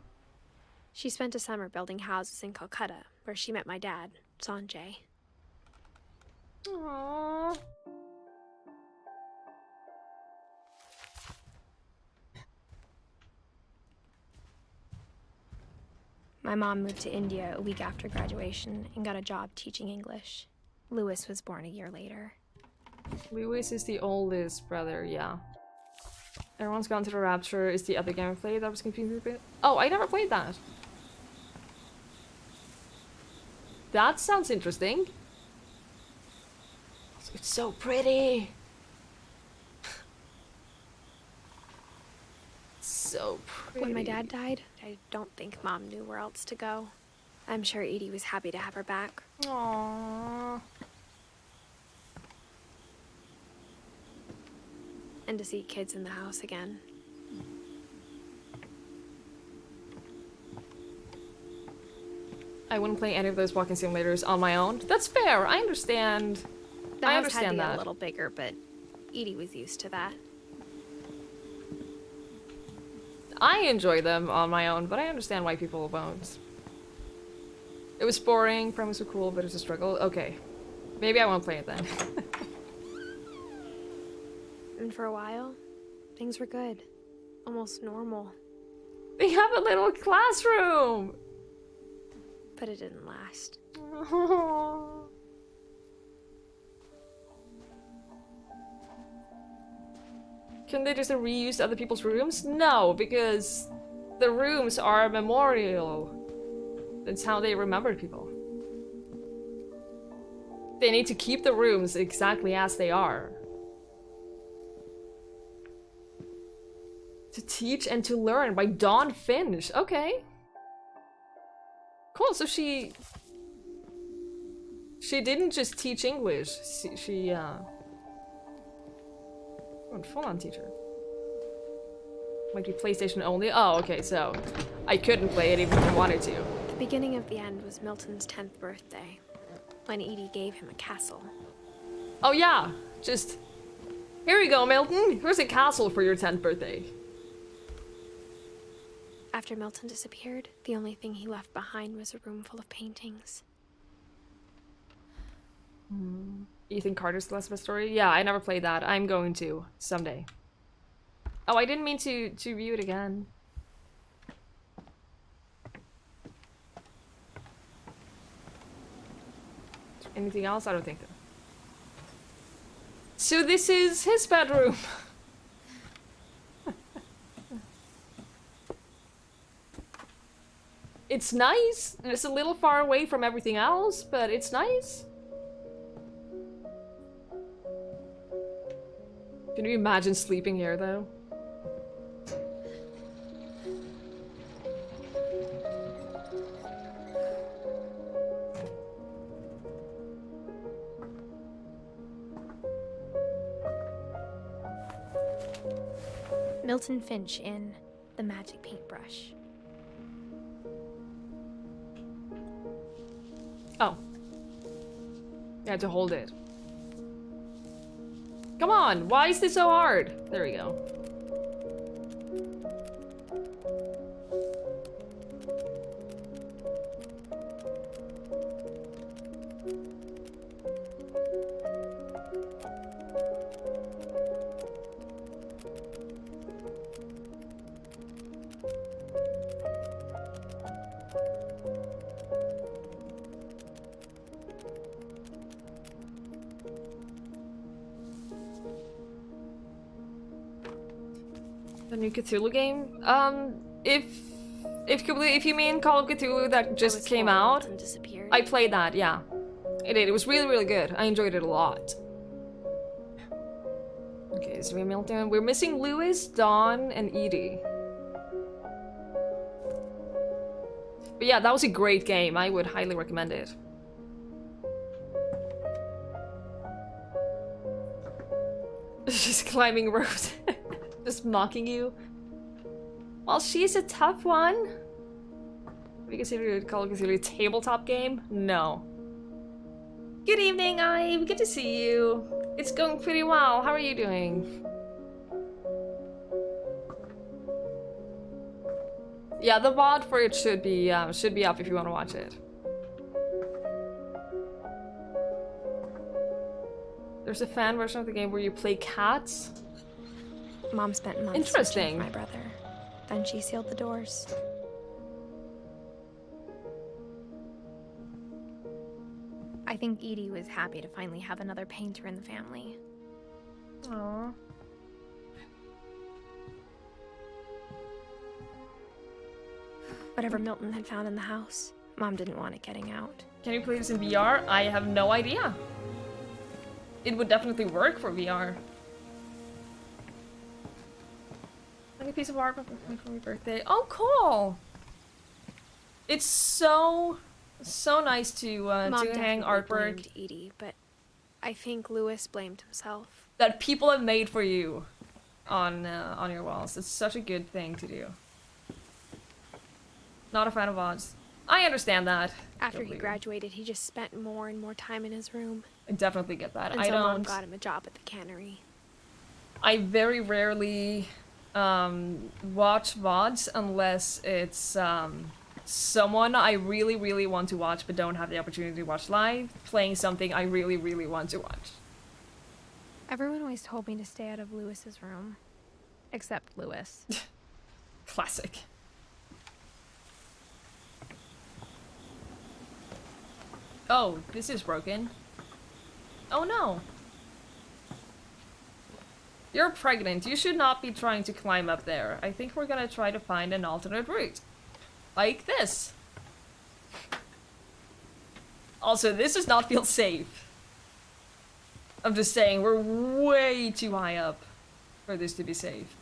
She spent a summer building houses in Calcutta, where she met my dad, Sanjay. Aww. My mom moved to India a week after graduation and got a job teaching English. Lewis was born a year later. Lewis is the oldest brother, yeah. Everyone's Gone to the Rapture is the other game I played. That was confusing a bit. Oh, I never played that. That sounds interesting. It's so pretty. So pretty. When my dad died, I don't think Mom knew where else to go. I'm sure Edie was happy to have her back. Aww. And to see kids in the house again. I wouldn't play any of those walking simulators on my own. That's fair. I understand. The I house understand had to that. get a little bigger, but Edie was used to that. I enjoy them on my own, but I understand why people won't. It was boring, premise was cool, but it was a struggle. Okay. Maybe I won't play it then. And for a while, things were good. Almost normal. They have a little classroom! But it didn't last. Can they just reuse other people's rooms? No, because the rooms are a memorial. That's how they remember people. They need to keep the rooms exactly as they are. To Teach and to Learn by Dawn Finch. Okay. Cool, so she didn't just teach English. She full-on teacher. Might be PlayStation only. Oh, okay, so I couldn't play it even if I wanted to. The beginning of the end was Milton's 10th birthday, when Edie gave him a castle. Oh yeah, just here you go, Milton. Here's a castle for your 10th birthday. After Milton disappeared, the only thing he left behind was a room full of paintings. Ethan Carter's The Last of Us Story? Yeah, I never played that. I'm going to someday. Oh, I didn't mean to view it again. Anything else? I don't think so. So this is his bedroom. It's nice. It's a little far away from everything else, but it's nice. Can you imagine sleeping here, though? Milton Finch in The Magic Paintbrush. Oh. You had to hold it. Come on, why is this so hard? There we go. The new Cthulhu game? If you mean Call of Cthulhu that just came out, I played that, yeah. It did. It was really, really good. I enjoyed it a lot. Okay, so we're missing Lewis, Dawn, and Edie. But yeah, that was a great game. I would highly recommend it. She's climbing ropes. Just mocking you. Well, she's a tough one. Have you considered Call of Cthulhu a tabletop game? No. Good evening, Ive. Good to see you. It's going pretty well. How are you doing? Yeah, the VOD for it should be up if you want to watch it. There's a fan version of the game where you play cats. Mom spent months searching for my brother. Then she sealed the doors. I think Edie was happy to finally have another painter in the family. Aww. Whatever Milton had found in the house, Mom didn't want it getting out. Can you play this in VR? I have no idea. It would definitely work for VR. Like a piece of art for my birthday. Oh, cool! It's so nice to hang artwork. Blamed Edie, but I think Lewis blamed himself. That people have made for you on your walls. It's such a good thing to do. Not a fan of odds. I understand that. After he graduated, he just spent more and more time in his room. I definitely get that. Until Mom got him a job at the cannery. I very rarely watch VODs unless it's someone I really, really want to watch but don't have the opportunity to watch live, playing something I really, really want to watch. Everyone always told me to stay out of Lewis's room. Except Lewis. Classic. Oh, this is broken. Oh no. You're pregnant. You should not be trying to climb up there. I think we're gonna try to find an alternate route. Like this. Also, this does not feel safe. I'm just saying, we're way too high up for this to be safe.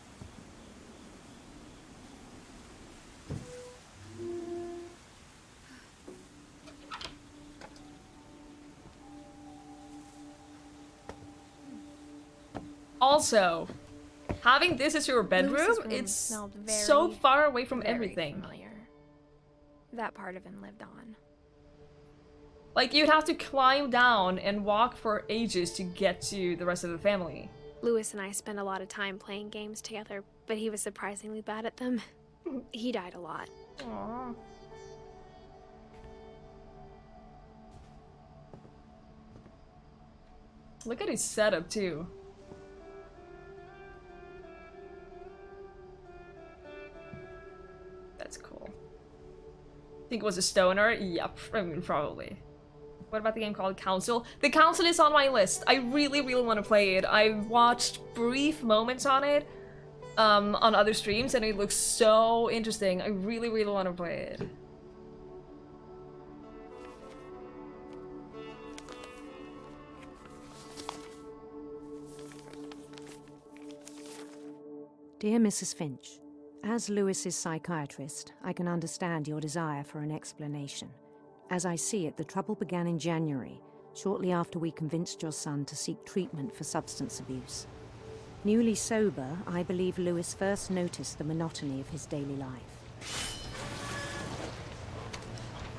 Also, having this as your bedroom, it's so far away from everything. Familiar. That part of him lived on. Like, you'd have to climb down and walk for ages to get to the rest of the family. Lewis and I spent a lot of time playing games together, but he was surprisingly bad at them. He died a lot. Aww. Look at his setup, too. That's cool. Think it was a stoner? Yep, I mean, probably. What about the game called Council? The Council is on my list. I really, really want to play it. I've watched brief moments on it on other streams, and it looks so interesting. I really, really want to play it. Dear Mrs. Finch, as Lewis's psychiatrist, I can understand your desire for an explanation. As I see it, the trouble began in January, shortly after we convinced your son to seek treatment for substance abuse. Newly sober, I believe Lewis first noticed the monotony of his daily life.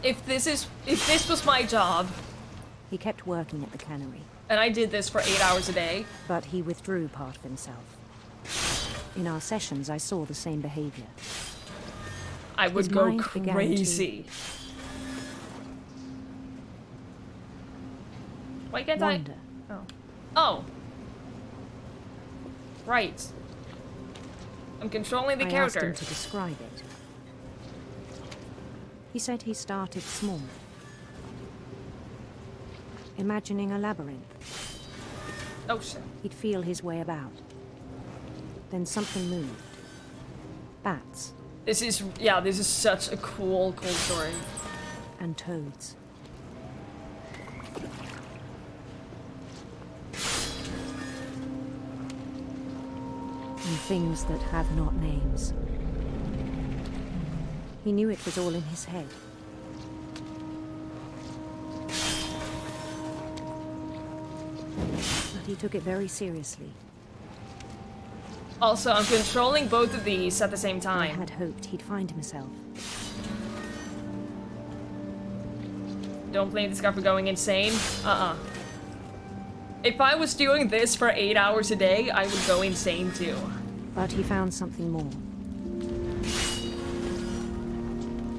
If this was my job, he kept working at the cannery. And I did this for 8 hours a day. But he withdrew part of himself. In our sessions, I saw the same behavior. I would go crazy. Why can't Wonder. I? Oh. Oh. Right. I'm controlling the character. I asked him to describe it. He said he started small, imagining a labyrinth. Oh shit. He'd feel his way about. Then something moved. Bats. This is such a cool story. And toads. And things that have not names. He knew it was all in his head. But he took it very seriously. Also, I'm controlling both of these at the same time. I had hoped he'd find himself. Don't blame this guy for going insane. If I was doing this for 8 hours a day, I would go insane too. But he found something more.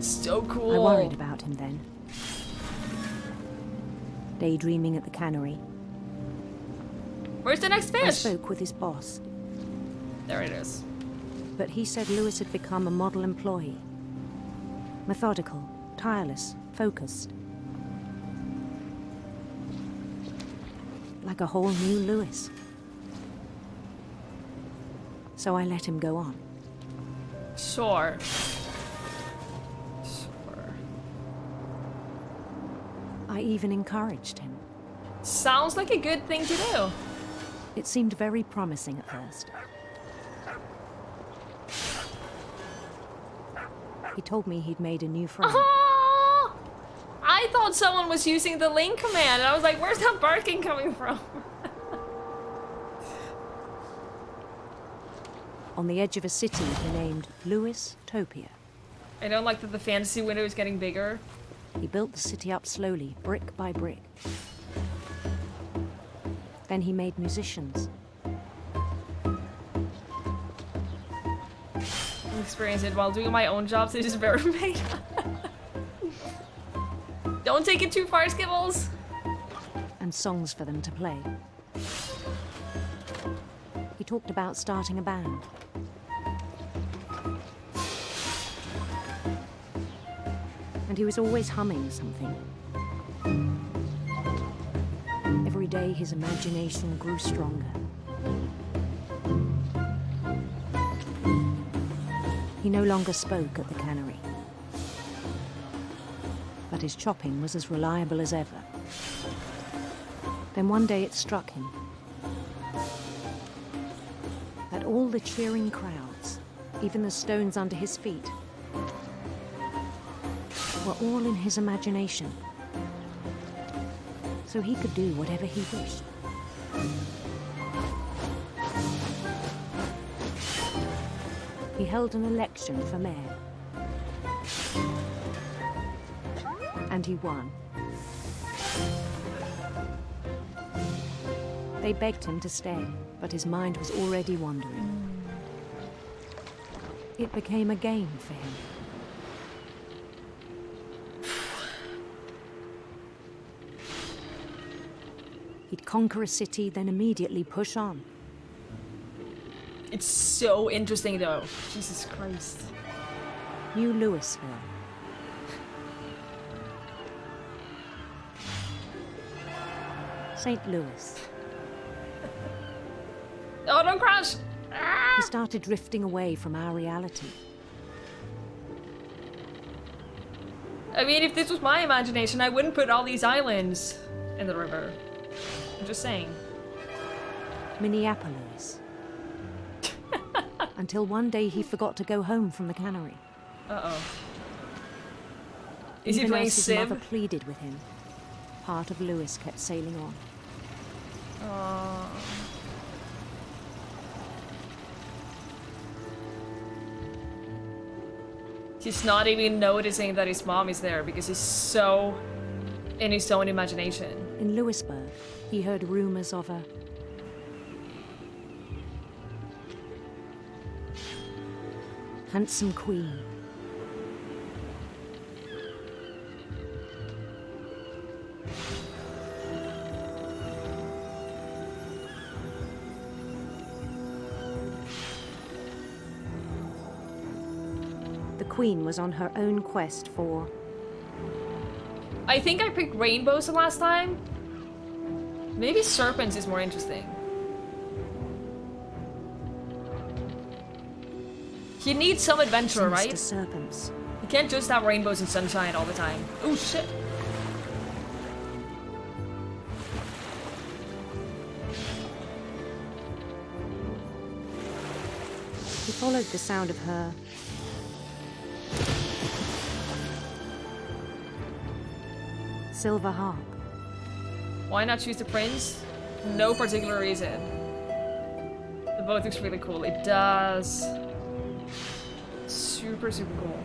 So cool. I worried about him then. Daydreaming at the cannery. Where's the next fish? I spoke with his boss. There it is. But he said Lewis had become a model employee. Methodical, tireless, focused. Like a whole new Lewis. So I let him go on. Sure. I even encouraged him. Sounds like a good thing to do. It seemed very promising at first. He told me he'd made a new friend. Oh! I thought someone was using the link command, and I was like, where's that barking coming from? On the edge of a city he named Lewis Topia. I don't like that the fantasy window is getting bigger. He built the city up slowly, brick by brick. Then he made musicians. I experienced it while doing my own jobs. It is very made. Don't take it too far, Skibbles. And songs for them to play. He talked about starting a band. And he was always humming something. Every day his imagination grew stronger. He no longer spoke at the cannery. But his chopping was as reliable as ever. Then one day it struck him that all the cheering crowds, even the stones under his feet, were all in his imagination. So he could do whatever he wished. He held an election for mayor. And he won. They begged him to stay, but his mind was already wandering. It became a game for him. He'd conquer a city, then immediately push on. It's so interesting, though. Jesus Christ. New Louisville. St. Louis. Oh, don't crash! He started drifting away from our reality. I mean, if this was my imagination, I wouldn't put all these islands in the river. I'm just saying. Minneapolis. Until one day he forgot to go home from the cannery. Uh-oh. Is he Even playing as his Civ? mother pleaded with him, part of Lewis kept sailing on. He's not even noticing that his mom is there because he's so in his own imagination. In Lewisburg, he heard rumors of a handsome queen. The queen was on her own quest for... I think I picked rainbows the last time. Maybe serpents is more interesting. You need some adventure, right? Serpents. You can't just have rainbows and sunshine all the time. Oh shit. He followed the sound of her silver harp. Why not choose the prince? No particular reason. The boat looks really cool. It does. Super, super cool.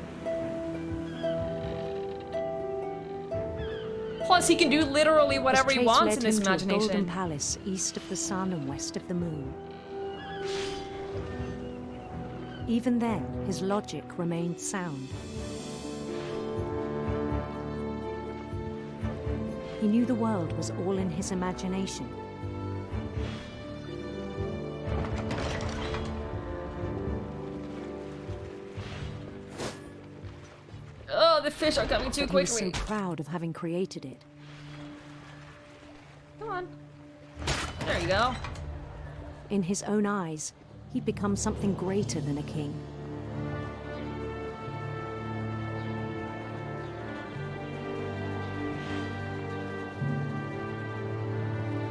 Plus, he can do literally whatever he wants in his imagination. To a golden palace east of the sun and west of the moon. Even then, his logic remained sound. He knew the world was all in his imagination. Oh, the fish are coming too quickly. He was so proud of having created it. Come on. There you go. In his own eyes, he'd become something greater than a king.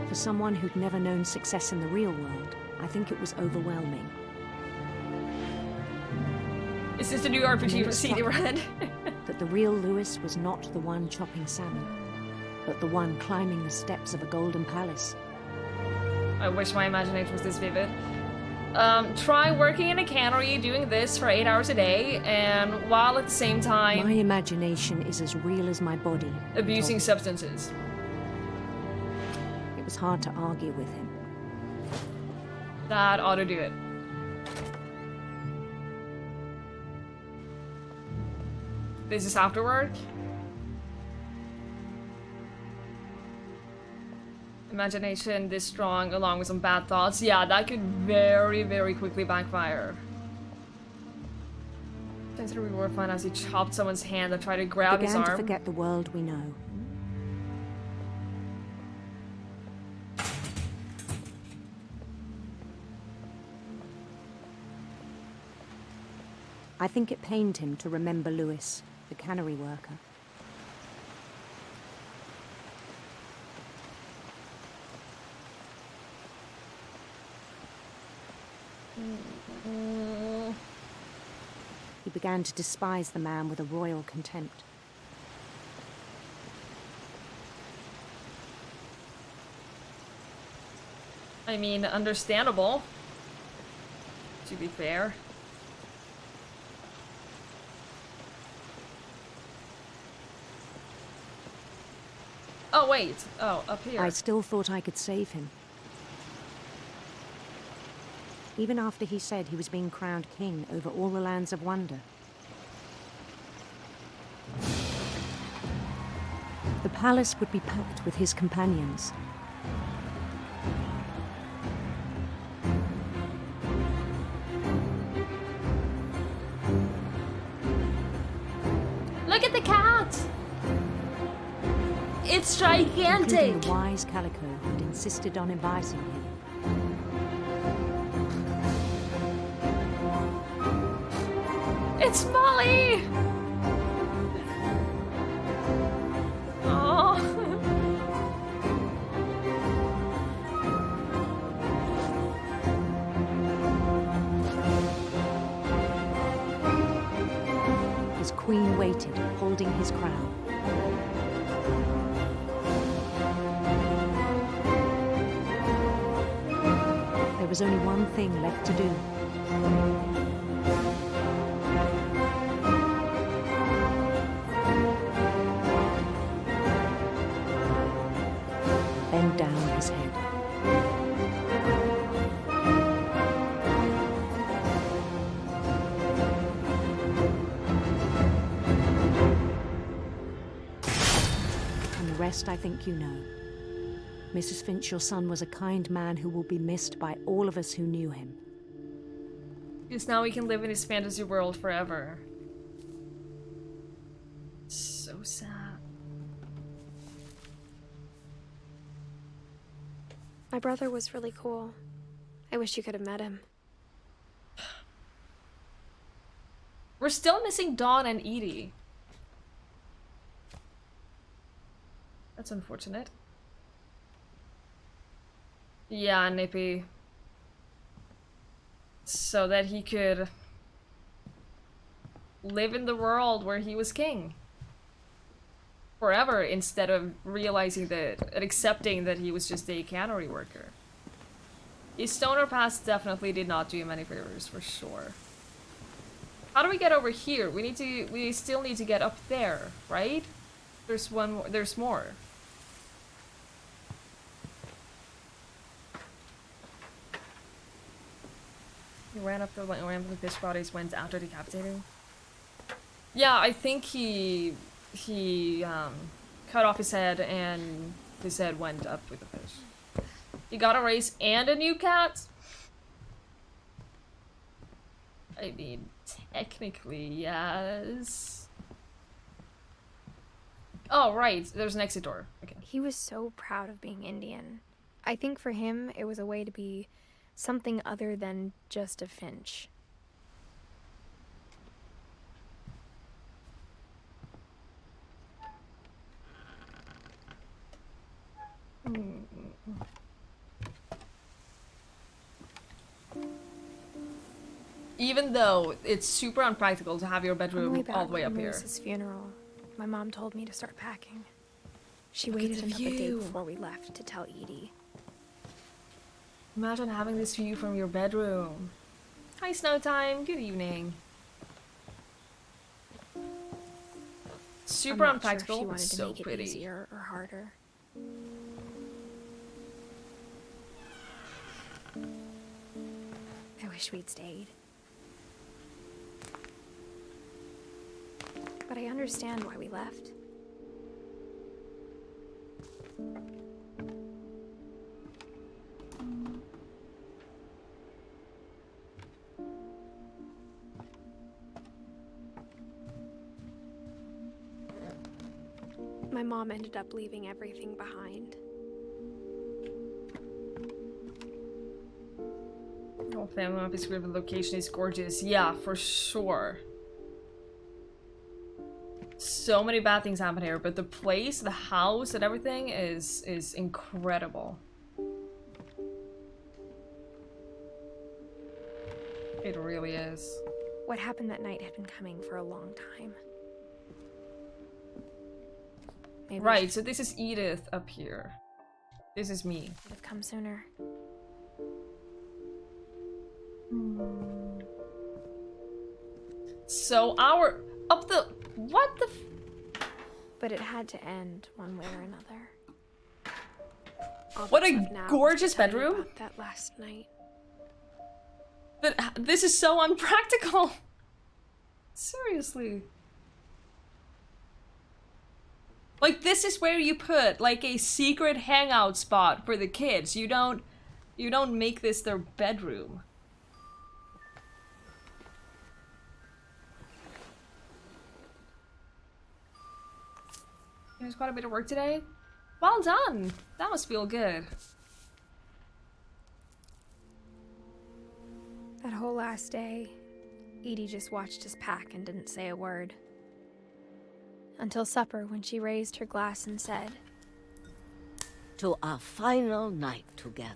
For someone who'd never known success in the real world, I think it was overwhelming. Is this the new RPG for CD Red? That the real Lewis was not the one chopping salmon, but the one climbing the steps of a golden palace. I wish my imagination was this vivid. Try working in a cannery, doing this for 8 hours a day, and while at the same time... My imagination is as real as my body. Abusing substances. It was hard to argue with him. That ought to do it. This is after work. Imagination this strong along with some bad thoughts. Yeah, that could very, very quickly backfire. Thanks to the reward fund as he chopped someone's hand and tried to grab his arm. Began to forget the world we know. I think it pained him to remember Lewis, the cannery worker. He began to despise the man with a royal contempt. I mean, understandable. To be fair. Oh, wait. Oh, up here. I still thought I could save him. Even after he said he was being crowned king over all the lands of wonder. The palace would be packed with his companions. Look at the cat! It's gigantic! Including the wise Calico who'd insisted on advising him. It's Molly! Oh. His queen waited, holding his crown. There was only one thing left to do. rest I think you know. Mrs. Finch, your son was a kind man who will be missed by all of us who knew him. Because now we can live in his fantasy world forever. So sad. My brother was really cool. I wish you could have met him. We're still missing Dawn and Edie. That's unfortunate. Yeah, Nippy. So that he could live in the world where he was king. Forever, instead of realizing that and accepting that he was just a cannery worker. His stoner past definitely did not do him any favors, for sure. How do we get over here? We still need to get up there, right? There's one more, there's more. He ran up the ramp with fish bodies went after decapitating. Yeah, I think he cut off his head and his head went up with the fish. He got a race and a new cat? I mean, technically, yes. Oh, right. There's an exit door. Okay. He was so proud of being Indian. I think for him, it was a way to be something other than just a Finch. Even though it's super unpractical to have your bedroom On all the way up here. Lewis's funeral, my mom told me to start packing. She waited until the day before we left to tell Edie. Imagine having this view from your bedroom. Hi, Snow Time. Good evening. Super I'm not unpractical. Sure if she wanted to so make it pretty. Easier or harder. I wish we'd stayed. But I understand why we left. My mom ended up leaving everything behind. Oh, family map is great, the location is gorgeous. Yeah, for sure. So many bad things happen here, but the place, the house, and everything is incredible. It really is. What happened that night had been coming for a long time. Maybe Right, so this is Edith up here. This is me. should have come sooner. So our up the what the But it had to end one way or another. All What that's a left now is to gorgeous tell you bedroom. about that last night. But this is so unpractical. Seriously. Like, this is where you put like a secret hangout spot for the kids. You don't make this their bedroom. There's quite a bit of work today. Well done. That must feel good. That whole last day, Edie just watched us pack and didn't say a word. Until supper, when she raised her glass and said, "To our final night together,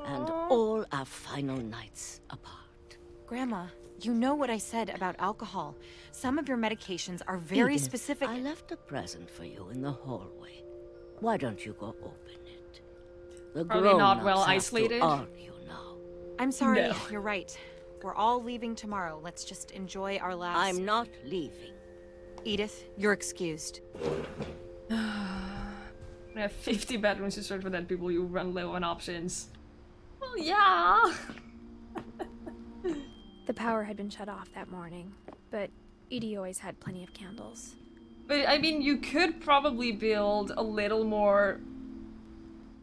and all our final nights apart." Grandma, you know what I said about alcohol. Some of your medications are very Edith, specific. I left a present for you in the hallway. Why don't you go open it? The Probably not grown-ups well have to isolated. argue now. I'm sorry, No. you're right. We're all leaving tomorrow. Let's just enjoy our last... I'm not leaving. Edith, you're excused. I have 50 bedrooms to search for dead people. You run low on options. Well, yeah. the power had been shut off that morning, but Edie always had plenty of candles. But I mean, you could probably build a little more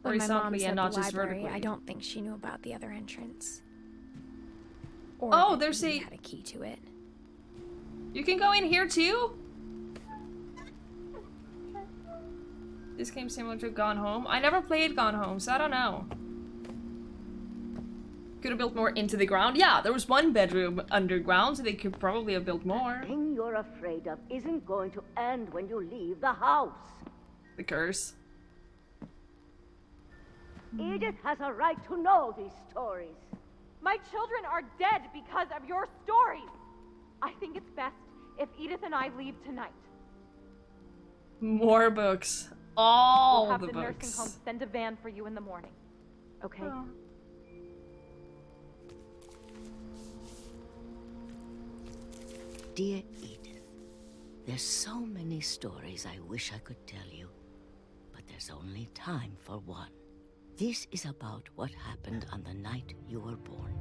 When my mom horizontally said and not the just library, vertically. I don't think she knew about the other entrance. Or Oh, that there's Edie a- had a key to it. You can go in here too? This game similar to Gone Home? I never played Gone Home, so I don't know. Could have built more into the ground. Yeah, there was one bedroom underground, so they could probably have built more. The thing you're afraid of isn't going to end when you leave the house. The curse. Edith has a right to know these stories. My children are dead because of your stories. I think it's best if Edith and I leave tonight. More books. All We'll have the the books. nursing home send a van for you in the morning. Okay? Oh. Dear Edith, there's so many stories I wish I could tell you, but there's only time for one. This is about what happened on the night you were born.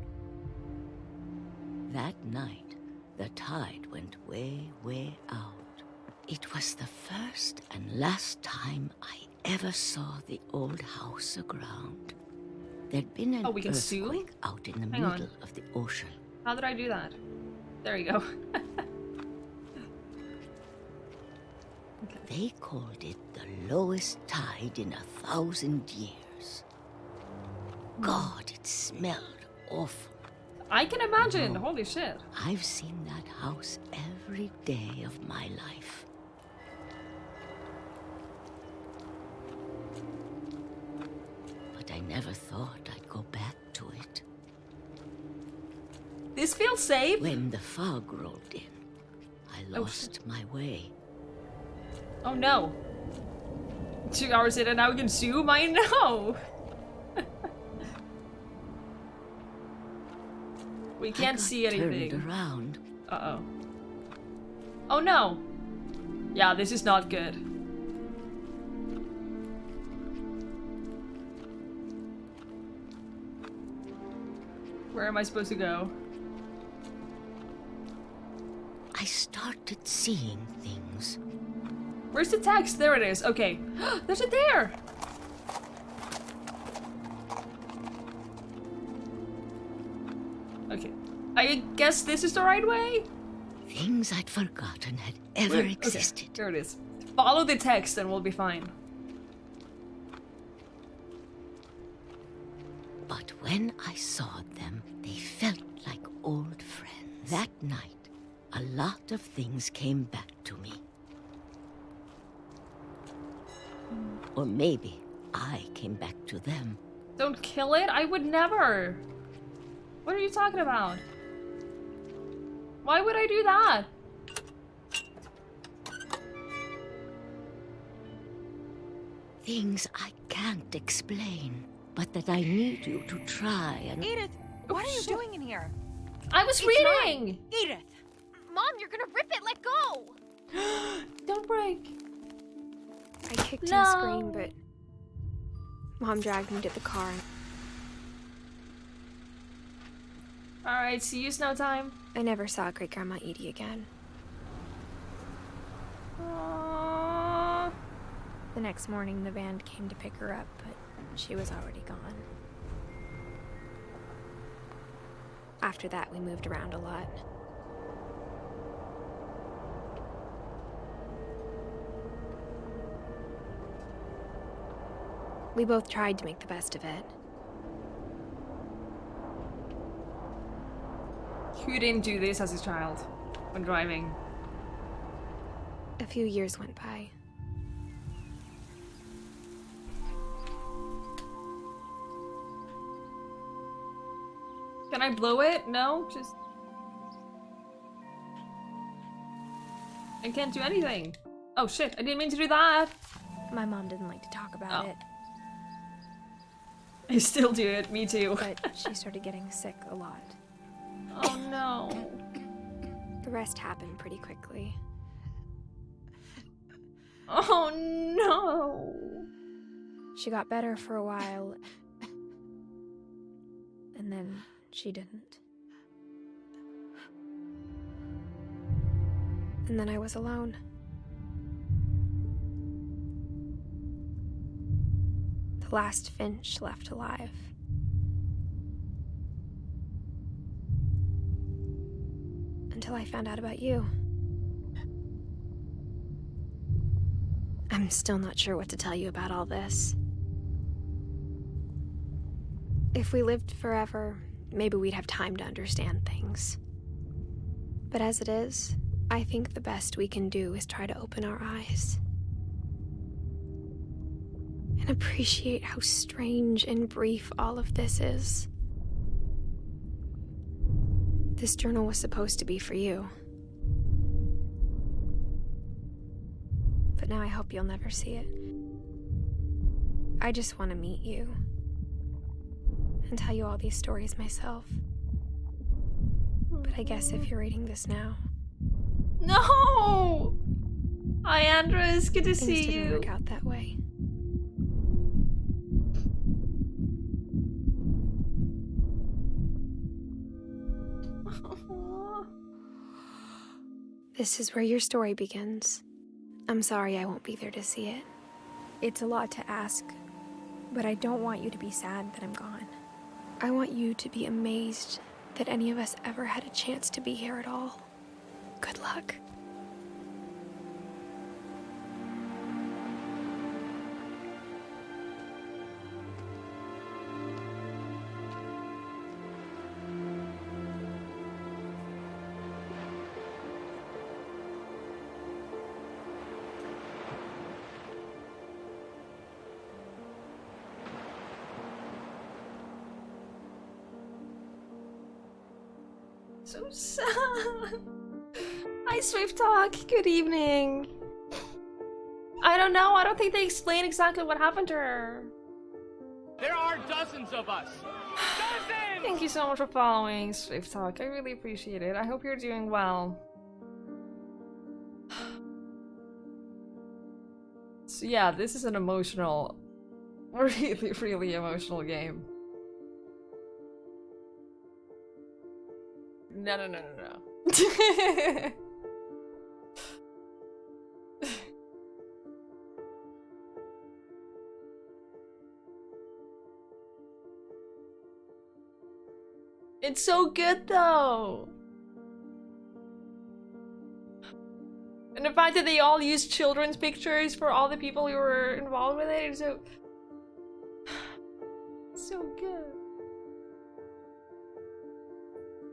That night, the tide went way, way out. It was the first and last time I ever saw the old house aground. There'd been an we can sue? earthquake out in the Hang on. middle of the ocean. How did I do that? There you go. They called it the lowest tide in 1,000 years. God, it smelled awful. I can imagine. Holy shit. I've seen that house every day of my life. But I never thought I'd go back to it. This feels safe. When the fog rolled in, I lost my way. Oh no. 2 hours in and now we can zoom? I know. We can't see anything. Turned around. Uh-oh. Oh no. Yeah, this is not good. Where am I supposed to go? I started seeing things. Where's the text? There it is. Okay. There's it there. Okay. I guess this is the right way? Things I'd forgotten had ever existed. Okay, there it is. Follow the text and we'll be fine. But when I saw them, they felt like old friends. That night, a lot of things came back to me. Or maybe I came back to them. Don't kill it? I would never. What are you talking about? Why would I do that? Things I can't explain, but that I need you to try and... Edith, what are you doing in here? I was reading! Mine. Edith! Mom, you're gonna rip it! Let go! Don't break. I kicked No. and screamed, but Mom dragged me to the car. Alright, see you snow time. I never saw Great Grandma Edie again. Aww. The next morning, the van came to pick her up, but she was already gone. After that, we moved around a lot. We both tried to make the best of it. Who didn't do this as a child when driving? A few years went by. Can I blow it? No? Just... I can't do anything. Oh shit, I didn't mean to do that. My mom didn't like to talk about it. I still do it, me too. But she started getting sick a lot. Oh no. The rest happened pretty quickly. Oh no. She got better for a while, and then she didn't. And then I was alone. the last Finch left alive. Until I found out about you. I'm still not sure what to tell you about all this. If we lived forever, maybe we'd have time to understand things. But as it is, I think the best we can do is try to open our eyes. And appreciate how strange and brief all of this is. This journal was supposed to be for you. But now I hope you'll never see it. I just want to meet you. And tell you all these stories myself. But I guess if you're reading this now... No! Hi, Andres. Good to see things you. didn't work out that way. This is where your story begins. I'm sorry I won't be there to see it. It's a lot to ask, but I don't want you to be sad that I'm gone. I want you to be amazed that any of us ever had a chance to be here at all. Good luck. So sad. Hi, Swift Talk. Good evening. I don't know. I don't think they explain exactly what happened to her. There are dozens of us. Dozens! Thank you so much for following, Swift Talk. I really appreciate it. I hope you're doing well. So yeah, this is an emotional, really, really emotional game. No. It's so good though. And the fact that they all use children's pictures for all the people who were involved with it is so good.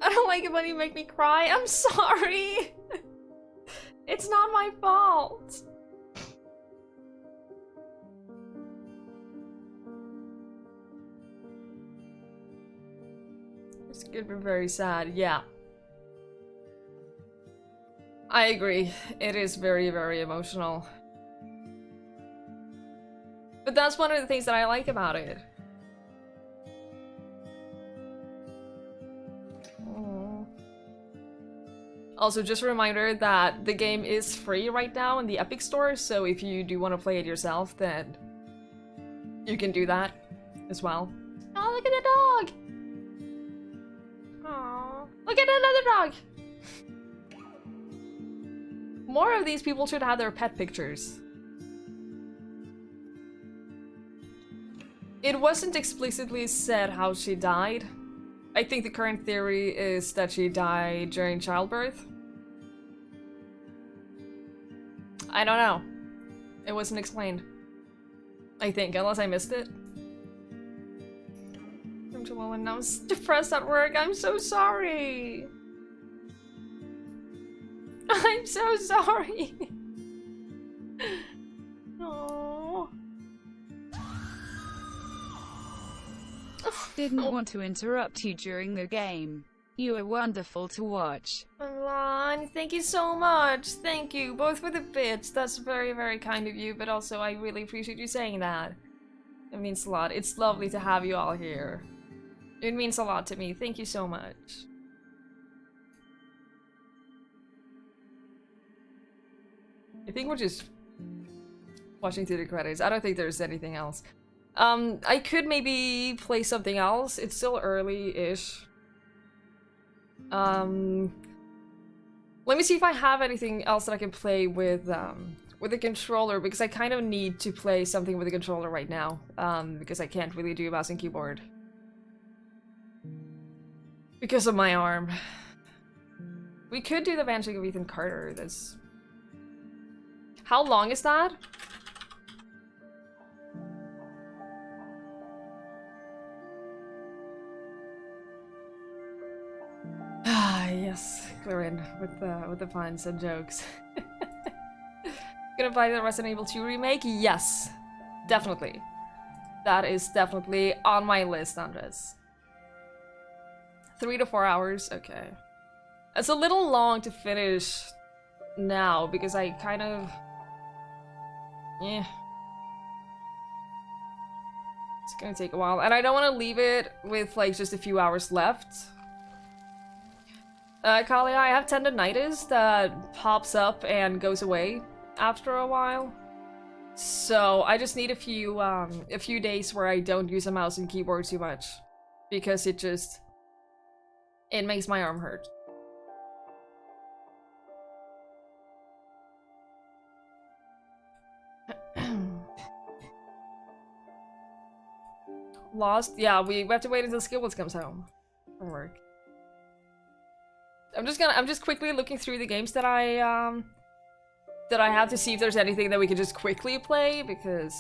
I don't like it when you make me cry. I'm sorry. It's not my fault. It's gonna be very sad. Yeah. I agree. It is very, very emotional. But that's one of the things that I like about it. Also, just a reminder that the game is free right now in the Epic Store, so if you do want to play it yourself, then you can do that as well. Oh, look at the dog! Aww. Look at another dog! More of these people should have their pet pictures. It wasn't explicitly said how she died. I think the current theory is that she died during childbirth. I don't know. It wasn't explained. I think, unless I missed it. I'm too well and I'm depressed at work. I'm so sorry. I'm so sorry. Aww. Didn't want to interrupt you during the game. You were wonderful to watch. Milan, thank you so much. Thank you, both for the bits. That's very, very kind of you, but also I really appreciate you saying that. It means a lot. It's lovely to have you all here. It means a lot to me. Thank you so much. I think we're just watching through the credits. I don't think there's anything else. I could maybe play something else. It's still early-ish. Let me see if I have anything else that I can play with with the controller because I kind of need to play something with the controller right now. Because I can't really do mouse and keyboard. Because of my arm. We could do the Vanishing of Ethan Carter. That's... How long is that? Ah, yes, Clarin with the puns and jokes. Gonna buy the Resident Evil 2 remake? Yes, definitely. That is definitely on my list, Andres. 3 to 4 hours? Okay. It's a little long to finish now because I kind of... Yeah. It's gonna take a while. And I don't want to leave it with like just a few hours left. Kalia, I have tendonitis that pops up and goes away after a while. So I just need a few days where I don't use a mouse and keyboard too much. Because it makes my arm hurt. Lost? Yeah, we have to wait until Skibbles comes home from work. I'm just quickly looking through the games that I have to see if there's anything that we can just quickly play because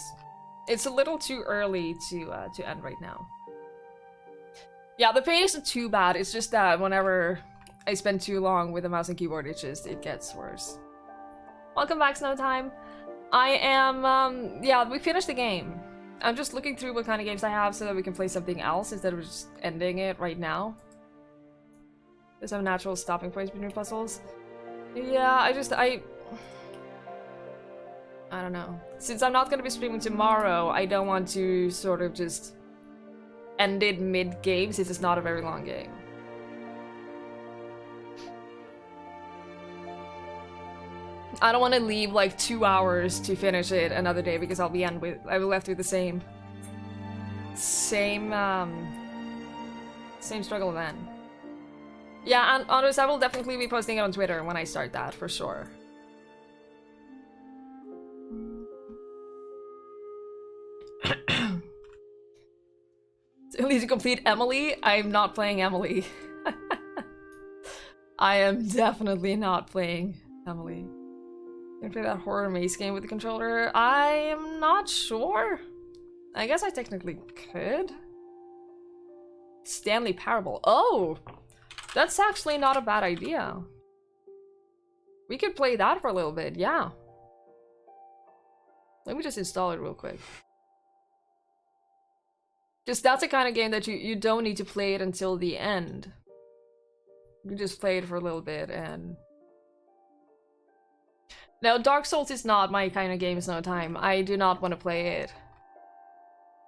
it's a little too early to end right now. Yeah, the pain isn't too bad. It's just that whenever I spend too long with a mouse and keyboard, it gets worse. Welcome back, Snowtime. I am yeah, we finished the game. I'm just looking through what kind of games I have so that we can play something else instead of just ending it right now. There's some natural stopping points between puzzles. Yeah, I don't know. Since I'm not gonna be streaming tomorrow, I don't want to sort of just end it mid-game since it's not a very long game. I don't want to leave like 2 hours to finish it another day because I'll be left with the same struggle then. Yeah, and honest, I will definitely be posting it on Twitter when I start that for sure. At least to complete Emily, I'm not playing Emily. I am definitely not playing Emily. Can I play that horror maze game with the controller? I am not sure. I guess I technically could. Stanley Parable. Oh! That's actually not a bad idea. We could play that for a little bit, yeah. Let me just install it real quick. Just that's the kind of game that you don't need to play it until the end. You just play it for a little bit and... Now, Dark Souls is not my kind of game, no time. I do not want to play it.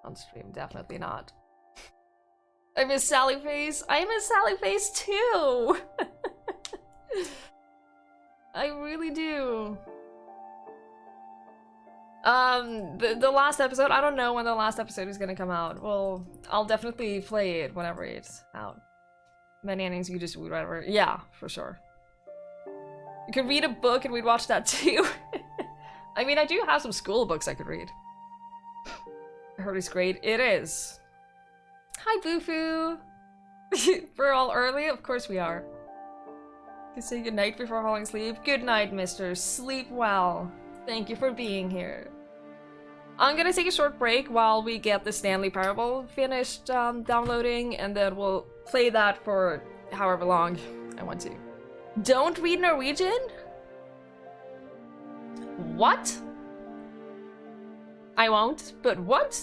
On stream, definitely not. I miss Sally Face. I miss Sally Face too! I really do. The last episode, I don't know when the last episode is gonna come out. Well, I'll definitely play it whenever it's out. Many endings you just read, whatever. Yeah, for sure. You could read a book and we'd watch that too. I mean, I do have some school books I could read. I heard it's great. It is. Hi, Boofoo. We're all early? Of course we are. You say goodnight before falling asleep. Good night, mister. Sleep well. Thank you for being here. I'm gonna take a short break while we get the Stanley Parable finished downloading, and then we'll play that for however long I want to. Don't read Norwegian? What? I won't, but what?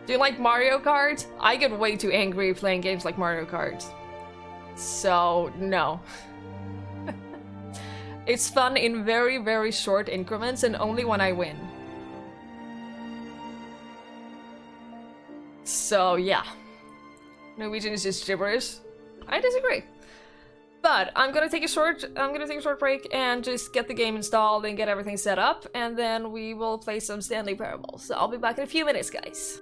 Do you like Mario Kart? I get way too angry playing games like Mario Kart. So, no. It's fun in very, very short increments and only when I win. So, yeah. Norwegian is just gibberish. I disagree. But I'm gonna take a short break and just get the game installed and get everything set up, and then we will play some Stanley Parable. So I'll be back in a few minutes, guys.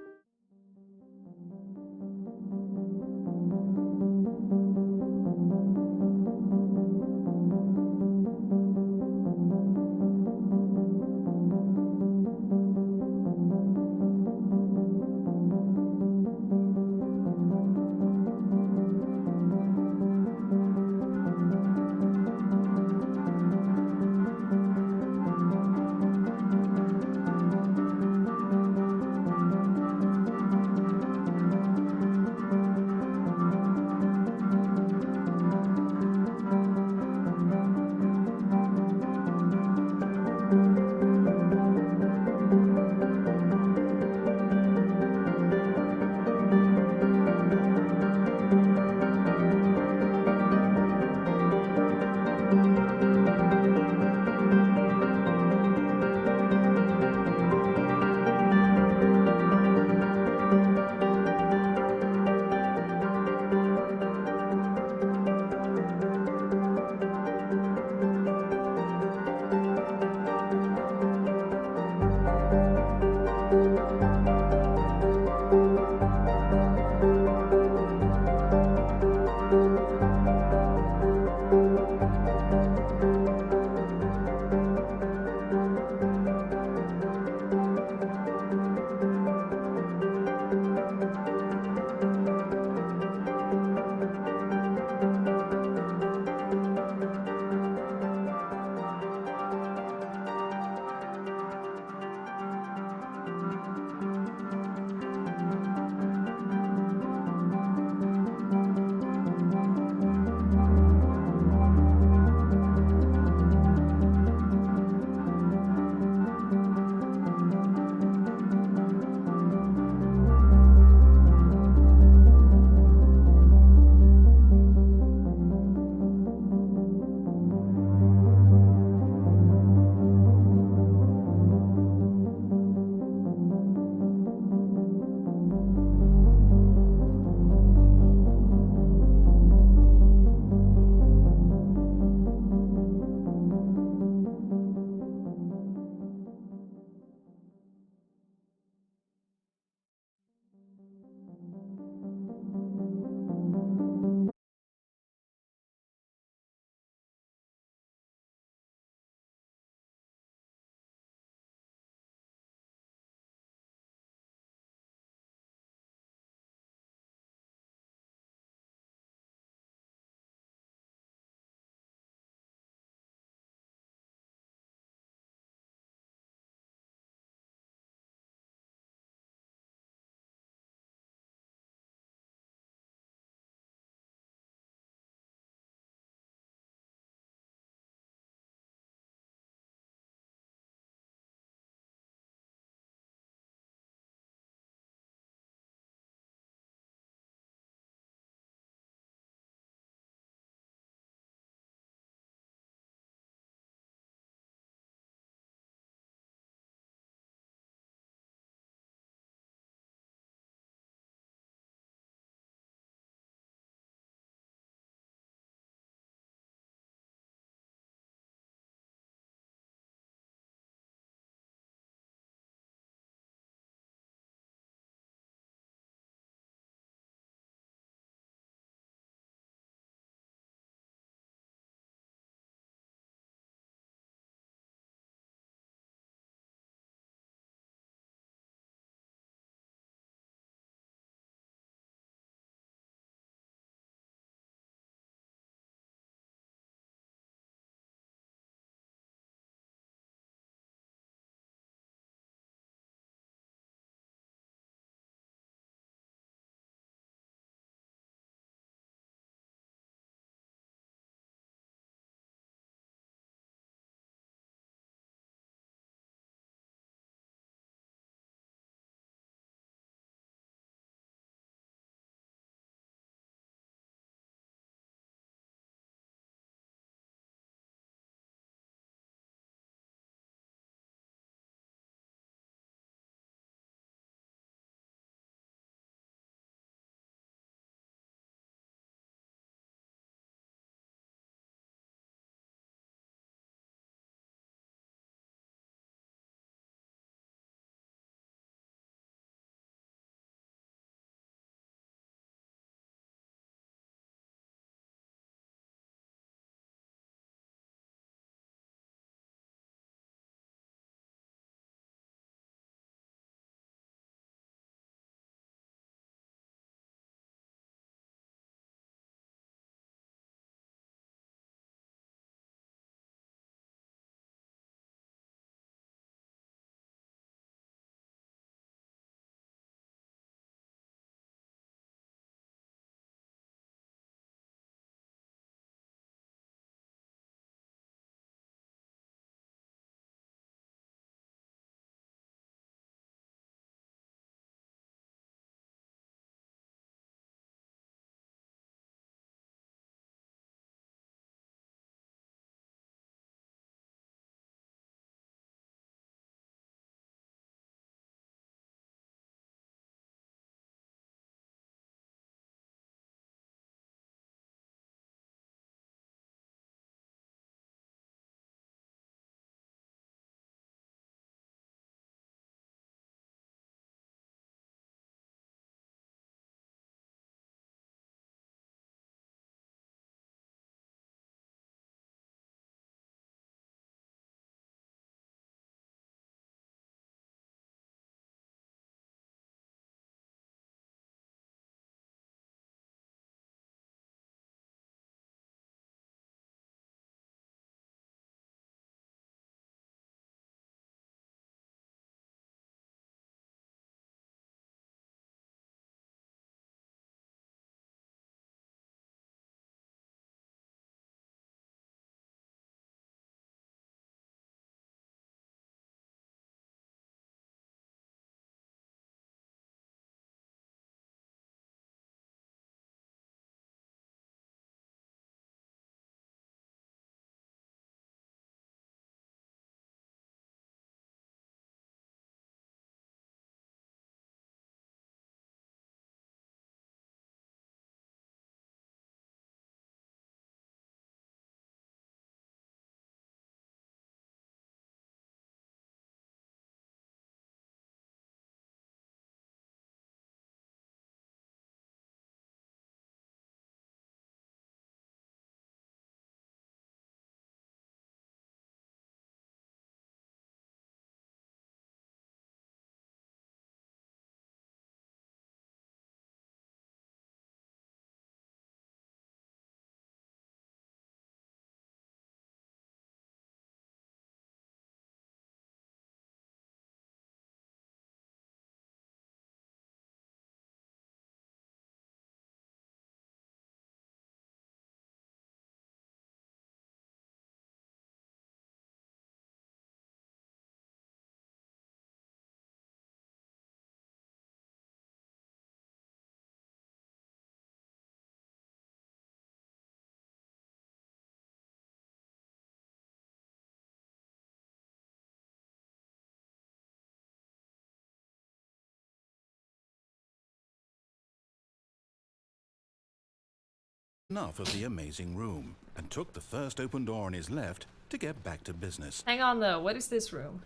enough of the amazing room and took the first open door on his left to get back to business. Hang on though, what is this room?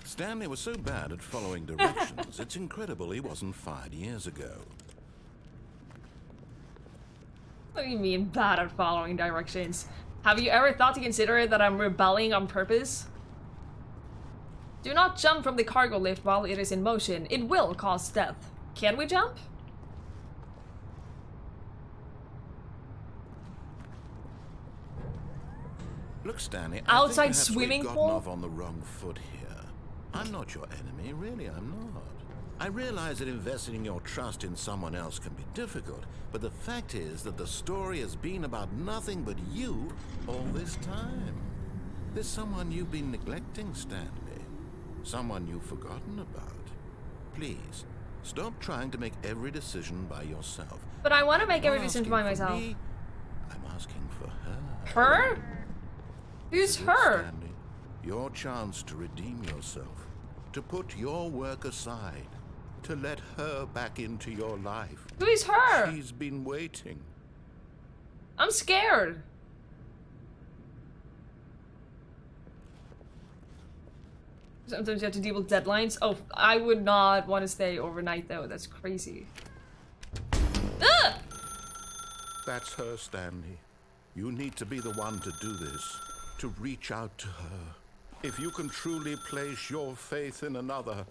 Stanley was so bad at following directions, it's incredible he wasn't fired years ago. What do you mean bad at following directions? Have you ever thought to consider that I'm rebelling on purpose? Do not jump from the cargo lift while it is in motion. It will cause death. Can we jump? Look, Stanley, Outside I think perhaps swimming we've gotten pool? off on the wrong foot here. I'm not your enemy, really, I'm not. I realize that investing your trust in someone else can be difficult, but the fact is that the story has been about nothing but you all this time. There's someone you've been neglecting, Stanley. Someone you've forgotten about. Please, stop trying to make every decision by yourself. But I want to make I'm every decision not by asking for myself. me, I'm asking for her. Her? Who's Look, her? Stanley, your chance to redeem yourself, to put your work aside, to let her back into your life. Who is her? She's been waiting. I'm scared. Sometimes you have to deal with deadlines. Oh, I would not want to stay overnight though. That's crazy. Ah! That's her, Stanley. You need to be the one to do this, to reach out to her. If you can truly place your faith in another,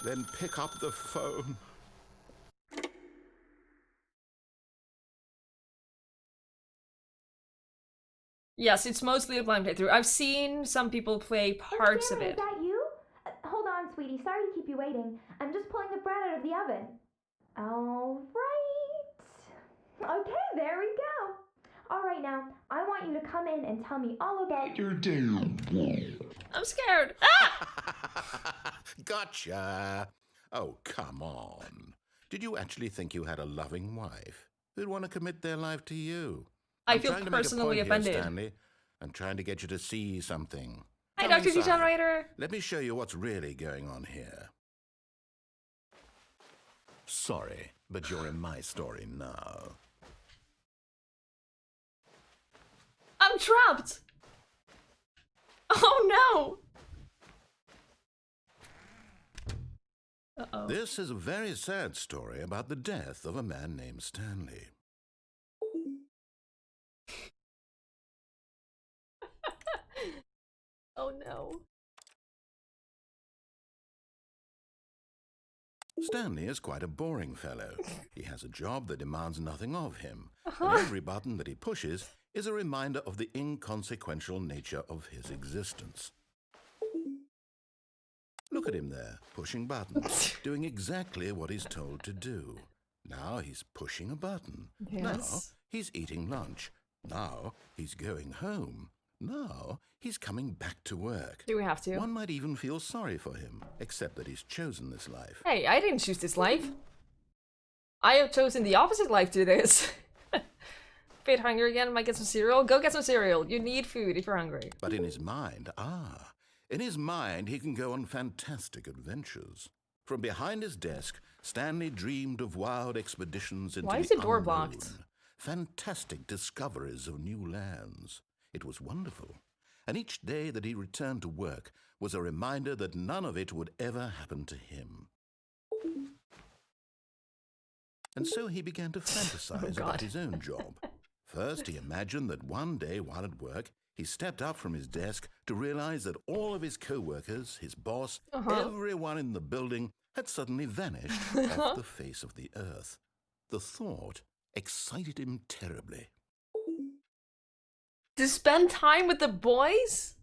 then pick up the phone. Yes, it's mostly a blind playthrough. I've seen some people play parts of it. Is that you? Hold on, sweetie. Sorry to keep you waiting. I'm just pulling the bread out of the oven. All right. Okay, there we go. All right, now, I want you to come in and tell me all about your day. I'm scared. Ah! Gotcha. Oh, come on. Did you actually think you had a loving wife who'd want to commit their life to you? I I'm feel trying to make a personally point offended. Here, Stanley. I'm trying to get you to see something. Hi, Come Dr. inside. Degenerator. Let me show you what's really going on here. Sorry, but you're in my story now. I'm trapped. Oh no. Uh-oh. This is a very sad story about the death of a man named Stanley. Oh no. Stanley is quite a boring fellow. He has a job that demands nothing of him. And every button that he pushes is a reminder of the inconsequential nature of his existence. Look at him there, pushing buttons, doing exactly what he's told to do. Now he's pushing a button. Yes. Now he's eating lunch. Now he's going home. Now he's coming back to work. Do we have to? One might even feel sorry for him, except that he's chosen this life. Hey, I didn't choose this life. I have chosen the opposite life to this. Bit hungry again, might get some cereal. Go get some cereal. You need food if you're hungry. But in his mind, in his mind he can go on fantastic adventures. From behind his desk, Stanley dreamed of wild expeditions into Why is the the door unknown, blocked? fantastic discoveries of new lands. It was wonderful. And each day that he returned to work was a reminder that none of it would ever happen to him. And so he began to fantasize about his own job. First, he imagined that one day while at work, he stepped up from his desk to realize that all of his co-workers, his boss, everyone in the building had suddenly vanished off the face of the earth. The thought excited him terribly. To spend time with the boys?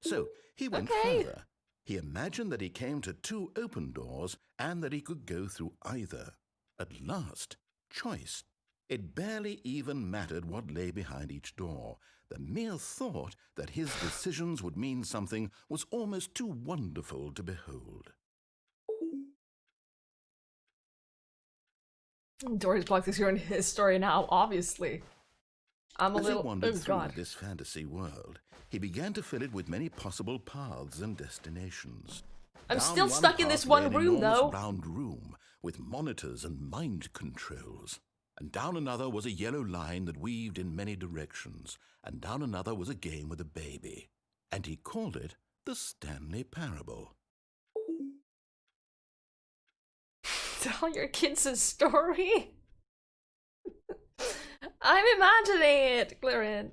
So he went further. He imagined that he came to two open doors and that he could go through either. At last, choice. It barely even mattered what lay behind each door. The mere thought that his decisions would mean something was almost too wonderful to behold. Dory's blocked his story now, obviously. I'm a As little... he wandered Oh, through God. this fantasy world, he began to fill it with many possible paths and destinations. I'm Down still one stuck in path this one led an room, enormous though. round room with monitors and mind controls. And down another was a yellow line that weaved in many directions, and down another was a game with a baby. And he called it the Stanley Parable. Tell your kids a story? I'm imagining it, Clarin.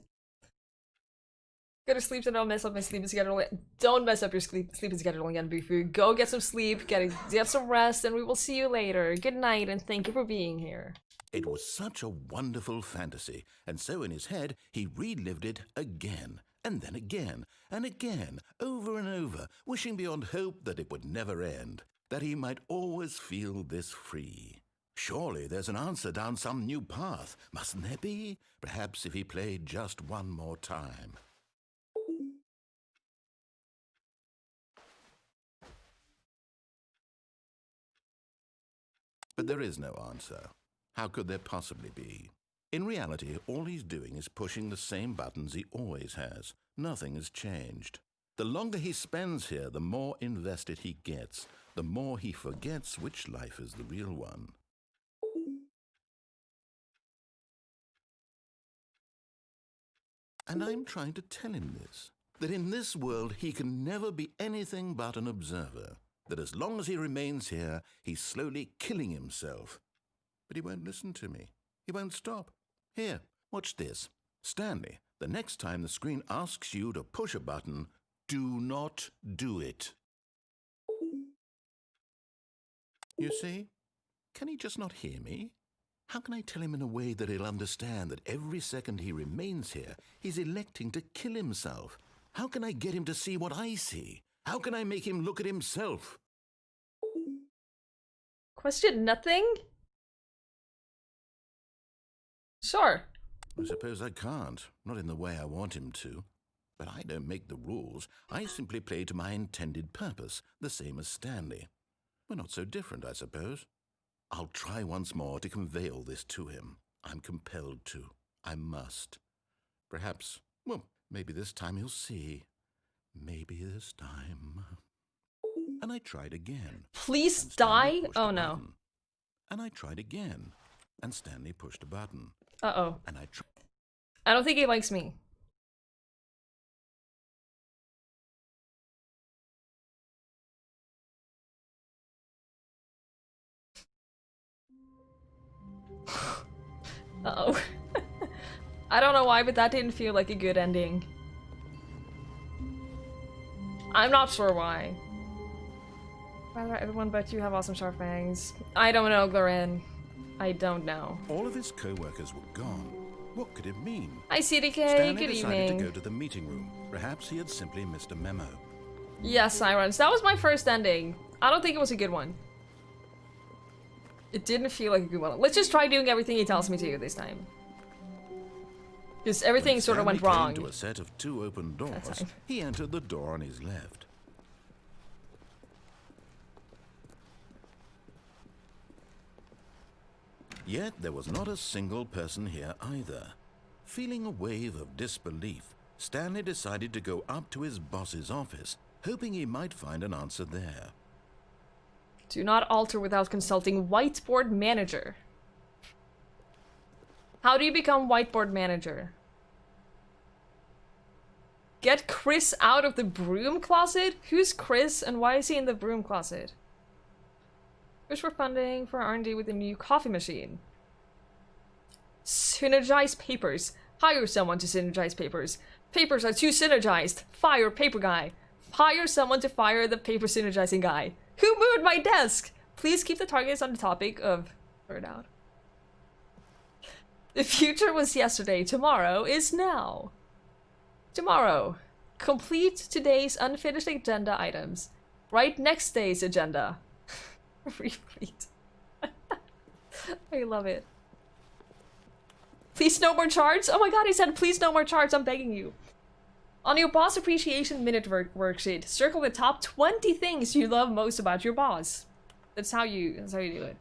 Go to sleep so don't mess up my sleeping schedule. Don't mess up your sleeping schedule again, Bufu. Go get some sleep, get some rest, and we will see you later. Good night, and thank you for being here. It was such a wonderful fantasy, and so in his head he relived it again, and then again, and again, over and over, wishing beyond hope that it would never end, that he might always feel this free. Surely there's an answer down some new path, mustn't there be? Perhaps if he played just one more time. But there is no answer. How could there possibly be? In reality, all he's doing is pushing the same buttons he always has. Nothing has changed. The longer he spends here, the more invested he gets, the more he forgets which life is the real one. And I'm trying to tell him this, that in this world he can never be anything but an observer, that as long as he remains here, he's slowly killing himself. But he won't listen to me. He won't stop. Here, watch this. Stanley, the next time the screen asks you to push a button, do not do it. You see? Can he just not hear me? How can I tell him in a way that he'll understand that every second he remains here, he's electing to kill himself? How can I get him to see what I see? How can I make him look at himself? Question nothing? Sure. I suppose I can't, not in the way I want him to. But I don't make the rules. I simply play to my intended purpose, the same as Stanley. We're not so different, I suppose. I'll try once more to convey all this to him. I'm compelled to. I must. Perhaps, well, maybe this time he'll see. Maybe this time. And I tried again. Please die? Oh no. And I tried again. And Stanley pushed a button. Uh-oh. And I don't think he likes me. Uh-oh. I don't know why, but that didn't feel like a good ending. I'm not sure why. Rather, everyone but you have awesome sharp fangs. I don't know, Glorin. I don't know. All of his co-workers were gone. What could it mean? Hi, CDK. Stanley Good decided evening. to go to the meeting room. Perhaps he had simply missed a memo. Yes, Sirens. That was my first ending. I don't think it was a good one. It didn't feel like a good one. Let's just try doing everything he tells me to this time. Because everything sort of went Stanley wrong. came to a set of 2 open doors. He entered the door on his left. Yet there was not a single person here either. Feeling a wave of disbelief, Stanley decided to go up to his boss's office, hoping he might find an answer there. Do not alter without consulting whiteboard manager. How do you become whiteboard manager? Get Chris out of the broom closet? Who's Chris and why is he in the broom closet? Wish for funding for R&D with a new coffee machine. Synergize papers. Hire someone to synergize papers. Papers are too synergized. Fire paper guy. Hire someone to fire the paper synergizing guy. Who moved my desk? Please keep the targets on the topic of burnout. The future was yesterday. Tomorrow is now. Tomorrow. Complete today's unfinished agenda items. Write next day's agenda. Repeat. I love it. Please no more charts. Oh my god, he said please no more charts. I'm begging you. On your boss appreciation minute worksheet, circle the top 20 things you love most about your boss. That's how you do it.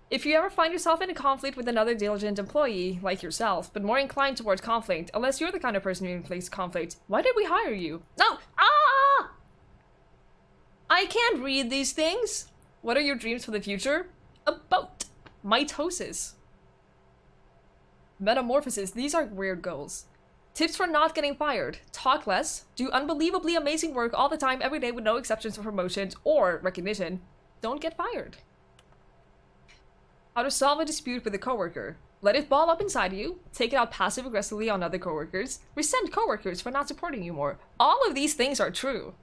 If you ever find yourself in a conflict with another diligent employee, like yourself, but more inclined towards conflict, unless you're the kind of person who inflicts conflict, why did we hire you? No! Ah! I can't read these things! What are your dreams for the future? A boat. Mitosis. Metamorphosis. These are weird goals. Tips for not getting fired. Talk less. Do unbelievably amazing work all the time, every day with no exceptions for promotions or recognition. Don't get fired. How to solve a dispute with a coworker. Let it ball up inside you. Take it out passive-aggressively on other coworkers. Resent coworkers for not supporting you more. All of these things are true.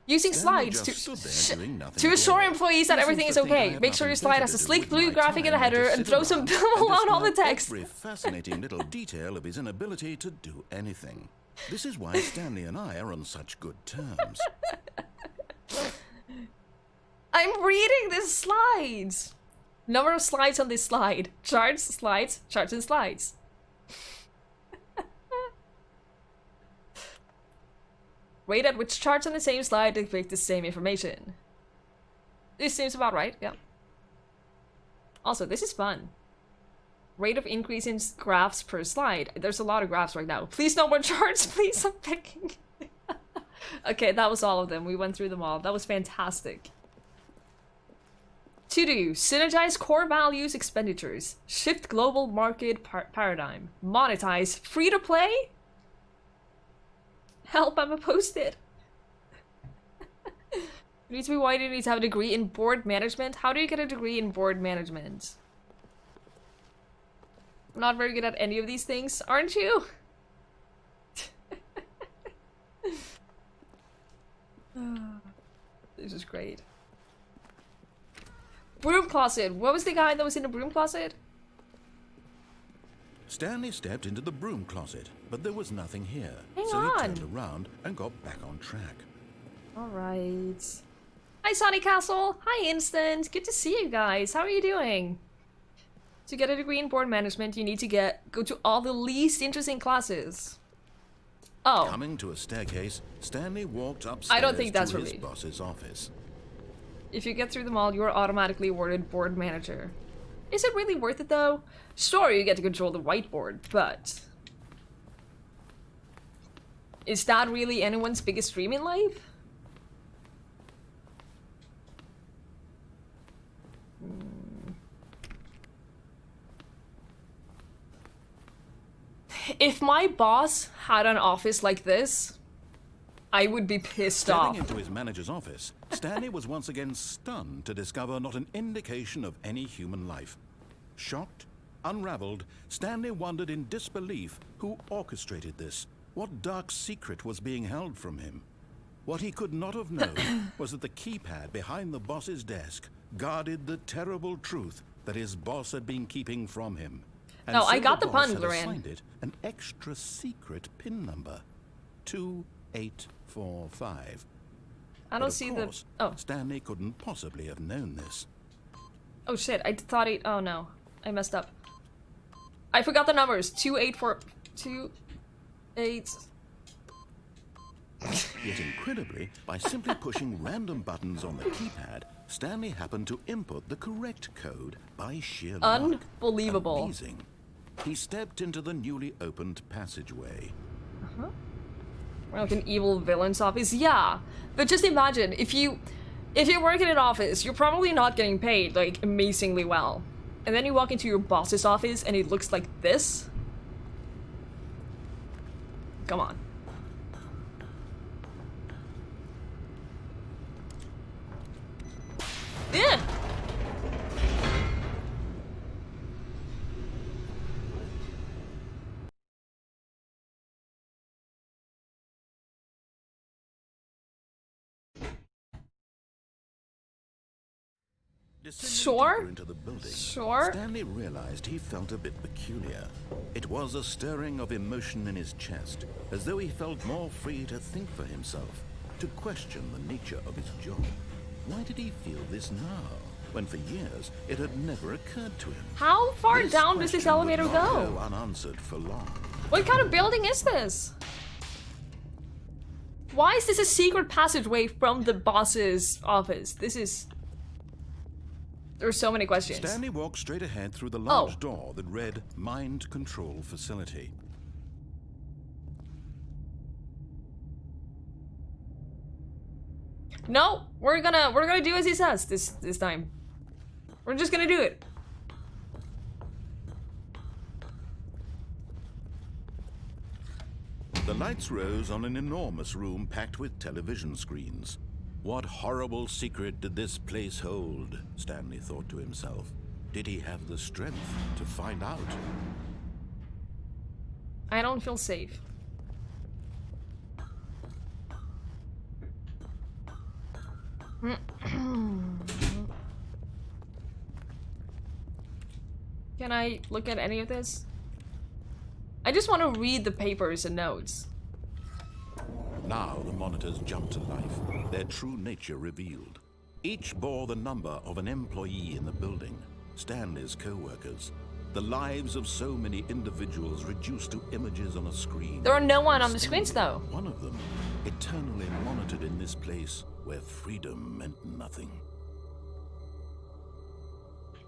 Using slides to assure employees that everything is okay. Make sure your slide has a sleek blue graphic in the header and throw some Bill on all the text. Every fascinating little detail of his inability to do anything. This is why Stanley and I are on such good terms. I'm reading the slides. Number of slides on this slide. Charts, slides, charts and slides. Rate at which charts on the same slide depict the same information. This seems about right, yeah. Also, this is fun. Rate of increase in graphs per slide. There's a lot of graphs right now. Please no more charts, please, I'm picking. Okay, that was all of them. We went through them all. That was fantastic. To do, synergize core values expenditures. Shift global market paradigm. Monetize. Free to play? Help, I'm opposed it. You need to be white, you need to have a degree in board management. How do you get a degree in board management? I'm not very good at any of these things, aren't you? This is great. Broom closet. What was the guy that was in the broom closet? Stanley stepped into the broom closet, but there was nothing here. Hang so on. he turned around and got back on track. Alright. Hi, Sonny Castle. Hi, Instant. Good to see you guys. How are you doing? To get a degree in board management, you need to go to all the least interesting classes. Oh. Coming to a staircase, Stanley walked upstairs I don't think that's to his really. boss's office. If you get through them all, you are automatically awarded board manager. Is it really worth it though? Sure, you get to control the whiteboard, but... is that really anyone's biggest dream in life? If my boss had an office like this, I would be pissed off. Stepping into his manager's office, Stanley was once again stunned to discover not an indication of any human life. Shocked, unraveled, Stanley wondered in disbelief who orchestrated this. What dark secret was being held from him? What he could not have known was that the keypad behind the boss's desk guarded the terrible truth that his boss had been keeping from him. And no, so I got the boss pun, had Loran. assigned it an extra secret PIN number. 2845. I don't see the... Oh. Stanley couldn't possibly have known this. Oh shit, I thought he... Oh no. I messed up. I forgot the numbers. 284... 28... Yet incredibly, by simply pushing random buttons on the keypad, Stanley happened to input the correct code by sheer luck. Unbelievable. Amazing. He stepped into the newly opened passageway. Uh-huh. Like an evil villain's office? Yeah. But just imagine, if you work in an office, you're probably not getting paid, like, amazingly well. And then you walk into your boss's office and it looks like this? Come on. Yeah. Sure. Into the building, sure. Stanley realized he felt a bit peculiar. It was a stirring of emotion in his chest, as though he felt more free to think for himself, to question the nature of his job. Why did he feel this now, when for years it had never occurred to him? How far This down does this question elevator would not go? unanswered for long. What kind of building is this? Why is this a secret passageway from the boss's office? This is... There are so many questions. Stanley walked straight ahead through the large door that read Mind Control Facility. No, we're gonna do as he says this time. We're just gonna do it. The lights rose on an enormous room packed with television screens. What horrible secret did this place hold? Stanley thought to himself. Did he have the strength to find out? I don't feel safe. Can I look at any of this? I just want to read the papers and notes. Now the monitors jumped to life, their true nature revealed. Each bore the number of an employee in the building, Stanley's co-workers. The lives of so many individuals reduced to images on a screen. There are no one on the screens though. One of them, eternally monitored in this place where freedom meant nothing.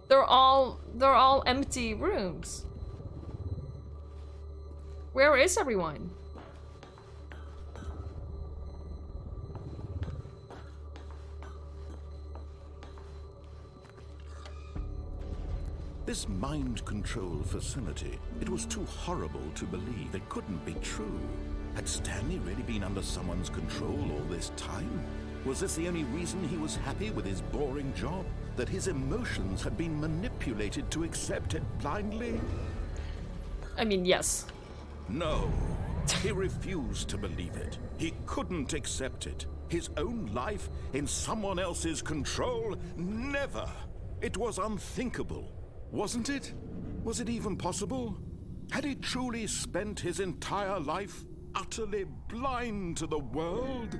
They're all empty rooms. Where is everyone? This mind control facility, it was too horrible to believe. It couldn't be true. Had Stanley really been under someone's control all this time? Was this the only reason he was happy with his boring job? That his emotions had been manipulated to accept it blindly? I mean, yes. No. He refused to believe it. He couldn't accept it. His own life in someone else's control? Never. It was unthinkable. Wasn't it? Was it even possible? Had he truly spent his entire life utterly blind to the world?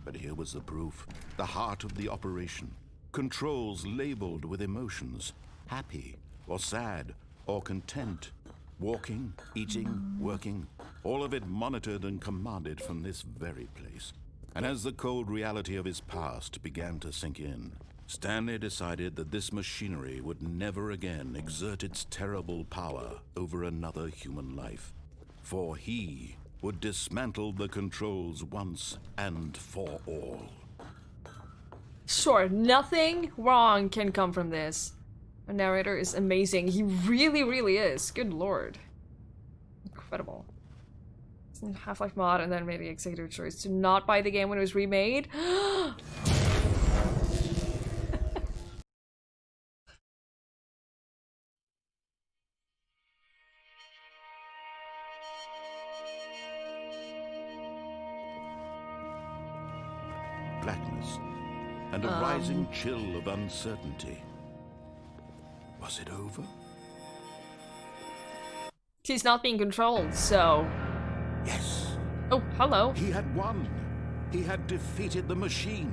But here was the proof. The heart of the operation. Controls labeled with emotions. Happy, or sad, or content. Walking, eating, working. All of it monitored and commanded from this very place. And as the cold reality of his past began to sink in, Stanley decided that this machinery would never again exert its terrible power over another human life. For he would dismantle the controls once and for all. Sure, nothing wrong can come from this. Our narrator is amazing. He really, really is. Good lord. Incredible. Half-Life mod and then made the executive choice to not buy the game when it was remade. Blackness and a rising chill of uncertainty. Was it over? He's not being controlled, so... Yes. Oh, hello. He had won. He had defeated the machine.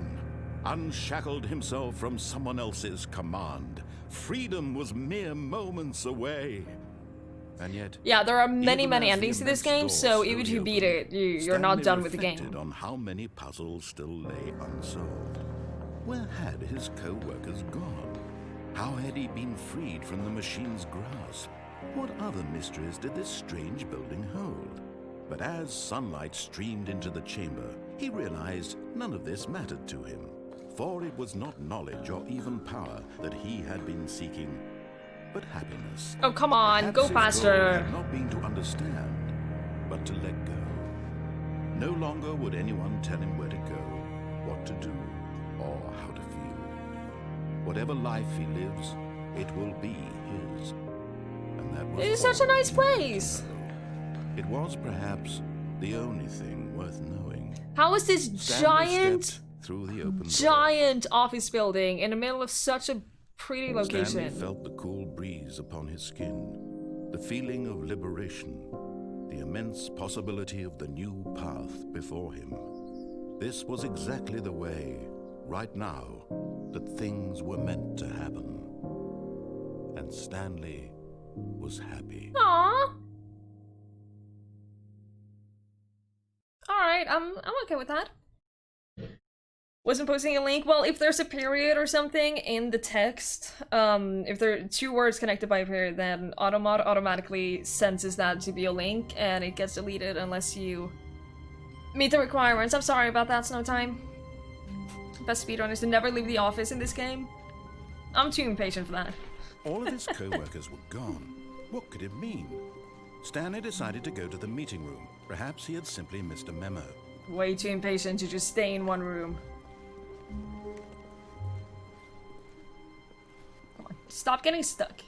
Unshackled himself from someone else's command. Freedom was mere moments away. And yet... Yeah, there are many endings to this game, so even if you beat it, you're not done with the game. On how many puzzles still lay unsolved. Where had his co-workers gone? How had he been freed from the machine's grasp? What other mysteries did this strange building hold? But as sunlight streamed into the chamber, he realized none of this mattered to him. For it was not knowledge or even power that he had been seeking, but happiness. Oh, come on, Perhaps go his faster. goal had not been to understand, but to let go. No longer would anyone tell him where to go, what to do, or how to feel. Whatever life he lives, it will be his. And that was It is such a nice place. It was perhaps the only thing worth knowing. How is this Stanley stepped through the open giant office building in the middle of such a pretty location? Stanley felt the cool breeze upon his skin, the feeling of liberation, the immense possibility of the new path before him. This was exactly the way, right now, that things were meant to happen. And Stanley was happy. Aww. Alright, I'm okay with that. Wasn't posting a link. Well, if there's a period or something in the text, if there are two words connected by a period, then Automod automatically senses that to be a link, and it gets deleted unless you meet the requirements. I'm sorry about that, Snowtime. Best speedrunners to never leave the office in this game. I'm too impatient for that. All of his co-workers were gone. What could it mean? Stanley decided to go to the meeting room. Perhaps he had simply missed a memo. Way too impatient to just stay in one room. Come on, stop getting stuck.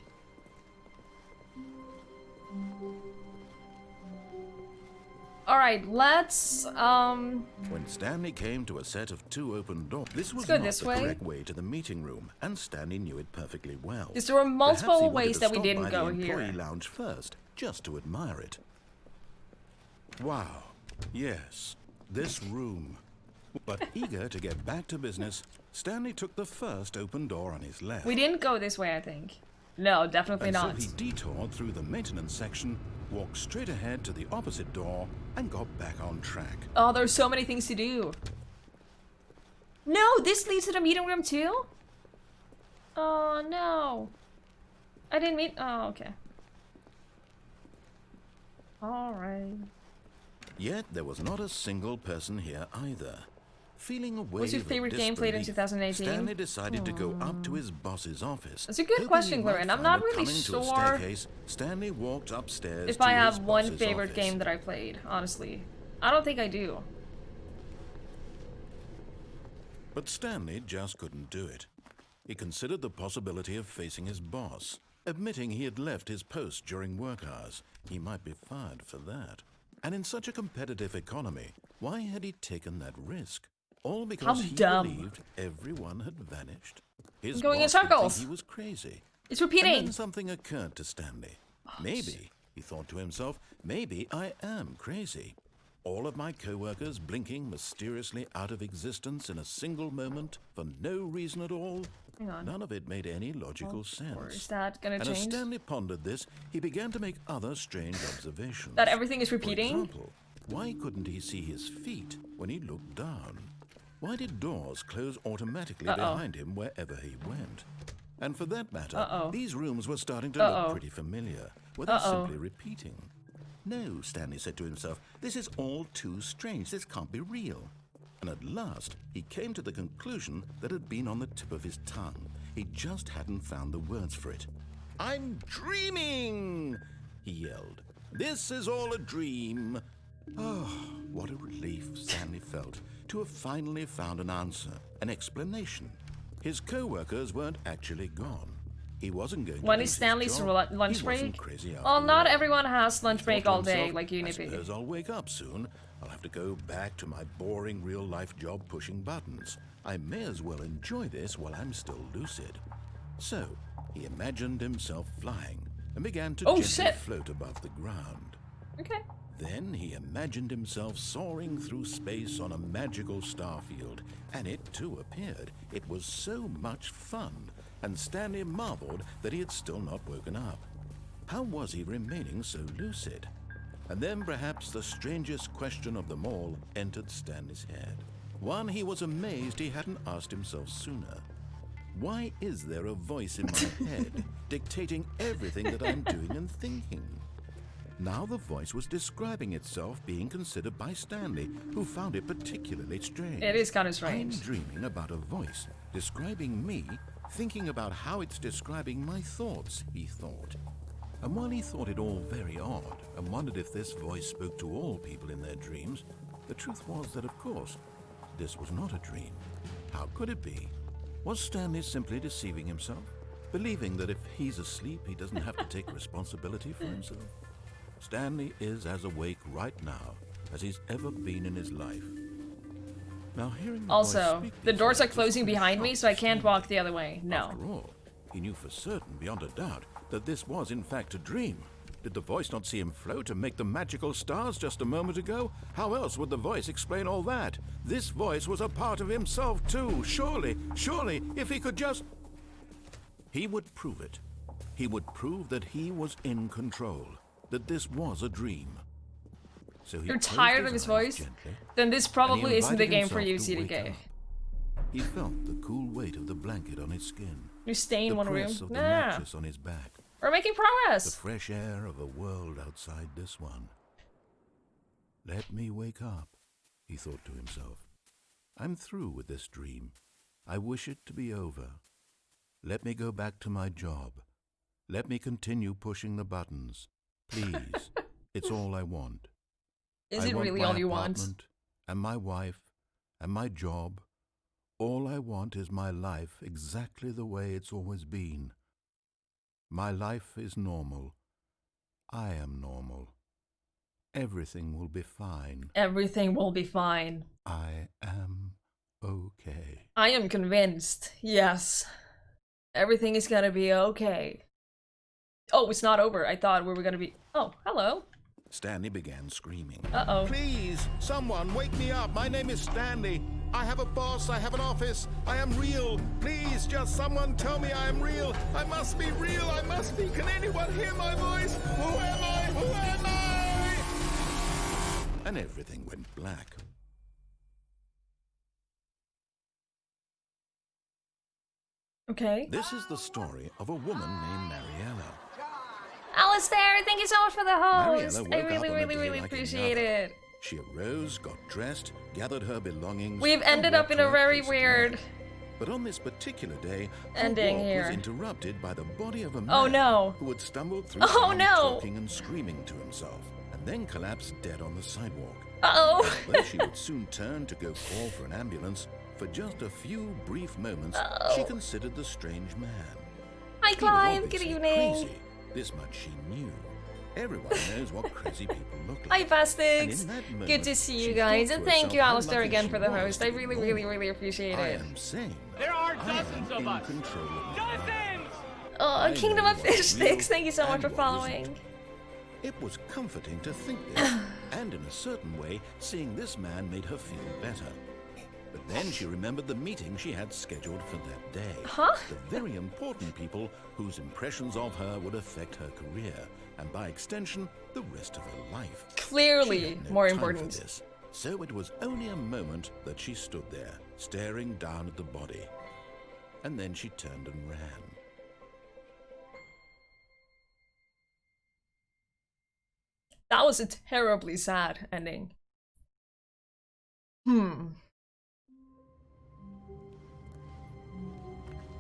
Alright, let's, When Stanley came to a set of 2 open doors, this was go not this the way. correct way to the meeting room, and Stanley knew it perfectly well. Yes, there were multiple Perhaps he wanted ways to that we stop didn't by go the employee here. lounge first, just to admire it. Wow, yes, this room. But eager to get back to business, Stanley took the first open door on his left. We didn't go this way, I think. No, definitely And not. so he detoured through the maintenance section, walked straight ahead to the opposite door, and got back on track. Oh, there's so many things to do. No, this leads to the meeting room too? Oh, no. I didn't mean... Oh, okay. Alright. Yet there was not a single person here either. Feeling a wave What's your of favorite game played in disbelief, 2018? Stanley decided to go up to his boss's office. That's a good Hoping question, he might Glorin. I'm find not that really coming to a sure staircase, Stanley walked upstairs if to I his have one boss's favorite office. game that I played, honestly. I don't think I do. But Stanley just couldn't do it. He considered the possibility of facing his boss, admitting he had left his post during work hours. He might be fired for that. And in such a competitive economy, why had he taken that risk? All because he dumb. believed everyone had vanished. His I'm going in boss would think circles. he was crazy. It's repeating. And then something occurred to Stanley. Maybe, he thought to himself, maybe I am crazy. All of my co-workers blinking mysteriously out of existence in a single moment for no reason at all. Hang on. None of it made any logical Or sense. is that gonna And change? as Stanley pondered this, he began to make other strange observations. That everything is repeating? For example, why couldn't he see his feet when he looked down? Why did doors close automatically behind him wherever he went? And for that matter, these rooms were starting to look pretty familiar. Were they simply repeating? No, Stanley said to himself, this is all too strange. This can't be real. And at last, he came to the conclusion that had been on the tip of his tongue. He just hadn't found the words for it. I'm dreaming, he yelled. This is all a dream. Oh, what a relief Stanley felt to have finally found an answer, an explanation. His co-workers weren't actually gone. He wasn't going to When lose is his Stanley's job. lunch He wasn't break? crazy Well, after not all. everyone has lunch break Thought to all day himself, like you, I Nippy. suppose I'll wake up soon. I'll have to go back to my boring real-life job pushing buttons. I may as well enjoy this while I'm still lucid. So, he imagined himself flying and began to gently float above the ground. Okay. Then he imagined himself soaring through space on a magical starfield, and it too appeared. It was so much fun, and Stanley marveled that he had still not woken up. How was he remaining so lucid? And then perhaps the strangest question of them all entered Stanley's head. One he was amazed he hadn't asked himself sooner. Why is there a voice in my head dictating everything that I'm doing and thinking? Now the voice was describing itself being considered by Stanley, who found it particularly strange. It is kind of strange. I'm dreaming about a voice describing me, thinking about how it's describing my thoughts, he thought. And while he thought it all very odd and wondered if this voice spoke to all people in their dreams, the truth was that, of course, this was not a dream. How could it be? Was Stanley simply deceiving himself, believing that if he's asleep, he doesn't have to take responsibility for himself? Stanley is as awake right now as he's ever been in his life. Now, hearing the voice Also, speak the these doors are words closing was behind me, so I can't walk the other way. No. After all, he knew for certain, beyond a doubt, that this was in fact a dream. Did the voice not see him float and make the magical stars just a moment ago? How else would the voice explain all that? This voice was a part of himself too. Surely, if he could just... He would prove it. He would prove that he was in control, that this was a dream. So he You're closed tired of his his eyes voice? gently, Then this and probably he isn't the invited game for you, himself to wake CDK. up. He felt the cool weight of the blanket on his skin. You stay in the one room? press of the Nah. mattress on his back. We're making The progress. fresh air of a world outside this one. Let me wake up, he thought to himself. I'm through with this dream. I wish it to be over. Let me go back to my job. Let me continue pushing the buttons. Please, It's all I want. Is I it want really my all you want? apartment and my wife and my job. All I want is my life exactly the way it's always been. My life is normal. I am normal. Everything will be fine. Everything will be fine. I am okay. I am convinced. Yes. Everything is gonna be okay. Oh, it's not over. I thought we were gonna be... Oh, hello. Stanley began screaming. Uh-oh. Please, someone, wake me up. My name is Stanley. I have a boss. I have an office. I am real. Please, just someone tell me I am real. I must be real. I must be. Can anyone hear my voice? Who am I? Who am I? And everything went black. Okay. This is the story of a woman named Mariella. Alistair, thank you so much for the host. Mariella woke I up really, on a really, day really like any appreciate other. it. She arose, got dressed, gathered her belongings. We've and ended up walked in to a her very place of weird work. But on this particular day, her ending walk here. was interrupted by the body of a man Oh, no. who had stumbled through Oh, town no. talking and screaming to himself, and then collapsed dead on the sidewalk. Uh-oh. Although she would soon turn to go call for an ambulance, for just a few brief moments, she considered the strange man. Hi, He was Clive. Good obviously evening. Crazy. This much she knew. Everyone knows what crazy people look Hi, like. Fastix. And in that moment, Good to see you she guys. thought And to thank herself you, how Alistair, lucky again she for the was host. to I be really, born. really, really appreciate I it. am sane. There are I dozens am of in us. control of Dozens! Oh, I Kingdom know of what is Fish Sticks. real Thank you so much and for what following. isn't. It was comforting to think this, and in a certain way, seeing this man made her feel better. But then she remembered the meeting she had scheduled for that day. Huh? The very important people whose impressions of her would affect her career, and by extension, the rest of her life. Clearly She had no more time for important. this, so it was only a moment that she stood there, staring down at the body. And then she turned and ran. That was a terribly sad ending.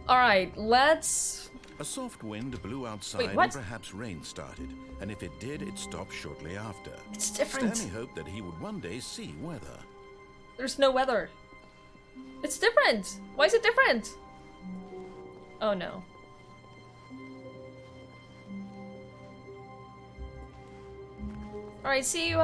Alright, let's... A soft wind blew outside Wait, and what? perhaps rain started, and if it did, it stopped shortly after. It's different. Stanley hoped that he would one day see weather. There's no weather. It's different. Why is it different? Oh no. Alright, see you,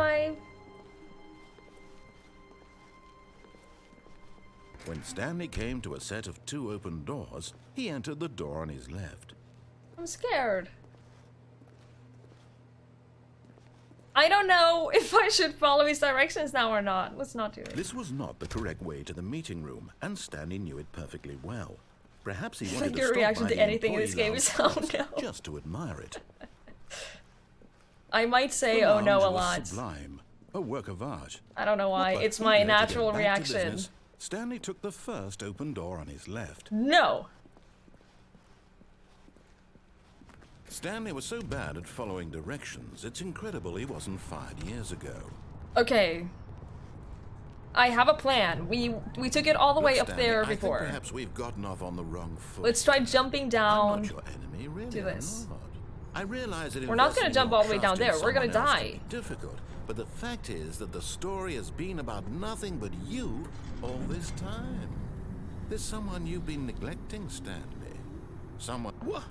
When Stanley came to a set of 2 open doors, he entered the door on his left. I'm scared. I don't know if I should follow his directions now or not. Let's not do it. This was not the correct way to the meeting room, and Stanley knew it perfectly well. Perhaps he wanted to Your stop reaction by to the anything in employee this game lounge is, oh first, no. just to admire it. I might say The oh no lounge a was lot. Sublime, a work of art. I don't know why. But It's my eager to get natural back to reaction. business, Stanley took the first open door on his left. No. Stanley was so bad at following directions, it's incredible he wasn't fired years ago. Okay. I have a plan. We took it all the way Look, up Stanley, there I think before. perhaps we've gotten off on the wrong foot. Let's try jumping down I'm not your enemy, really. to this. I'm not. I realize that We're not gonna investing jump your all the way down trust in there. We're gonna someone else can die. be difficult, but the fact is that the story has been about nothing but you all this time. There's someone you've been neglecting, Stanley. Someone. What?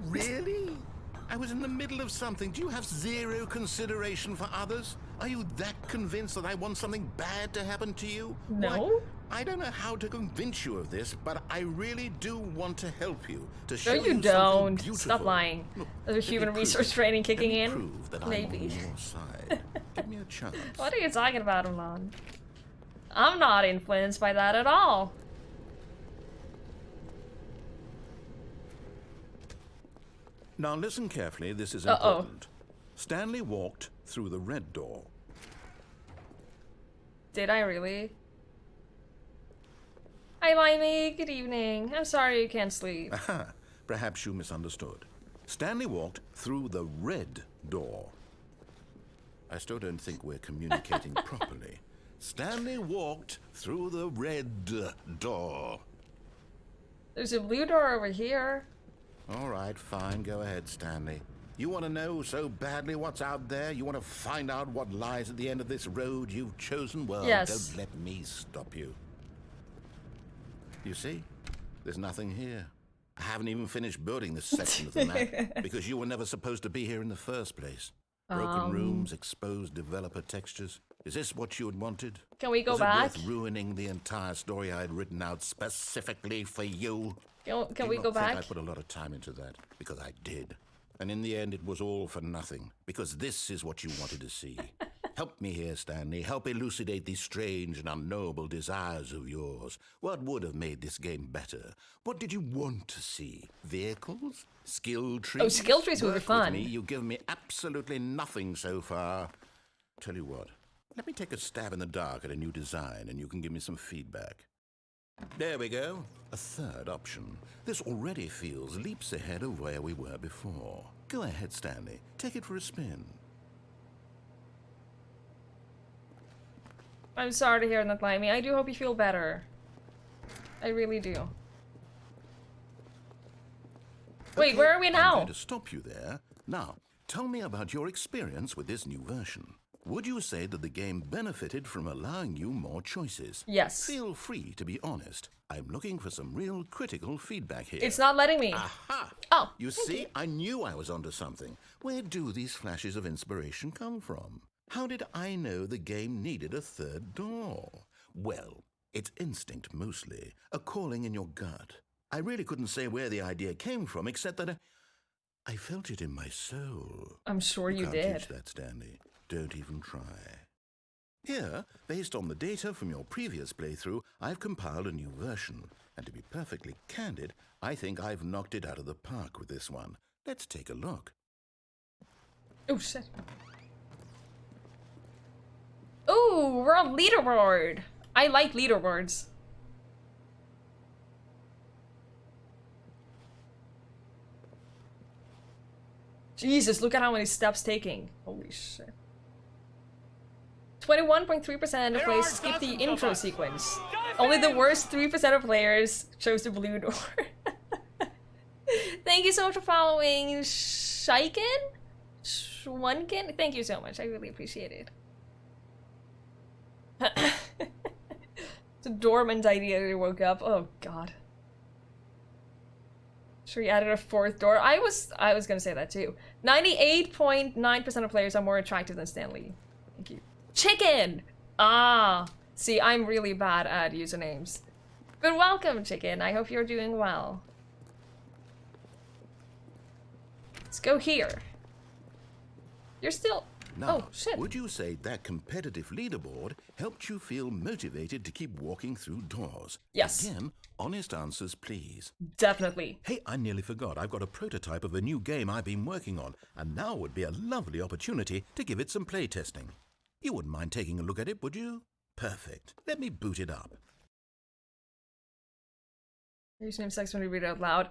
Really? I was in the middle of something. Do you have zero consideration for others? Are you that convinced that I want something bad to happen to you? No. Why, I don't know how to convince you of this, but I really do want to help you. To show No, you something don't. beautiful. Stop lying. Look, There's a let me human prove resource it. training Let kicking me in. prove that Maybe. I'm on your side. Give me a chance. What are you talking about, Ulan? I'm not influenced by that at all. Now listen carefully, this is Uh-oh. important. Stanley walked through the red door. Did I really? Hi, Limey. Good evening. I'm sorry you can't sleep. Aha, perhaps you misunderstood. Stanley walked through the red door. I still don't think we're communicating properly. Stanley walked through the red door. There's a blue door over here. All right, fine, go ahead, Stanley. You want to know so badly what's out there? You want to find out what lies at the end of this road you've chosen? Well, Yes. don't let me stop you. You see? There's nothing here. I haven't even finished building this section of the map because you were never supposed to be here in the first place. Broken rooms, exposed developer textures. Is this what you had wanted? Can we go Was back? it worth ruining the entire story I had written out specifically for you? Can we go back? I put a lot of time into that because I did. And in the end, it was all for nothing because this is what you wanted to see. Help me here, Stanley. Help elucidate these strange and unknowable desires of yours. What would have made this game better? What did you want to see? Vehicles? Skill trees? Oh, skill trees would be Work fun. with me. You've given me absolutely nothing so far. Tell you what, let me take a stab in the dark at a new design and you can give me some feedback. There we go. A third option. This already feels leaps ahead of where we were before. Go ahead, Stanley. Take it for a spin. I'm sorry to hear that, Limey. I do hope you feel better. I really do. Wait, Okay, where are we I'm now? going to stop you there. Now, tell me about your experience with this new version. Would you say that the game benefited from allowing you more choices? Yes. Feel free to be honest. I'm looking for some real critical feedback here. It's not letting me. Aha! Oh, You see, I knew I was onto something. Where do these flashes of inspiration come from? How did I know the game needed a third door? Well, it's instinct mostly, a calling in your gut. I really couldn't say where the idea came from, except that I felt it in my soul. I'm sure you can't did. teach that, Stanley. Don't even try. Here, based on the data from your previous playthrough, I've compiled a new version. And to be perfectly candid, I think I've knocked it out of the park with this one. Let's take a look. Oh, shit. Ooh, we're on leaderboard. I like leaderboards. Jesus, look at how many steps taking. Holy shit. 21.3% of players skip the intro sequence. Only the worst 3% of players chose the blue door. Thank you so much for following, Shaiken? Schwunken? Thank you so much. I really appreciate it. It's a dormant idea that I woke up. Oh god. Sure, you added a fourth door. I was gonna say that too. 98.9% of players are more attractive than Stanley. Thank you. Chicken! Ah! See, I'm really bad at usernames. But welcome, Chicken. I hope you're doing well. Let's go here. You're still... Now, oh, shit. would you say that competitive leaderboard helped you feel motivated to keep walking through doors? Yes. Again, honest answers, please. Definitely. Hey, I nearly forgot. I've got a prototype of a new game I've been working on, and now would be a lovely opportunity to give it some play testing. You wouldn't mind taking a look at it, would you? Perfect. Let me boot it up. Username sucks when you read it out loud.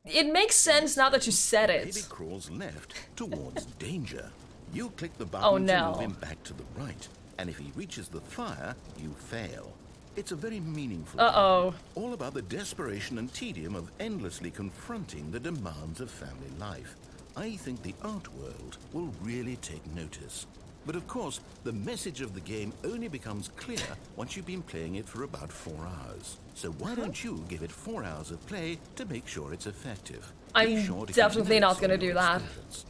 It makes sense now that you said it. Baby crawls left towards danger. You click the Oh, button no. to move him back to the right, and if he reaches the fire, you fail. It's a very meaningful game, all about the desperation and tedium of endlessly confronting the demands of family life. I think the art world will really take notice. But of course, the message of the game only becomes clear once you've been playing it for about 4 hours. So why don't you give it 4 hours of play to make sure it's effective? Be I'm sure to keep definitely not notes on gonna your do that. experience.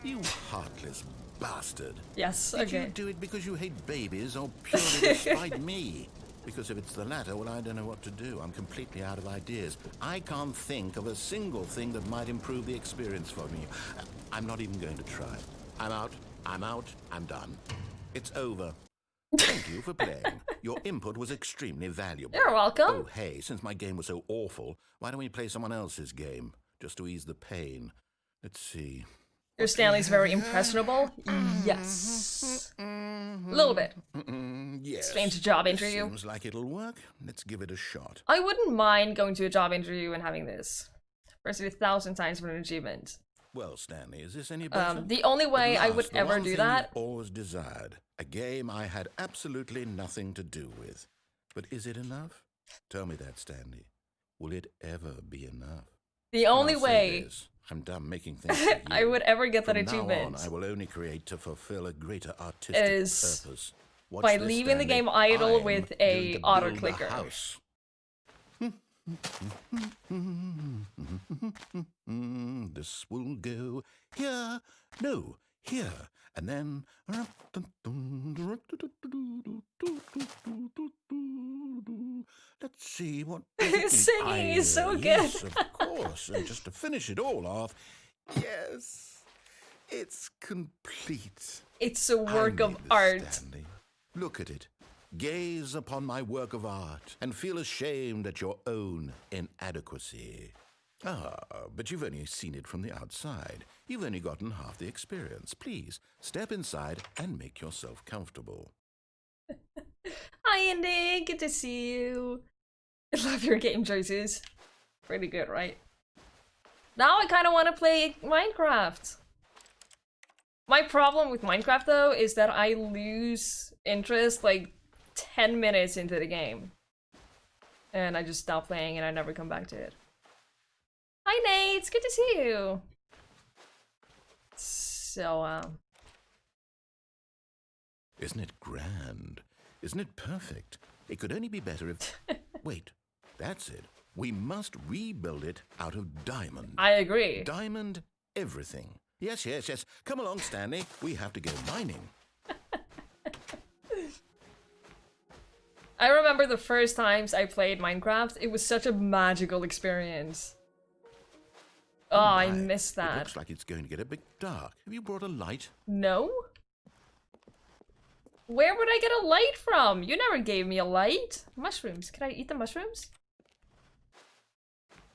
You heartless bastard. Yes, Did okay. you do it because you hate babies or purely to spite me? Because if it's the latter, well, I don't know what to do. I'm completely out of ideas. I can't think of a single thing that might improve the experience for me. I'm not even going to try. I'm out. I'm done. It's over. Thank you for playing. Your input was extremely valuable. You're welcome. Oh, hey, since my game was so awful, why don't we play someone else's game? Just to ease the pain. Let's see. Your Stanley's very impressionable. Yes. A little bit. Yes. Strange job interview. Seems like it'll work. Let's give it a shot. I wouldn't mind going to a job interview and having this. Press it 1,000 times for an achievement. Well, Stanley, is this any better? The only way At I last, would the ever one do thing that. you've always desired. A game I had absolutely nothing to do with. But is it enough? Tell me that, Stanley. Will it ever be enough? The only way I'm done making things for you. I would ever get that From achievement now on, I will only create to fulfill a greater artistic is purpose. Watch by this, leaving the Stanley. game idle I'm with going a to auto build clicker. house. This will go here, no, here, and then. Let's see what. Singing is so good. Yes, of course. And just to finish it all off, yes, it's complete. It's a work I of made this, art. Stanley. Look at it. Gaze upon my work of art and feel ashamed at your own inadequacy. Ah, but you've only seen it from the outside. You've only gotten half the experience. Please, step inside and make yourself comfortable. Hi, Indy. Good to see you. I love your game choices. Pretty good, right? Now I kind of want to play Minecraft. My problem with Minecraft, though, is that I lose interest like 10 minutes into the game. And I just stop playing and I never come back to it. Hi, Nate. It's good to see you. So, Isn't it grand? Isn't it perfect? It could only be better if... Wait, that's it. We must rebuild it out of diamond. I agree. Diamond everything. Yes, yes, yes. Come along, Stanley. We have to go mining. I remember the first times I played Minecraft, it was such a magical experience. Oh, I missed It that. looks like it's going to get a bit dark. Have you brought a light? No? Where would I get a light from? You never gave me a light. Mushrooms. Can I eat the mushrooms?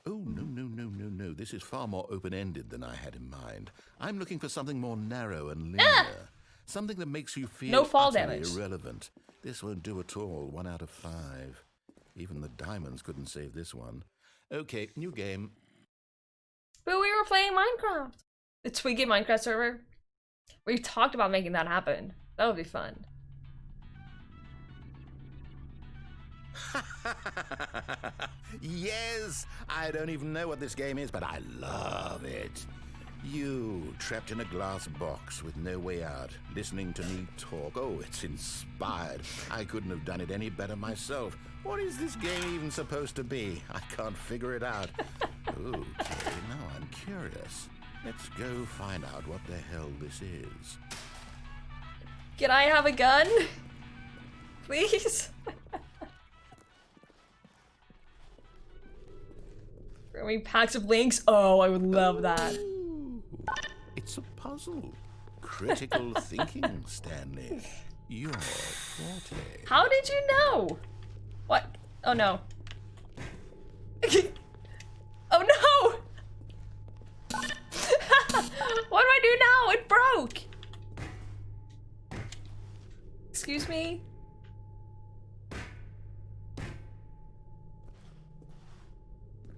Oh, no, no, no, no, no. This is far more open-ended than I had in mind. I'm looking for something more narrow and linear. Something that makes you feel No fall utterly damage. irrelevant. This won't do at all. 1 out of 5. Even the diamonds couldn't save this one. Okay, new game. But we were playing Minecraft. The Twiggie Minecraft server. We talked about making that happen. That would be fun. Yes! I don't even know what this game is, but I love it. You, trapped in a glass box with no way out, listening to me talk. Oh, it's inspired. I couldn't have done it any better myself. What is this game even supposed to be? I can't figure it out. Okay, now I'm curious. Let's go find out what the hell this is. Can I have a gun? Please? Bring me packs of links? Oh, I would love that. It's a puzzle. Critical thinking, Stanley. Your forte. How did you know? What? Oh no. Oh no! What do I do now? It broke! Excuse me?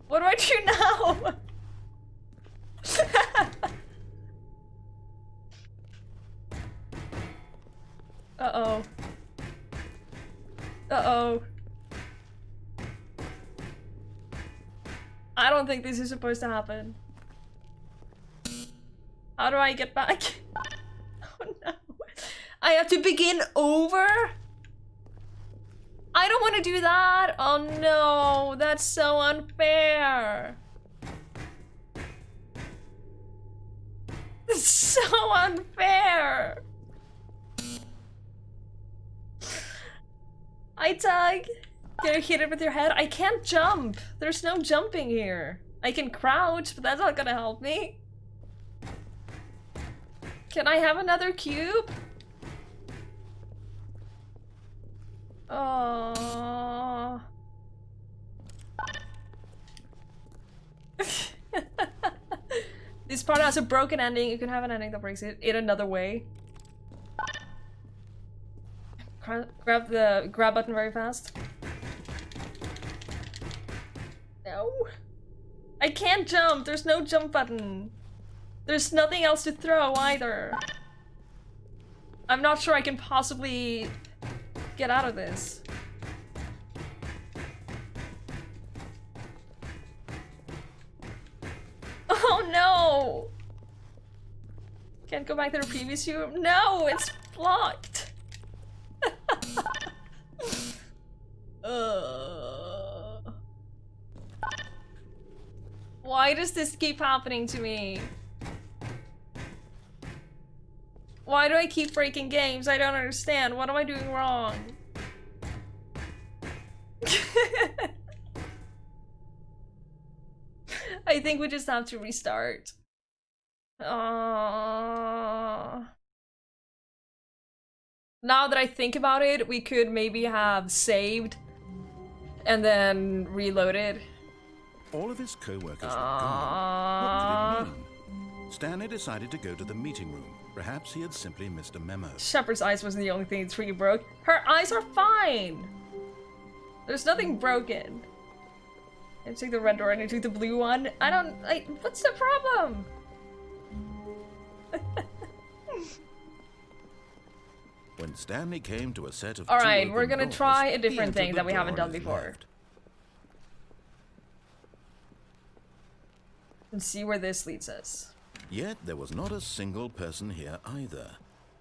What do I do now? Uh-oh. Uh-oh. I don't think this is supposed to happen. How do I get back? Oh no. I have to begin over? I don't want to do that. Oh no, that's so unfair. It's so unfair. Hi, Tug. Gonna hit it with your head? I can't jump. There's no jumping here. I can crouch, but that's not gonna help me. Can I have another cube? Oh. This part has a broken ending. You can have an ending that breaks it in another way. Grab the grab button very fast. No. I can't jump. There's no jump button. There's nothing else to throw either. I'm not sure I can possibly get out of this. Oh no! Can't go back to the previous room. No, it's blocked. Why does this keep happening to me? Why do I keep breaking games? I don't understand. What am I doing wrong? I think we just have to restart. Now that I think about it, we could maybe have saved and then reloaded. All of his co-workers were gone. What could it mean? Stanley decided to go to the meeting room. Perhaps he had simply missed a memo. Shepherd's eyes wasn't the only thing that Twiggie broke. Her eyes are fine! There's nothing broken. I took the red door and I took the blue one. What's the problem? When Stanley came to a set of Alright, we're gonna doors, try a he different entered thing the that we door haven't on done his before. left. And see where this leads us. Yet there was not a single person here either.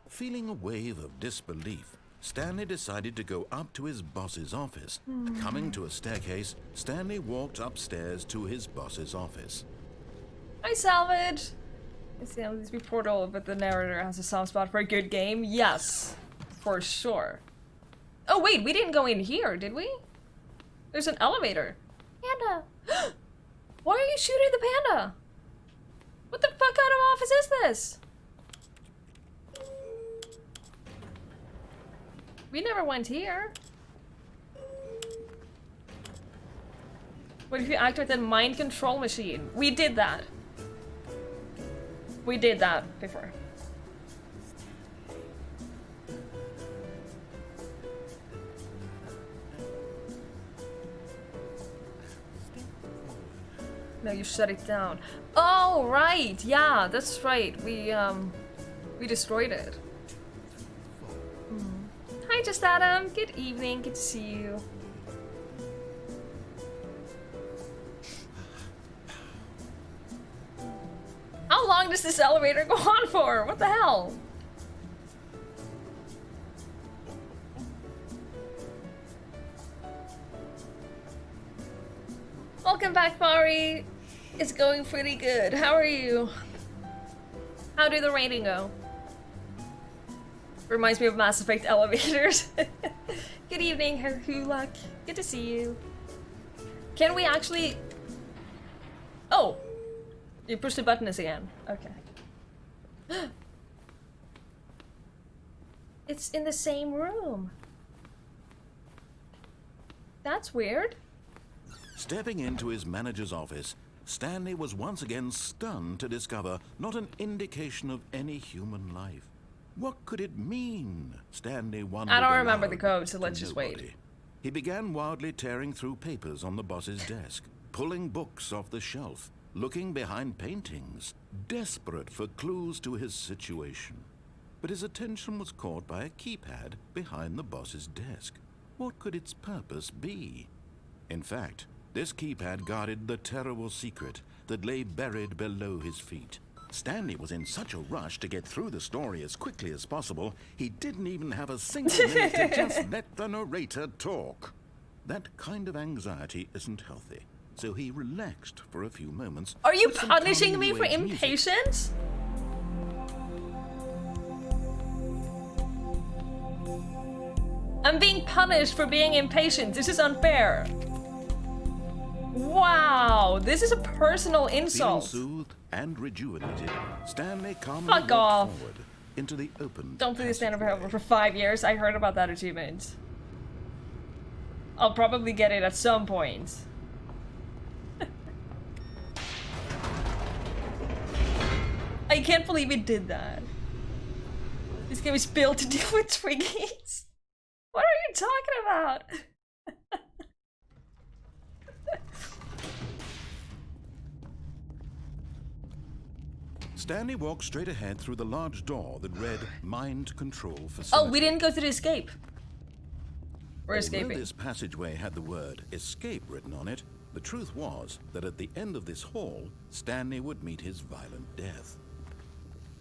Feeling a wave of disbelief, Stanley decided to go up to his boss's office. Coming to a staircase, Stanley walked upstairs to his boss's office. Hi, Salvage! It's the this portal, but the narrator has a soft spot for a good game. Yes, for sure. Oh wait, we didn't go in here, did we? There's an elevator. Panda! Why are you shooting the panda? What the fuck kind of office is this? We never went here. What if you activate the mind control machine? We did that. We did that before. No, you shut it down. Oh, right. Yeah, that's right. We destroyed it. Hi, Just Adam. Good evening. Good to see you. How long does this elevator go on for? What the hell? Welcome back, Mari. It's going pretty good. How are you? How did the rating go? Reminds me of Mass Effect elevators. Good evening, Herkulak. Good to see you. Can we actually... Oh! You pushed the button again. Okay. It's in the same room. That's weird. Stepping into his manager's office, Stanley was once again stunned to discover not an indication of any human life. What could it mean? Stanley wondered. I don't remember the aloud code, so let's to just nobody. wait. He began wildly tearing through papers on the boss's desk, pulling books off the shelf, looking behind paintings, desperate for clues to his situation. But his attention was caught by a keypad behind the boss's desk. What could its purpose be? In fact, this keypad guarded the terrible secret that lay buried below his feet. Stanley was in such a rush to get through the story as quickly as possible, he didn't even have a single minute to just let the narrator talk. That kind of anxiety isn't healthy, so he relaxed for a few moments. Are you with some punishing calming me for new age music. impatience? I'm being punished for being impatient. This is unfair. Wow, this is a personal insult. Feeling soothed and rejuvenated, Stanley calmly Fuck walked off. forward into the open. Don't please stand up for 5 years. I heard about that achievement. I'll probably get it at some point. I can't believe it did that. This game is built to deal with Twiggies. What are you talking about? Stanley walked straight ahead through the large door that read Mind Control Facility. Oh, we didn't go to the escape. We're escaping. Although this passageway had the word escape written on it, the truth was that at the end of this hall, Stanley would meet his violent death.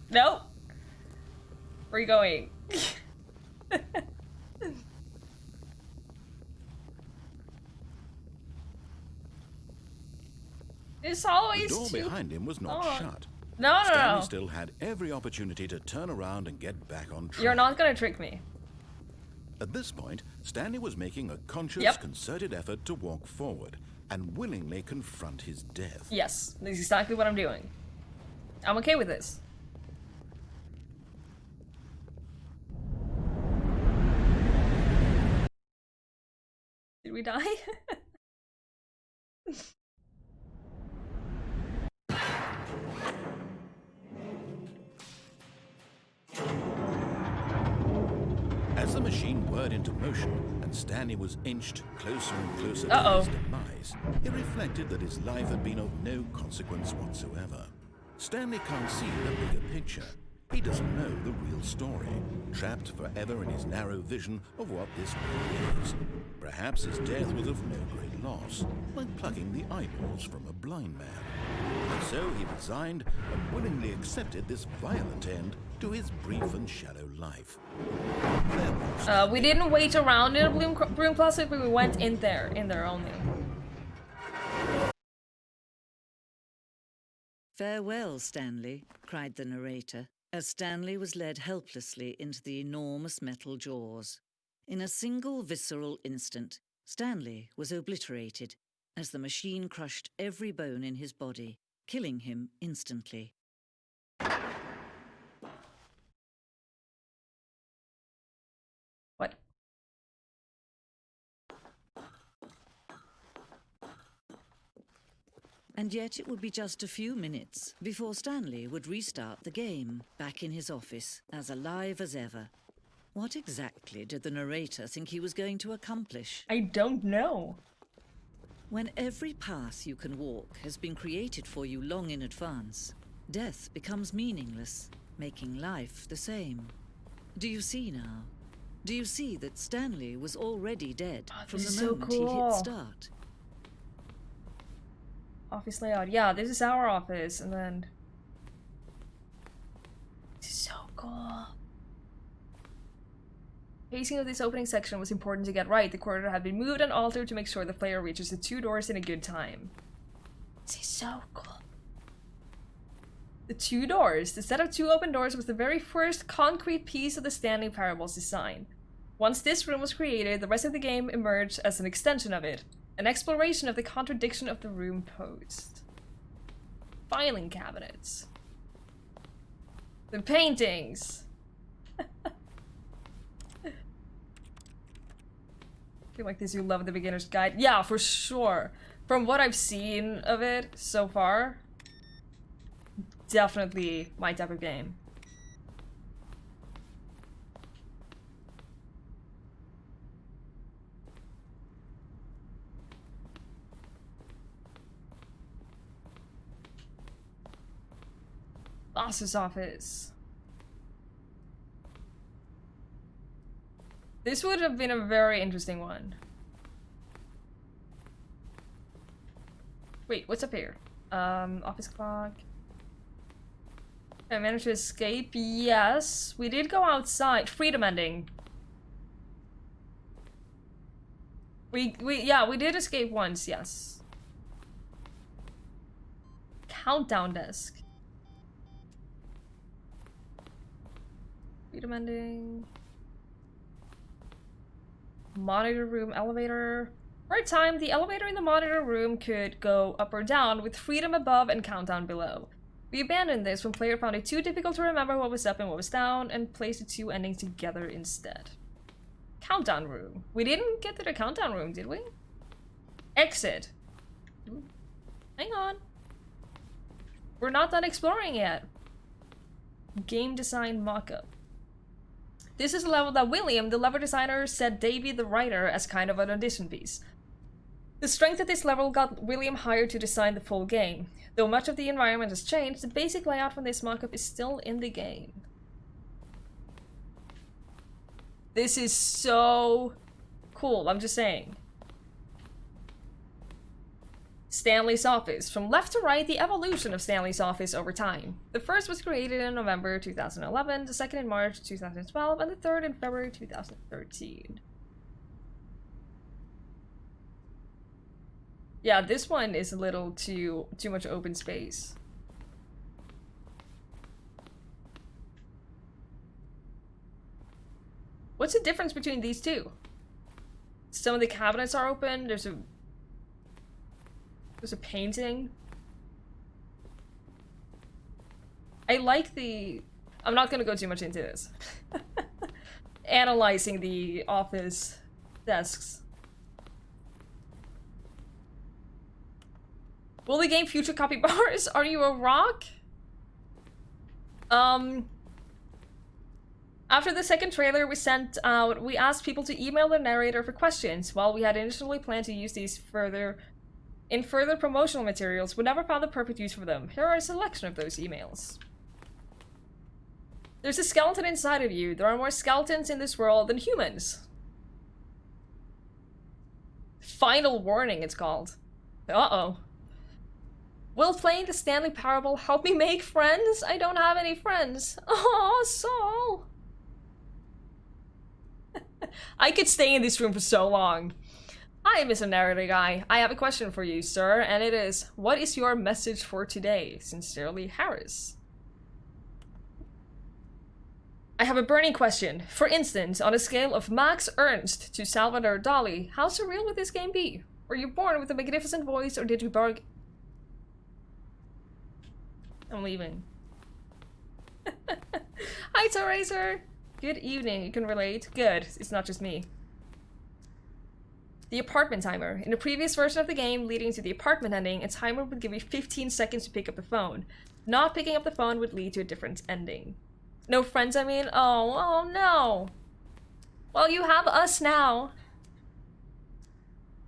No. Where are you going? It's always the door behind him was not shut. No. Stanley still had every opportunity to turn around and get back on track. You're not gonna trick me. At this point, Stanley was making a conscious, concerted effort to walk forward and willingly confront his death. Yes, this is exactly what I'm doing. I'm okay with this. Did we die? As the machine whirred into motion and Stanley was inched closer and closer to his demise, he reflected that his life had been of no consequence whatsoever. Stanley can't see the bigger picture. He doesn't know the real story, trapped forever in his narrow vision of what this world is. Perhaps his death was of no great loss, like plucking the eyeballs from a blind man. So he resigned and willingly accepted this violent end to his brief and shallow life. We didn't wait around in a broom closet, but we went in there only. "Farewell, Stanley," cried the narrator, as Stanley was led helplessly into the enormous metal jaws. In a single visceral instant, Stanley was obliterated as the machine crushed every bone in his body, killing him instantly. What? And yet it would be just a few minutes before Stanley would restart the game, back in his office, as alive as ever. What exactly did the narrator think he was going to accomplish? I don't know. When every path you can walk has been created for you long in advance, death becomes meaningless, making life the same. Do you see now? Do you see that Stanley was already dead from the moment he hit start? Office layout. Yeah, this is our office, and then... This is so cool. Pacing of this opening section was important to get right. The corridor had been moved and altered to make sure the player reaches the 2 doors in a good time. This is so cool. The 2 doors. The set of 2 open doors was the very first concrete piece of the Stanley Parable's design. Once this room was created, the rest of the game emerged as an extension of it. An exploration of the contradiction of the room posed. Filing cabinets. The paintings. I feel like this you love the beginner's guide. Yeah, for sure. From what I've seen of it so far, definitely my type of game. Boss's office. This would have been a very interesting one. Wait, what's up here? Office clock. I managed to escape. Yes, we did go outside. Freedom ending. We did escape once. Yes. Countdown desk. Freedom ending. Monitor room, elevator. For a time, the elevator in the monitor room could go up or down, with freedom above and countdown below. We abandoned this when player found it too difficult to remember what was up and what was down, and placed the 2 endings together instead. Countdown room. We didn't get to the countdown room, did we? Exit. Ooh. Hang on. We're not done exploring yet. Game design mockup. This is a level that William, the level designer, set Davey, the writer, as kind of an audition piece. The strength of this level got William hired to design the full game. Though much of the environment has changed, the basic layout from this mockup is still in the game. This is so Cool, I'm just saying. Stanley's office. From left to right, the evolution of Stanley's office over time. The first was created in November 2011, the second in March 2012, and the third in February 2013. Yeah, this one is a little too much open space. What's the difference between these two? Some of the cabinets are open. There's a painting. I like the... I'm not gonna go too much into this. Analyzing the office desks. Will the game future capybaras? Are you a rock? After the second trailer we sent out, we asked people to email the narrator for questions. While we had initially planned to use these in further promotional materials, we never found the perfect use for them. Here are a selection of those emails. There's a skeleton inside of you. There are more skeletons in this world than humans. Final warning, it's called. Uh-oh. Will playing the Stanley Parable help me make friends? I don't have any friends. Oh, Saul. I could stay in this room for so long. Hi, Mr. Narrator Guy. I have a question for you, sir, and it is, what is your message for today? Sincerely, Harris. I have a burning question. For instance, on a scale of Max Ernst to Salvador Dali, how surreal would this game be? Were you born with a magnificent voice, or did you bargain? I'm leaving. Hi, Terracer. Good evening. You can relate? Good. It's not just me. The apartment timer. In the previous version of the game leading to the apartment ending, a timer would give you 15 seconds to pick up the phone. Not picking up the phone would lead to a different ending. No friends, I mean? Oh no. Well, you have us now.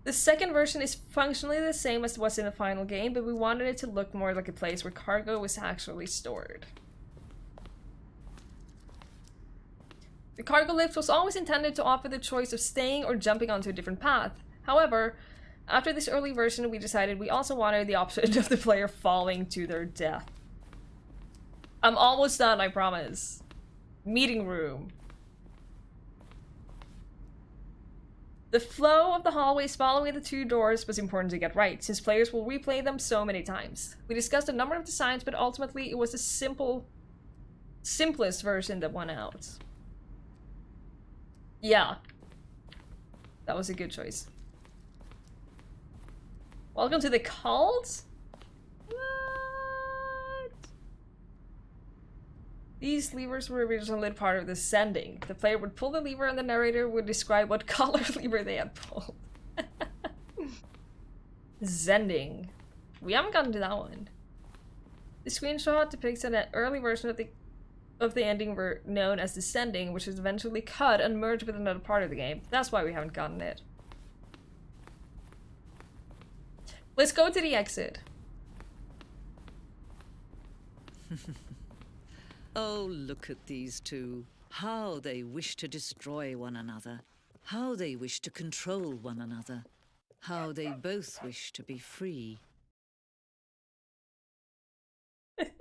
The second version is functionally the same as was in the final game, but we wanted it to look more like a place where cargo was actually stored. The cargo lift was always intended to offer the choice of staying or jumping onto a different path. However, after this early version, we decided we also wanted the option of the player falling to their death. I'm almost done, I promise. Meeting room. The flow of the hallways following the two doors was important to get right, since players will replay them so many times. We discussed a number of designs, but ultimately it was the simplest version that won out. Yeah. That was a good choice. Welcome to the cult? What? These levers were originally part of the sending. The player would pull the lever and the narrator would describe what color lever they had pulled. Zending. We haven't gotten to that one. The screenshot depicts an early version of the ending known as the sending, which was eventually cut and merged with another part of the game. That's why we haven't gotten it. Let's go to the exit. Oh, look at these two. How they wish to destroy one another. How they wish to control one another. How they both wish to be free.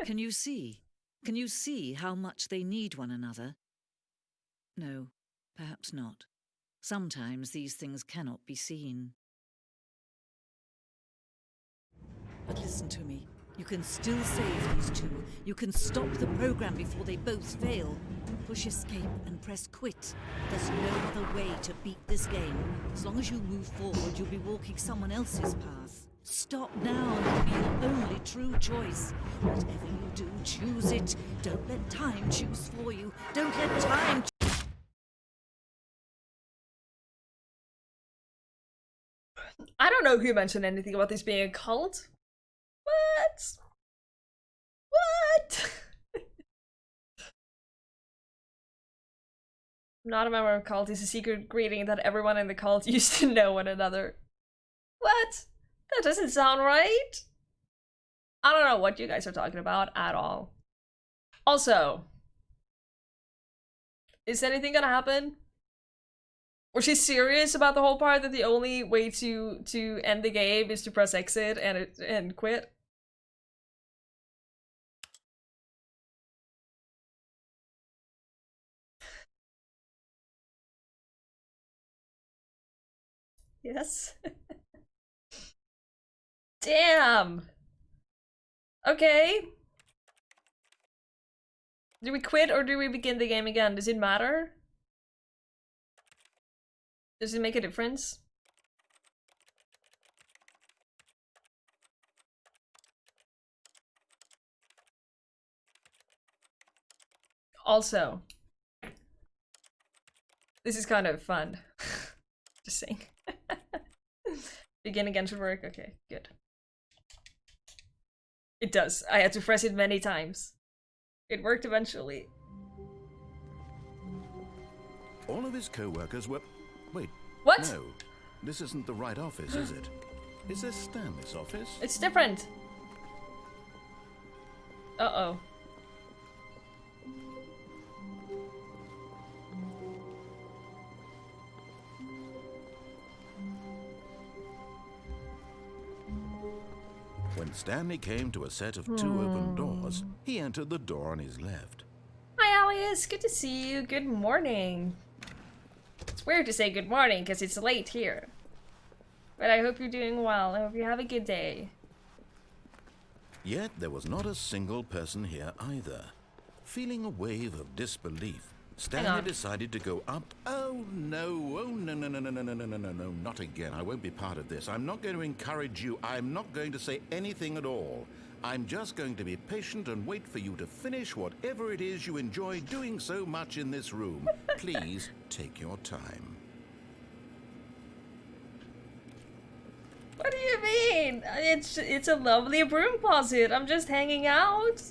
Can you see? Can you see how much they need one another? No, perhaps not. Sometimes these things cannot be seen. But listen to me. You can still save these two. You can stop the program before they both fail. Push escape and press quit. There's no other way to beat this game. As long as you move forward, you'll be walking someone else's path. Stop now and it'll be your only true choice. Whatever you do, choose it. Don't let time choose for you. Don't let time I don't know who mentioned anything about this being a cult. What? What? I'm not a member of a cult. It's a secret greeting that everyone in the cult used to know one another. What? That doesn't sound right. I don't know what you guys are talking about at all. Also, is anything gonna happen? Was she serious about the whole part that the only way to end the game is to press exit and quit? Yes. Damn. Okay. Do we quit or do we begin the game again? Does it matter? Does it make a difference? Also, this is kind of fun. Just saying. Begin again should work. Okay, good. It does. I had to press it many times. It worked eventually. All of his co-workers were... Wait. What? No. This isn't the right office, is it? Is this Stanley's office? It's different. Uh-oh. When Stanley came to a set of 2 open doors, he entered the door on his left. Hi, Alias. Good to see you. Good morning. It's weird to say good morning because it's late here. But I hope you're doing well. I hope you have a good day. Yet there was not a single person here either. Feeling a wave of disbelief, Stanley decided to go up. Oh no, no, not again. I won't be part of this. I'm not going to encourage you. I'm not going to say anything at all. I'm just going to be patient and wait for you to finish whatever it is you enjoy doing so much in this room. Please take your time. What do you mean? It's a lovely broom closet. I'm just hanging out.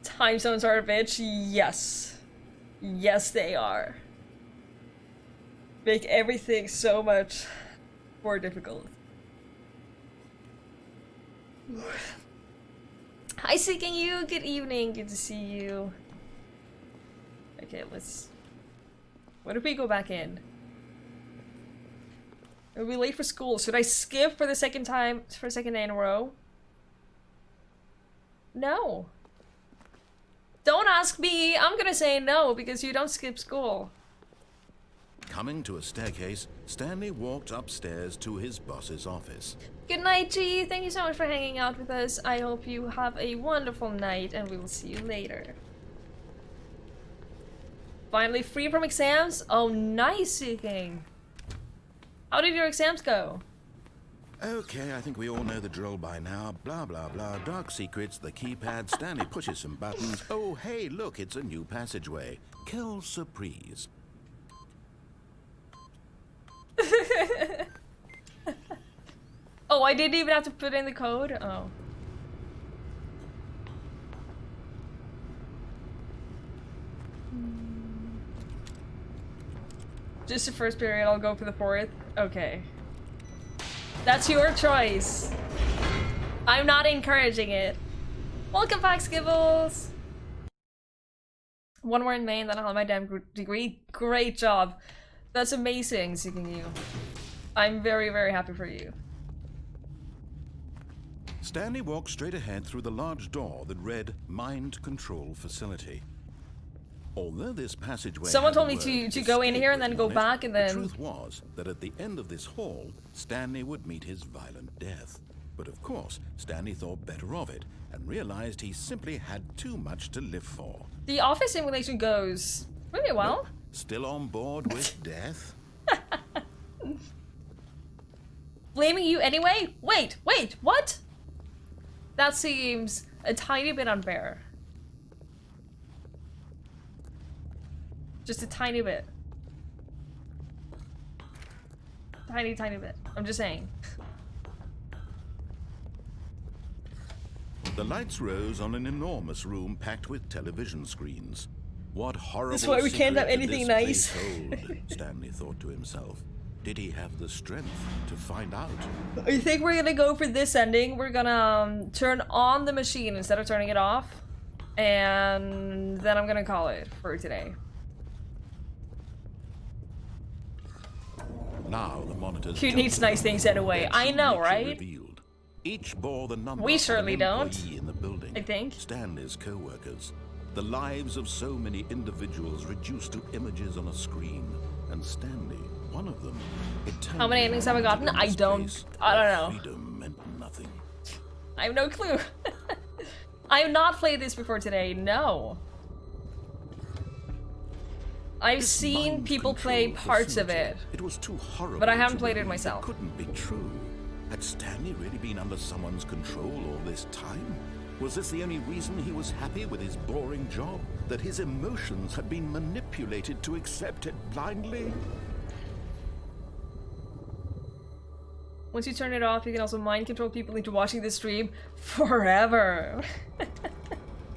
Time zones are a bitch. Yes. Yes, they are. Make everything so much more difficult. Hi, Seeking You. Good evening. Good to see you. Okay, let's... What if we go back in? Are we late for school? Should I skip for the second day in a row? No. Don't ask me. I'm gonna say no because you don't skip school. Coming to a staircase, Stanley walked upstairs to his boss's office. Good night, G. Thank you so much for hanging out with us. I hope you have a wonderful night and we will see you later. Finally free from exams? Oh, nice, Seeking. How did your exams go? Okay, I think we all know the drill by now. Blah, blah, blah. Dark secrets, the keypad. Stanley pushes some buttons. Oh, hey, look, it's a new passageway. Quelle surprise. Oh, I didn't even have to put in the code? Oh. Just the first period, I'll go for the fourth. Okay. That's your choice. I'm not encouraging it. Welcome back, Skibbles! One more in Maine, then I'll have my damn degree. Great job. That's amazing, Seeking You. I'm very, very happy for you. Stanley walked straight ahead through the large door that read Mind Control Facility. Although this passageway Someone told me to go in here and then go back and then... The truth was that at the end of this hall, Stanley would meet his violent death. But of course, Stanley thought better of it and realized he simply had too much to live for. The office simulation goes really well. Nope. Still on board with death? Blaming you anyway? Wait, what? That seems a tiny bit unfair. Just a tiny bit. Tiny bit. I'm just saying. The lights rose on an enormous room packed with television screens. What horrible That's why we can't have anything nice. Stanley thought to himself. Did he have the strength to find out? I think we're gonna go for this ending. We're gonna turn on the machine instead of turning it off. And then I'm gonna call it for today. Now the monitors. Who needs nice things anyway? I know, right? Revealed. Each bore the number We surely of an don't. employee in the building. I think. Stanley's co-workers. The lives of so many individuals reduced to images on a screen. And Stanley, one of them. How many endings have I gotten? I don't know. Freedom meant nothing. I have no clue. I have not played this before today, no. I've seen people play parts of it. It was too horrible. But I haven't played it myself. It couldn't be true. Had Stanley really been under someone's control all this time? Was this the only reason he was happy with his boring job? That his emotions had been manipulated to accept it blindly? Once you turn it off, you can also mind control people into watching the stream forever.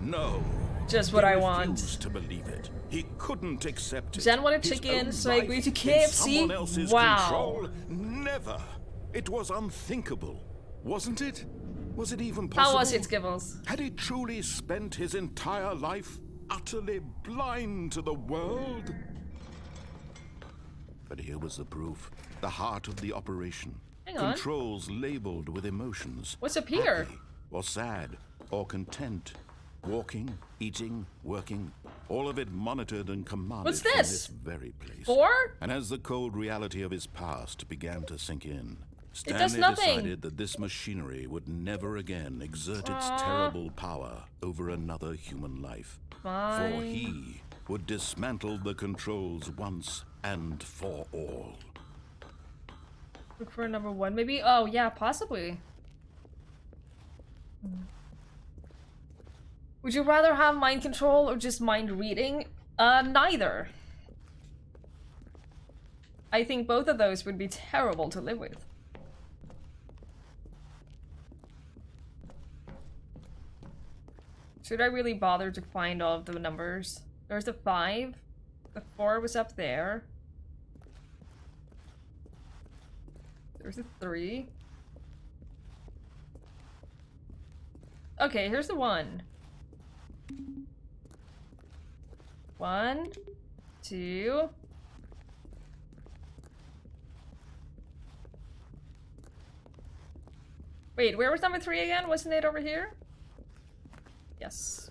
No. Just what I want. He refused to believe it. He couldn't accept it. Jen wanted His chicken, own so I agreed to life in someone KFC. else's Wow. control? Never. It was unthinkable, wasn't it? Was it even possible? How was it, Skibbles? Had he truly spent his entire life utterly blind to the world? But here was the proof. The heart of the operation. Hang on. Controls labeled with emotions. What's up here? Happy, or sad, or content. Walking, eating, working. All of it monitored and commanded What's from this? this very place. 4? And as the cold reality of his past began to sink in, does Stanley nothing. decided that this machinery would never again exert its Aw. terrible power over another human life. For Fine. he would dismantle the controls once and for all. Look for number 1, maybe? Oh, yeah, possibly. Would you rather have mind control or just mind reading? Neither. I think both of those would be terrible to live with. Should I really bother to find all of the numbers? There's the 5. The 4 was up there. There's a 3. Okay, here's the 1. 1, 2. Wait, where was number 3 again? Wasn't it over here? Yes.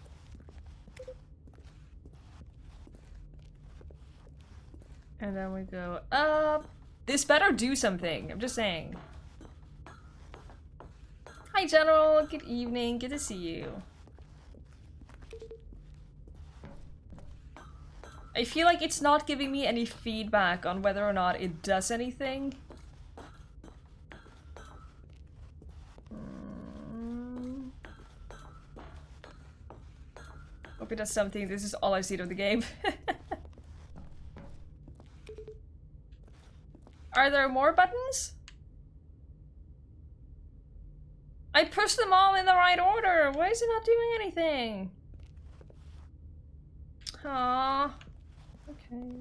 And then we go up. This better do something. I'm just saying. Hi, General. Good evening. Good to see you. I feel like it's not giving me any feedback on whether or not it does anything. Hope it does something. This is all I've seen of the game. Are there more buttons? I pushed them all in the right order. Why is it not doing anything? Aww. Okay.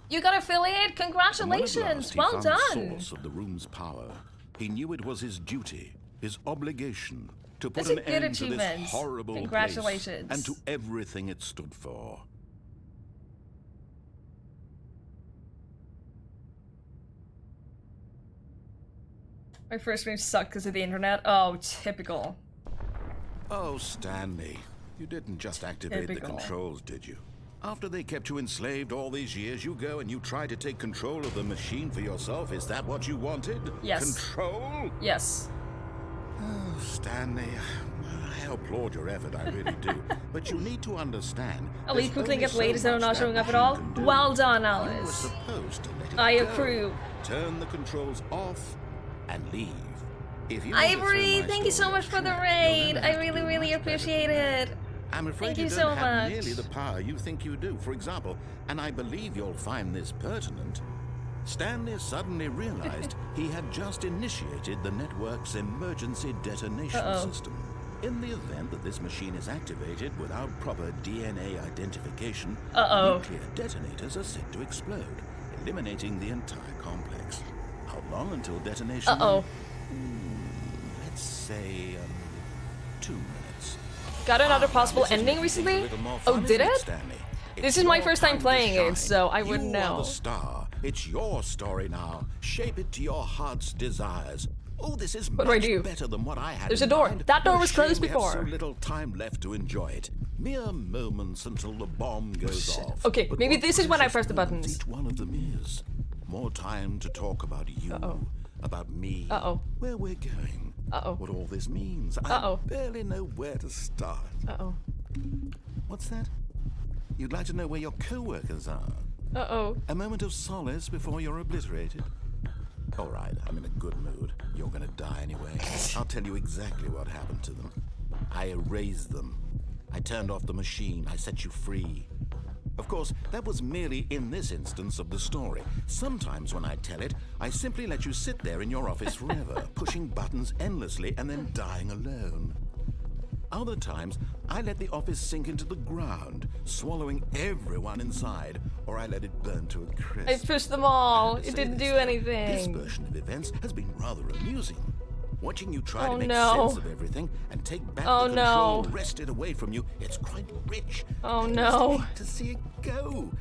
You got affiliate? Congratulations! Well done! Source of the room's power. He knew it was his duty, his obligation, to put That's a an good end to achievement. this horrible Congratulations. place and to everything it stood for. My first game sucked because of the internet. Oh, typical. Oh, Stanley, you didn't just activate Typical. the controls, did you? After they kept you enslaved all these years, you go and you try to take control of the machine for yourself. Is that what you wanted? Yes. Control? Yes. Oh, Stanley, I applaud your effort, I really do. But you need to understand. Elite there's quickly only get so late instead of much not that showing up at machine all. can do. Well done, You were Alice. supposed to let it I go. approve. Turn the controls off and leave. If you Ivory, thank you so much for the raid. I really, really appreciate it. I'm afraid Thank you you don't so have much. nearly the power you think you do. For example, and I believe you'll find this pertinent, Stanley suddenly realized he had just initiated the network's emergency detonation system. In the event that this machine is activated without proper DNA identification, nuclear detonators are set to explode, eliminating the entire complex. How long until detonation? Uh-oh. Let's say 2 minutes. Got another possible This is ending making things a recently? little more Oh, fun, did isn't it? Stanley? This It's is my your first time time to playing shine. it, so I wouldn't You are know. the star. It's your story now. Shape it to your heart's desires. Oh, this is What much do I do? better than what I had. There's in a door. mind. That door What a was closed shame we have before. so little time left to enjoy it. Mere moments until the bomb goes off. Okay, But maybe what this is when I precious press the moments buttons. Each one of them is. More time to talk about you, about me, where we're going, what all this means. I barely know where to start. What's that? You'd like to know where your co-workers are? A moment of solace before you're obliterated? All right, I'm in a good mood. You're gonna die anyway. I'll tell you exactly what happened to them. I erased them. I turned off the machine. I set you free. Of course, that was merely in this instance of the story. Sometimes when I tell it, I simply let you sit there in your office forever, pushing buttons endlessly and then dying alone. Other times, I let the office sink into the ground, swallowing everyone inside, or I let it burn to a crisp. I pushed them all. It didn't do This anything. version of events has been rather amusing. Watching you try to make no. sense of everything and take back Oh, the control no. wrested away from you, it's quite rich. Oh, And no. I hate to see it go.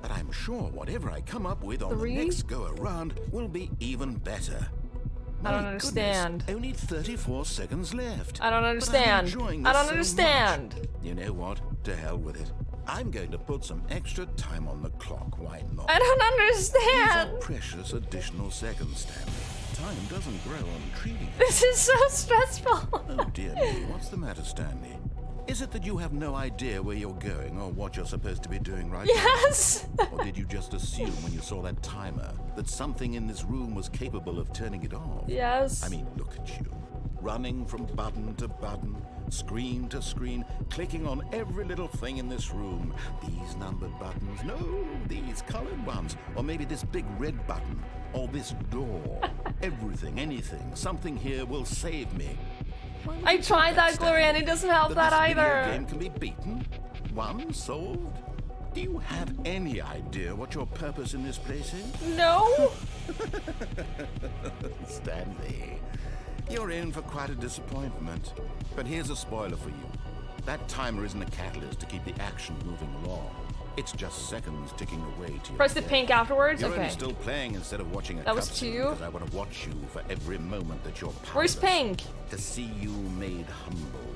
But I'm sure whatever I come up with on Three? the next go around will be even better. I don't My understand. goodness, only 34 seconds left. I don't But I'm understand. enjoying I this don't so understand. much. You know what? To hell with it. I'm going to put some extra time on the clock. Why not? I don't understand. These are precious additional seconds, Stanley. Time doesn't grow on trees. This is so stressful. Oh dear me, what's the matter, Stanley? Is it that you have no idea where you're going or what you're supposed to be doing right Yes. now? Or did you just assume when you saw that timer that something in this room was capable of turning it off? Yes. I mean, look at you. Running from button to button, screen to screen, clicking on every little thing in this room. These numbered buttons, no, these colored ones. Or maybe this big red button, or this door. Everything, anything, something here will save me. I tried that, Gloria, and it doesn't help that this video either. game can be beaten? Won? Solved? Do you have any idea what your purpose in this place is? No. Stanley, you're in for quite a disappointment. But here's a spoiler for you. That timer isn't a catalyst to keep the action moving along. It's just seconds ticking away to your Press the death. pink afterwards? You're Okay. only still playing instead of watching a That was cutscene 2. because I want to watch you for every moment that you're powerless. Where's pink? To see you made humble.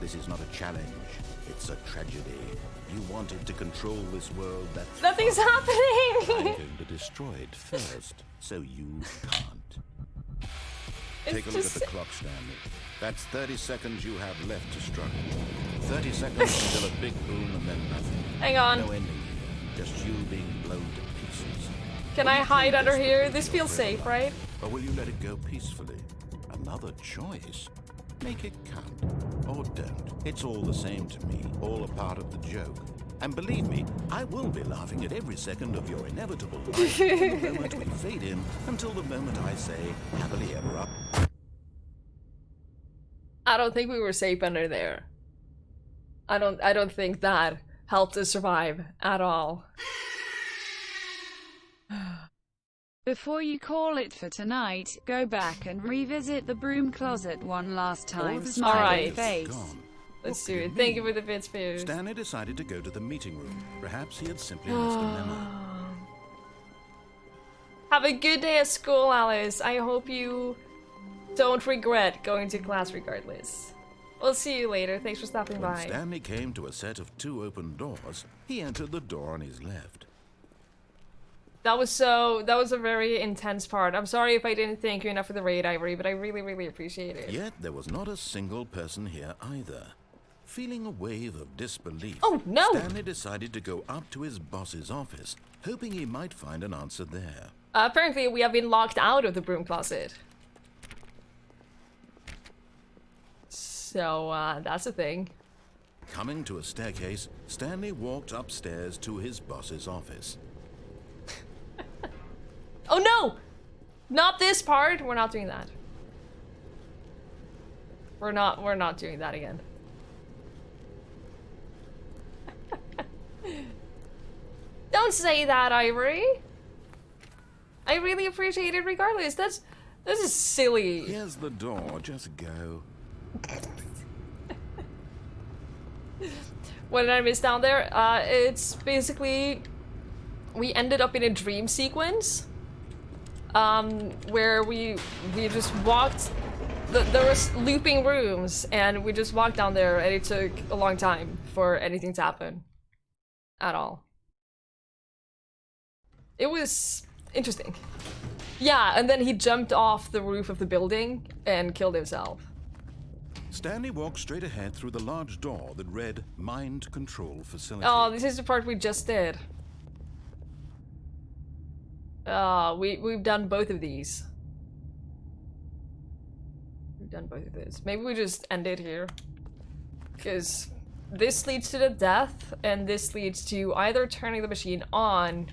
This is not a challenge. It's a tragedy. You wanted to control this world. That's Nothing's fine. I'm happening. going to destroy it first, so you can't. It's Take a look just- at the clock, Stanley. That's 30 seconds you have left to struggle. 30 seconds until a big boom and then nothing. Hang on. No ending here. Just you being blown to pieces. Can I hide under here? This feels safe, right? Or will you let it go peacefully? Another choice. Make it count. Or don't. It's all the same to me. All a part of the joke. And believe me, I will be laughing at every second of your inevitable life from the moment we fade in until the moment I say, happily ever after. I don't think we were safe under there. I don't think that helped us survive at all. Before you call it for tonight, go back and revisit the broom closet one last time. Smiley Alright. face. Let's do it. Thank you for the bits, Spears. Stanley decided to go to the meeting room. Perhaps he had simply missed a memo. Have a good day at school, Alice. I hope you don't regret going to class regardless. We'll see you later. Thanks for stopping When by. Stanley came to a set of 2 open doors, he entered the door on his left. That was a very intense part. I'm sorry if I didn't thank you enough for the raid, Ivory, but I really, really appreciate it. Yet there was not a single person here either. Feeling a wave of disbelief, Oh, no! Stanley decided to go up to his boss's office, hoping he might find an answer there. Apparently, we have been locked out of the broom closet. So, that's a thing. Coming to a staircase, Stanley walked upstairs to his boss's office. Oh no! Not this part! We're not doing that. We're not doing that again. Don't say that, Ivory! I really appreciate it regardless. This is silly. Here's the door, just go. What did I miss down there? It's basically we ended up in a dream sequence where we just walked. There was looping rooms, and we just walked down there, and it took a long time for anything to happen at all. It was interesting. Yeah, and then he jumped off the roof of the building and killed himself. Stanley walked straight ahead through the large door that read Mind Control Facility. Oh, this is the part we just did. We've done both of these. We've done both of these. Maybe we just end it here. Because this leads to the death, and this leads to either turning the machine on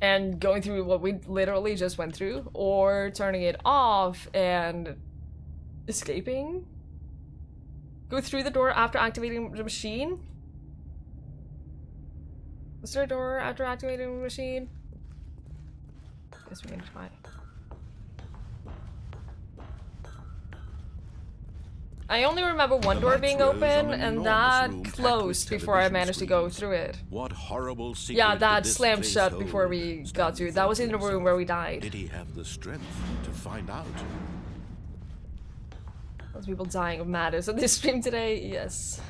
and going through what we literally just went through, or turning it off and escaping? Go through the door after activating the machine? Was there a door after activating the machine? Guess we can try. I only remember one door being open, and that closed before I managed to go through it. What horrible secret Yeah, that did this slammed place shut hold? before we got to it. That was in the room where we died. Did he have the strength to find out? Those people dying of madness on this stream today, yes.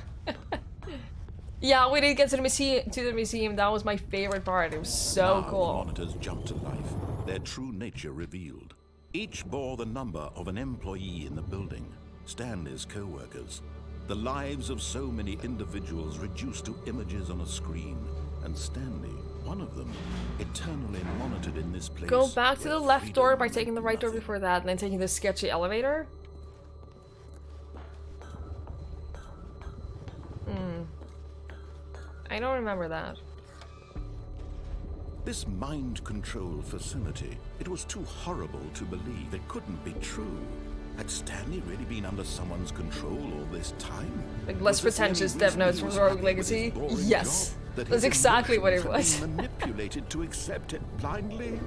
Yeah, we did get to the museum. That was my favorite part. It was so Now cool. the monitors jumped to life, their true nature revealed. Each bore the number of an employee in the building, Stanley's co-workers. The lives of so many individuals reduced to images on a screen, and Stanley, one of them, eternally monitored in this place. Go back to the left door by taking the right door before that, and then taking the sketchy elevator. I don't remember that. This mind control facility, it was too horrible to believe. It couldn't be true. Had Stanley really been under someone's control all this time? Like less Was this pretentious any Dev reason Notes he from was Rogue happy with his Legacy? boring Yes. job? That That's his exactly what it emotions had was. been manipulated to accept it blindly?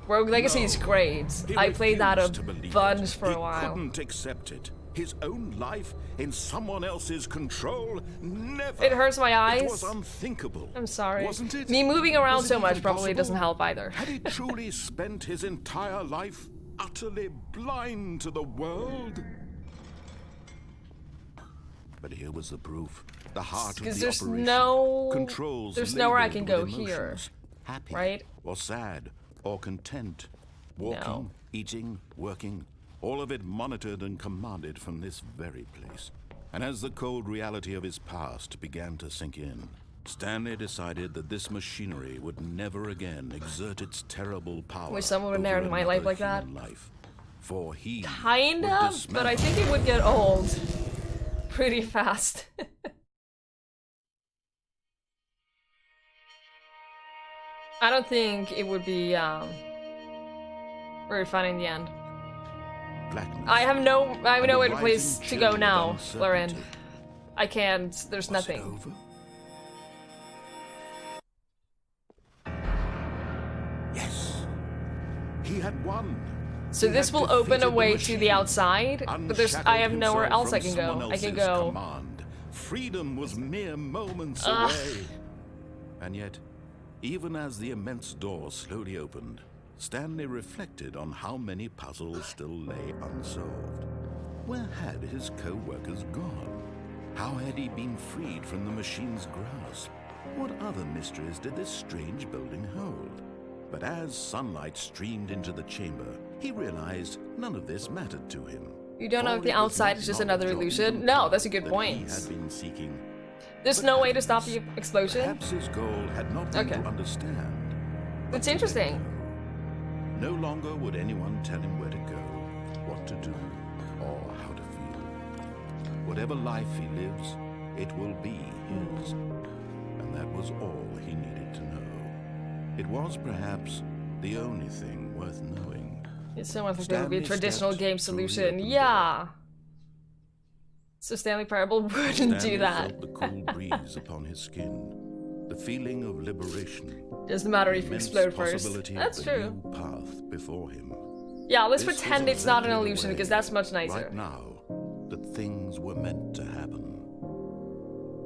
Rogue Legacy is great. He I played that a refused to believe bunch it. for a while. He couldn't accept it. His own life in someone else's control? Never. It hurts my eyes. It was unthinkable. I'm sorry. Wasn't it? Me moving around Was it so much even probably possible? doesn't help either. Had he truly spent his entire life utterly blind to the world? But here was the proof. The heart of the Because there's operation. no... Controls There's nowhere I labeled can with go emotions. here. Happy, right? or sad, or content. Walking, No. eating, working, all of it monitored and commanded from this very place. And as the cold reality of his past began to sink in, Stanley decided that this machinery would never again exert its terrible power. Wish someone would over narrate my life another like that. human life. For he Kind would of, but I think it would get old pretty fast. I don't think it would be very fun in the end. I have nowhere to place to go now, Lauren. I can't. There's nothing. Yes, he had won. So this will open a way to the outside, but I have nowhere else I can go. I can go. Command. Freedom was mere moments Ugh. away. And yet, even as the immense door slowly opened, Stanley reflected on how many puzzles still lay unsolved. Where had his co-workers gone? How had he been freed from the machine's grasp? What other mysteries did this strange building hold? But as sunlight streamed into the chamber, he realized none of this mattered to him. You don't know For if the it was outside not is just knowledge another or illusion? even No, power that's a good that point. He had been seeking. There's no way to stop the explosion? Perhaps his goal had not been Okay. to understand. That's interesting. No longer would anyone tell him where to go, what to do, or how to feel. Whatever life he lives, it will be his. And that was all he needed to know. It was perhaps the only thing worth knowing. It's so much like there would be a Stanley traditional stepped game through the solution. open Yeah. So Stanley Parable wouldn't Stanley do that. felt the cool breeze upon his skin. the feeling of liberation. Doesn't matter if you immense explode first. possibility That's of the true. new path before him. Yeah, let's This was pretend it's not an exactly the illusion way, because that's much nicer. right now, that things were meant to happen.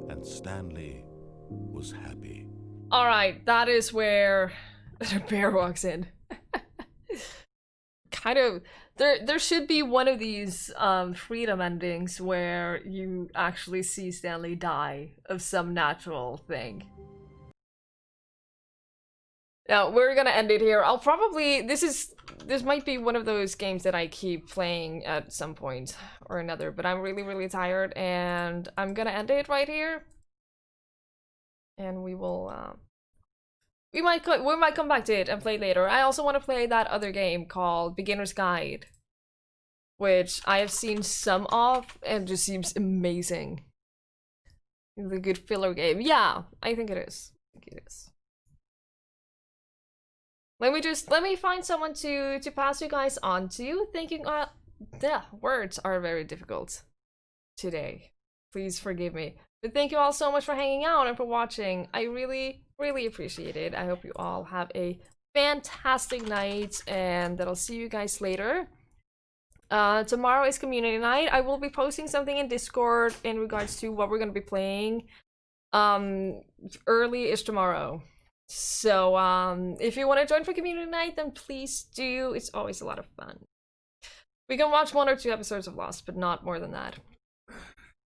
And Stanley was happy. Alright, that is where the bear walks in. Kind of, there should be one of these freedom endings where you actually see Stanley die of some natural thing. Now, we're gonna end it here. I'll probably, this might be one of those games that I keep playing at some point or another, but I'm really, really tired, and I'm gonna end it right here. And we will, we might come back to it and play later. I also want to play that other game called Beginner's Guide, which I have seen some of and just seems amazing. It's a good filler game. Yeah, I think it is. Let me find someone to pass you guys on to. Thinking, the words are very difficult today. Please forgive me. But thank you all so much for hanging out and for watching. I really, really appreciate it. I hope you all have a fantastic night and that I'll see you guys later. Tomorrow is community night. I will be posting something in Discord in regards to what we're going to be playing early-ish tomorrow. So if you want to join for community night, then please do. It's always a lot of fun. We can watch 1 or 2 episodes of Lost, but not more than that.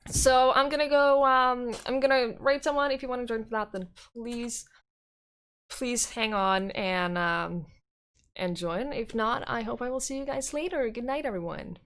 So I'm gonna go, I'm gonna rate someone. If you want to join for that, then please hang on and join. If not, I hope I will see you guys later. Good night, everyone.